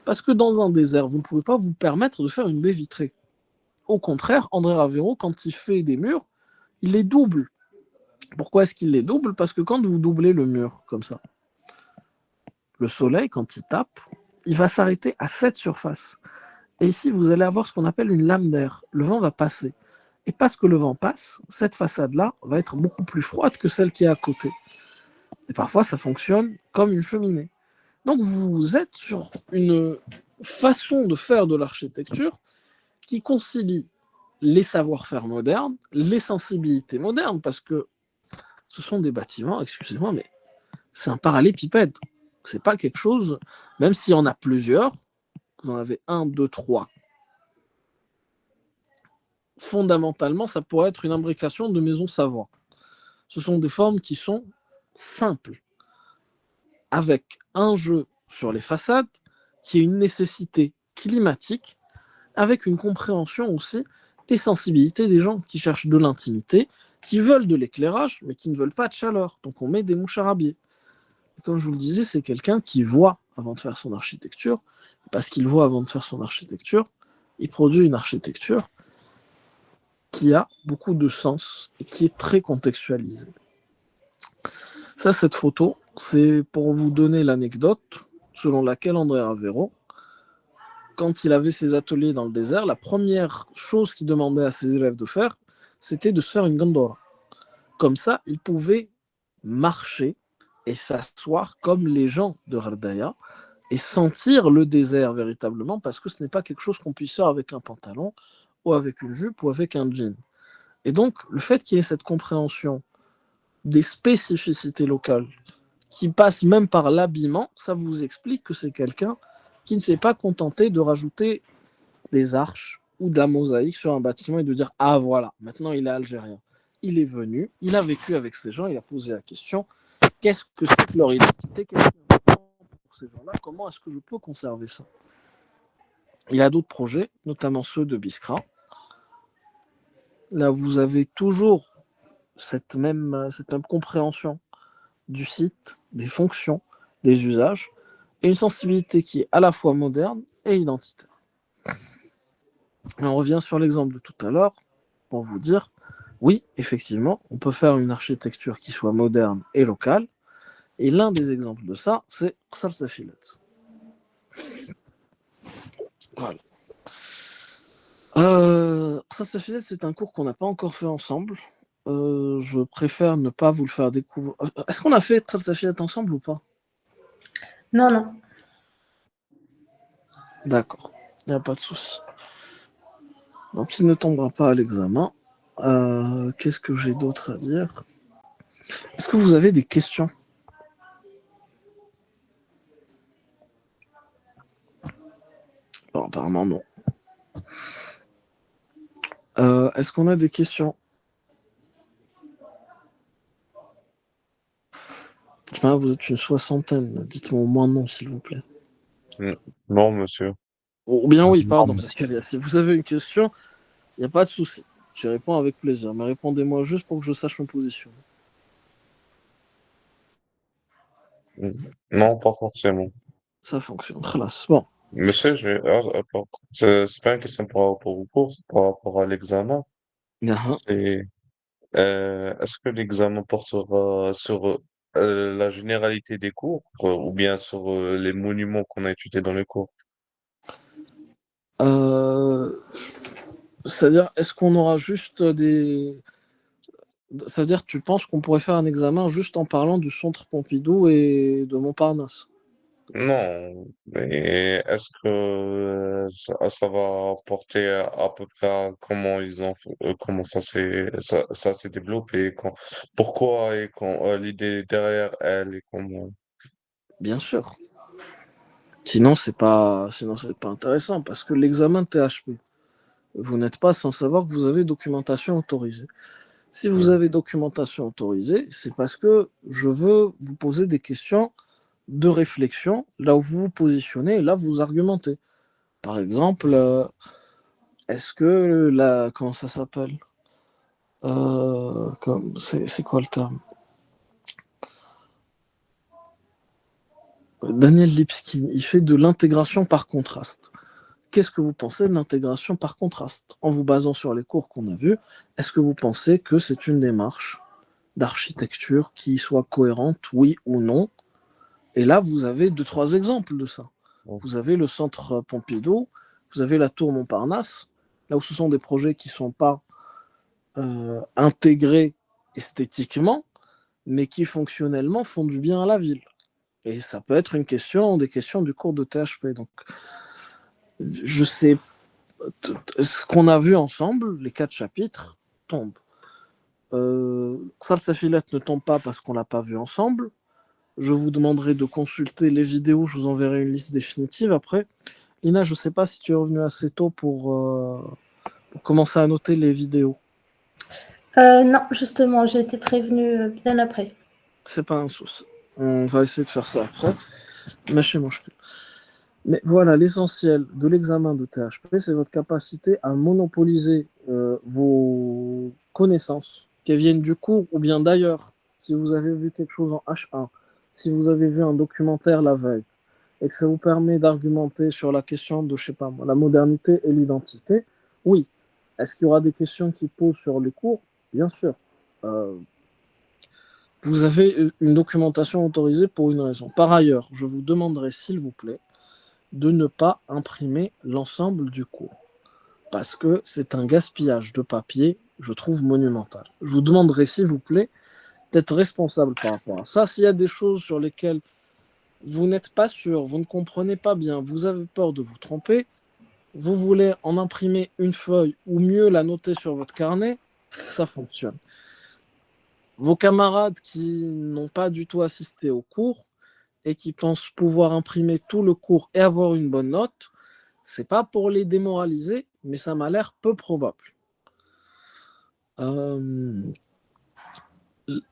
[SPEAKER 1] Parce que dans un désert, vous ne pouvez pas vous permettre de faire une baie vitrée. Au contraire, André Ravero, quand il fait des murs, il les double. Pourquoi est-ce qu'il les double? Parce que quand vous doublez le mur comme ça, le soleil, quand il tape, il va s'arrêter à cette surface. Et ici, vous allez avoir ce qu'on appelle une lame d'air. Le vent va passer. Et parce que le vent passe, cette façade-là va être beaucoup plus froide que celle qui est à côté. Et parfois, ça fonctionne comme une cheminée. Donc, vous êtes sur une façon de faire de l'architecture qui concilie les savoir-faire modernes, les sensibilités modernes, parce que ce sont des bâtiments, excusez-moi, mais c'est un parallélépipède. C'est pas quelque chose, même s'il y en a plusieurs, vous en avez 1, 2, 3. Fondamentalement, ça pourrait être une imbrication de maisons Savoie. Ce sont des formes qui sont simples, avec un jeu sur les façades, qui est une nécessité climatique, avec une compréhension aussi des sensibilités des gens qui cherchent de l'intimité, qui veulent de l'éclairage, mais qui ne veulent pas de chaleur. Donc on met des mouches à râbier. Comme je vous le disais, c'est quelqu'un qui voit avant de faire son architecture. Parce qu'il voit avant de faire son architecture, il produit une architecture qui a beaucoup de sens et qui est très contextualisée. Ça, cette photo, c'est pour vous donner l'anecdote selon laquelle André Ravero, quand il avait ses ateliers dans le désert, la première chose qu'il demandait à ses élèves de faire, c'était de se faire une gondora. Comme ça, ils pouvaient marcher et s'asseoir comme les gens de Ghardaya et sentir le désert véritablement, parce que ce n'est pas quelque chose qu'on puisse faire avec un pantalon ou avec une jupe ou avec un jean. Et donc, le fait qu'il y ait cette compréhension des spécificités locales qui passe même par l'habillement, ça vous explique que c'est quelqu'un qui ne s'est pas contenté de rajouter des arches ou de la mosaïque sur un bâtiment et de dire « Ah voilà, maintenant il est algérien ». Il est venu, il a vécu avec ces gens, il a posé la question « Qu'est-ce que c'est que leur identité? Qu'est-ce qui est important pour ces gens-là? Comment est-ce que je peux conserver ça ?» Il a d'autres projets, notamment ceux de Biskra. Là, vous avez toujours cette même compréhension du site, des fonctions, des usages, et une sensibilité qui est à la fois moderne et identitaire. Et on revient sur l'exemple de tout à l'heure pour vous dire, oui, effectivement, on peut faire une architecture qui soit moderne et locale, et l'un des exemples de ça, c'est Salsafilet. Voilà. Salsafilet, c'est un cours qu'on n'a pas encore fait ensemble. Je préfère ne pas vous le faire découvrir. Est-ce qu'on a fait Salsafilet ensemble ou pas?
[SPEAKER 2] Non, non.
[SPEAKER 1] D'accord, il n'y a pas de souci. Donc il ne tombera pas à l'examen. Qu'est-ce que j'ai d'autre à dire? Est-ce que vous avez des questions? Bon, apparemment non. Est-ce qu'on a des questions? Vous êtes une soixantaine. Dites-moi au moins non, s'il vous plaît.
[SPEAKER 11] Non, monsieur.
[SPEAKER 1] Ou bien oui, pardon. Si vous avez une question, il n'y a pas de souci. Je réponds avec plaisir. Mais répondez-moi juste pour que je sache ma position.
[SPEAKER 11] Non, pas forcément.
[SPEAKER 1] Ça fonctionne. Khalas. Bon.
[SPEAKER 11] Monsieur, c'est pas une question par rapport au cours, c'est par rapport à l'examen. C'est, est-ce que l'examen portera sur la généralité des cours ou bien sur les monuments qu'on a étudiés dans les cours?
[SPEAKER 1] C'est-à-dire, est-ce qu'on aura juste des... C'est-à-dire, tu penses qu'on pourrait faire un examen juste en parlant du centre Pompidou et de Montparnasse?
[SPEAKER 11] Non, mais est-ce que ça va porter à peu près à comment comment ça s'est développé, pourquoi et l'idée derrière elle et comment.
[SPEAKER 1] Bien sûr. Sinon, c'est pas intéressant parce que l'examen THP, vous n'êtes pas sans savoir que vous avez documentation autorisée. Si vous avez documentation autorisée, c'est parce que je veux vous poser des questions de réflexion, là où vous vous positionnez, et là vous argumentez. Par exemple, est-ce que comment ça s'appelle? C'est quoi le terme? Daniel Lipsky, il fait de l'intégration par contraste. Qu'est-ce que vous pensez de l'intégration par contraste? En vous basant sur les cours qu'on a vus, est-ce que vous pensez que c'est une démarche d'architecture qui soit cohérente, oui ou non? Et là, vous avez 2-3 exemples de ça. Vous avez le centre Pompidou, vous avez la tour Montparnasse, là où ce sont des projets qui ne sont pas intégrés esthétiquement, mais qui fonctionnellement font du bien à la ville. Et ça peut être des questions du cours de THP. Donc, je sais, ce qu'on a vu ensemble, les 4 chapitres, tombent. Salsafilet ne tombe pas parce qu'on ne l'a pas vu ensemble. Je vous demanderai de consulter les vidéos, je vous enverrai une liste définitive après. Lina, je ne sais pas si tu es revenue assez tôt pour commencer à noter les vidéos.
[SPEAKER 2] Non, justement, j'ai été prévenue bien après.
[SPEAKER 1] C'est pas un souci. On va essayer de faire ça après. Mais voilà, l'essentiel de l'examen de THP, c'est votre capacité à monopoliser vos connaissances, qu'elles viennent du cours ou bien d'ailleurs. Si vous avez vu quelque chose en H1, si vous avez vu un documentaire la veille, et que ça vous permet d'argumenter sur la question de, je sais pas moi, la modernité et l'identité, oui. Est-ce qu'il y aura des questions qui posent sur les cours? Bien sûr. Vous avez une documentation autorisée pour une raison. Par ailleurs, je vous demanderai, s'il vous plaît, de ne pas imprimer l'ensemble du cours. Parce que c'est un gaspillage de papier je trouve monumental. Je vous demanderai, s'il vous plaît, d'être responsable par rapport à ça. S'il y a des choses sur lesquelles vous n'êtes pas sûr, vous ne comprenez pas bien, vous avez peur de vous tromper, vous voulez en imprimer une feuille ou mieux la noter sur votre carnet, ça fonctionne. Vos camarades qui n'ont pas du tout assisté au cours et qui pensent pouvoir imprimer tout le cours et avoir une bonne note, c'est pas pour les démoraliser, mais ça m'a l'air peu probable.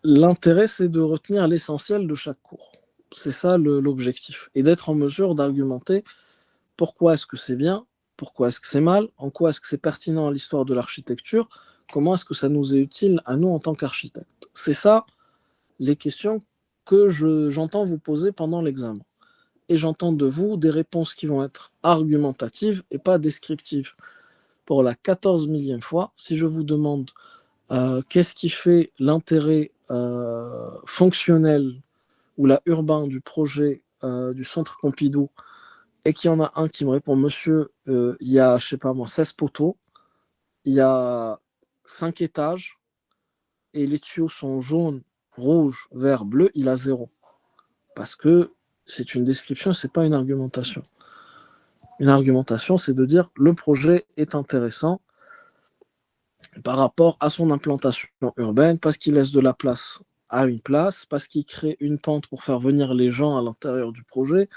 [SPEAKER 1] L'intérêt, c'est de retenir l'essentiel de chaque cours. C'est ça l'objectif. Et d'être en mesure d'argumenter pourquoi est-ce que c'est bien, pourquoi est-ce que c'est mal, en quoi est-ce que c'est pertinent à l'histoire de l'architecture, comment est-ce que ça nous est utile à nous en tant qu'architectes. C'est ça les questions que j'entends vous poser pendant l'examen. Et j'entends de vous des réponses qui vont être argumentatives et pas descriptives. Pour la 14 millième fois, si je vous demande qu'est-ce qui fait l'intérêt fonctionnel ou la urbain du projet du Centre Pompidou, et qu'il y en a un qui me répond, monsieur, il y a, je sais pas moi, 16 poteaux, il y a 5 étages, et les tuyaux sont jaunes, rouges, verts, bleus, il a 0. Parce que c'est une description, c'est pas une argumentation. Une argumentation, c'est de dire le projet est intéressant par rapport à son implantation urbaine, parce qu'il laisse de la place à une place, parce qu'il crée une pente pour faire venir les gens à l'intérieur du projet,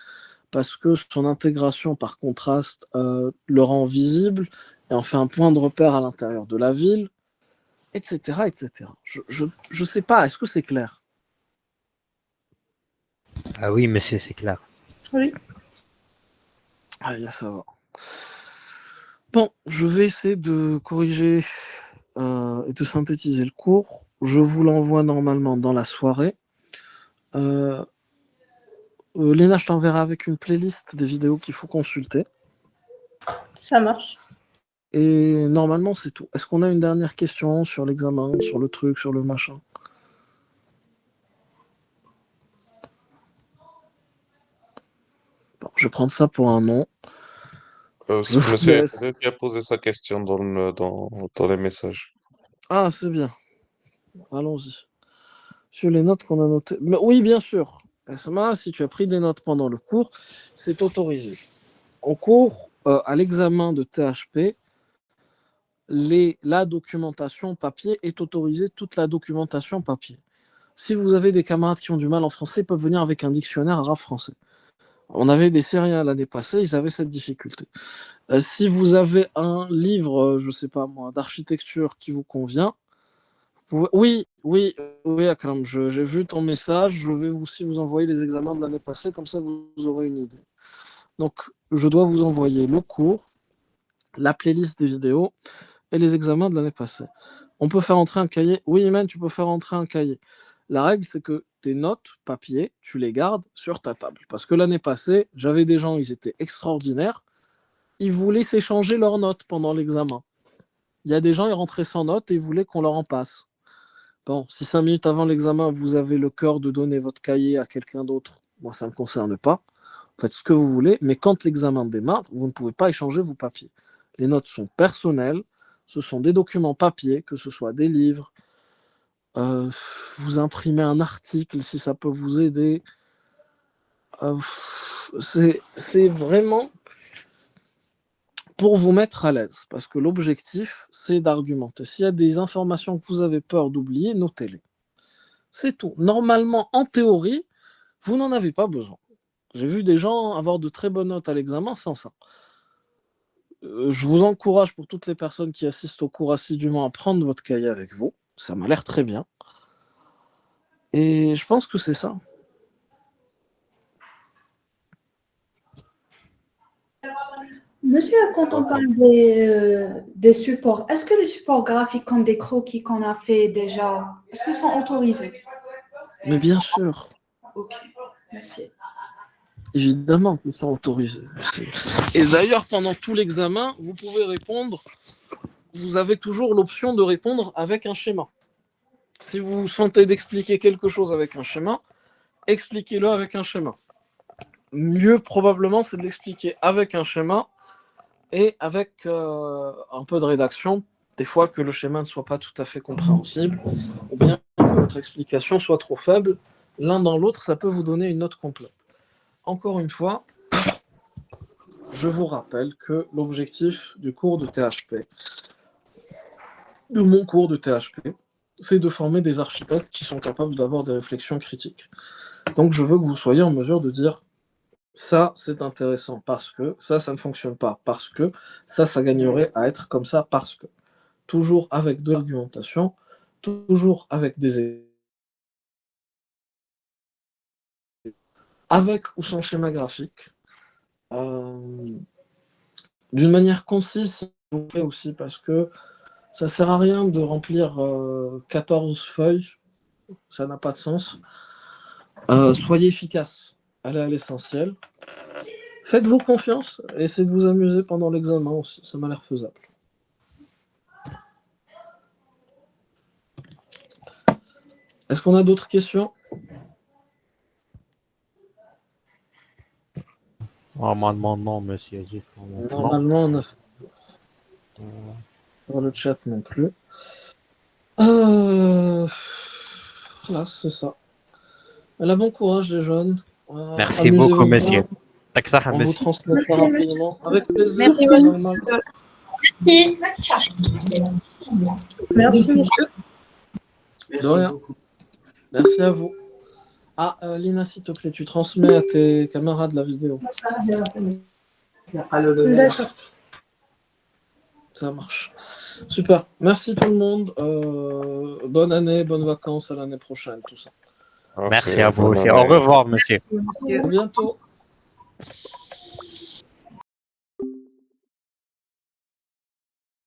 [SPEAKER 1] parce que son intégration par contraste le rend visible et en fait un point de repère à l'intérieur de la ville, etc. etc. Je sais pas, est-ce que c'est clair?
[SPEAKER 3] Ah oui, monsieur, c'est clair.
[SPEAKER 2] Oui.
[SPEAKER 1] Ah, ça va. Bon, je vais essayer de corriger et de synthétiser le cours. Je vous l'envoie normalement dans la soirée. Léna, je t'enverrai avec une playlist des vidéos qu'il faut consulter.
[SPEAKER 2] Ça marche.
[SPEAKER 1] Et normalement, c'est tout. Est-ce qu'on a une dernière question sur l'examen, sur le truc, sur le machin? Bon, je vais prendre ça pour un non.
[SPEAKER 11] C'est monsieur Yacoub qui a posé sa question dans les messages.
[SPEAKER 1] Ah, c'est bien. Allons-y. Sur les notes qu'on a notées. Mais oui, bien sûr. Esma, si tu as pris des notes pendant le cours, c'est autorisé. En cours, à l'examen de THP, la documentation papier est autorisée, toute la documentation papier. Si vous avez des camarades qui ont du mal en français, ils peuvent venir avec un dictionnaire arabe français. On avait des Syriens l'année passée, ils avaient cette difficulté. Si vous avez un livre, je ne sais pas moi, d'architecture qui vous convient, oui, Akram, j'ai vu ton message, je vais aussi vous envoyer les examens de l'année passée, comme ça vous aurez une idée. Donc, je dois vous envoyer le cours, la playlist des vidéos et les examens de l'année passée. On peut faire entrer un cahier. Oui, Iman, tu peux faire entrer un cahier. La règle, c'est que tes notes papier, tu les gardes sur ta table. Parce que l'année passée, j'avais des gens, ils étaient extraordinaires, ils voulaient s'échanger leurs notes pendant l'examen. Il y a des gens, ils rentraient sans notes et ils voulaient qu'on leur en passe. Bon, si 5 minutes avant l'examen, vous avez le cœur de donner votre cahier à quelqu'un d'autre, moi, ça ne me concerne pas. Faites ce que vous voulez, mais quand l'examen démarre, vous ne pouvez pas échanger vos papiers. Les notes sont personnelles, ce sont des documents papier, que ce soit des livres, vous imprimez un article si ça peut vous aider. C'est vraiment pour vous mettre à l'aise, parce que l'objectif, c'est d'argumenter. S'il y a des informations que vous avez peur d'oublier, notez-les. C'est tout. Normalement, en théorie, vous n'en avez pas besoin. J'ai vu des gens avoir de très bonnes notes à l'examen sans ça. Je vous encourage, pour toutes les personnes qui assistent au cours assidûment, à prendre votre cahier avec vous. Ça m'a l'air très bien. Et je pense que c'est ça.
[SPEAKER 9] Monsieur, quand on parle des supports, est-ce que les supports graphiques comme des croquis qu'on a fait déjà, est-ce qu'ils sont autorisés?
[SPEAKER 1] Mais bien sûr.
[SPEAKER 9] Ok, merci.
[SPEAKER 1] Évidemment qu'ils sont autorisés. Et d'ailleurs, pendant tout l'examen, vous pouvez répondre. Vous avez toujours l'option de répondre avec un schéma. Si vous vous sentez d'expliquer quelque chose avec un schéma, expliquez-le avec un schéma. Mieux probablement, c'est de l'expliquer avec un schéma et avec un peu de rédaction des fois que le schéma ne soit pas tout à fait compréhensible, ou bien que votre explication soit trop faible. L'un dans l'autre, ça peut vous donner une note complète. Encore une fois, je vous rappelle que l'objectif du cours de THP, de mon cours de THP, c'est de former des architectes qui sont capables d'avoir des réflexions critiques. Donc je veux que vous soyez en mesure de dire ça c'est intéressant parce que ça ne fonctionne pas, parce que ça gagnerait à être comme ça, parce que. Toujours avec de l'argumentation, toujours avec avec ou sans schéma graphique, d'une manière concise, s'il vous plaît aussi, parce que ça sert à rien de remplir 14 feuilles, ça n'a pas de sens. Soyez efficace, allez à l'essentiel. Faites-vous confiance, essayez de vous amuser pendant l'examen aussi, ça m'a l'air faisable. Est-ce qu'on a d'autres questions?
[SPEAKER 3] Normalement, non, monsieur. Jusqu'à maintenant.
[SPEAKER 1] Normalement, on a dans le chat non plus. Voilà, c'est ça. Alors, bon courage, les jeunes.
[SPEAKER 3] Merci beaucoup, monsieur.
[SPEAKER 1] On vous transmettra rapidement. Avec plaisir.
[SPEAKER 2] Merci,
[SPEAKER 1] normal.
[SPEAKER 2] Merci, monsieur.
[SPEAKER 1] De rien. Merci à vous. Ah, Lina, s'il te plaît, tu transmets à tes camarades la vidéo.
[SPEAKER 2] D'accord.
[SPEAKER 1] Ça marche. Super. Merci tout le monde. Bonne année, bonnes vacances à l'année prochaine, tout ça.
[SPEAKER 3] Merci à vous aussi. Au revoir, monsieur.
[SPEAKER 1] À bientôt.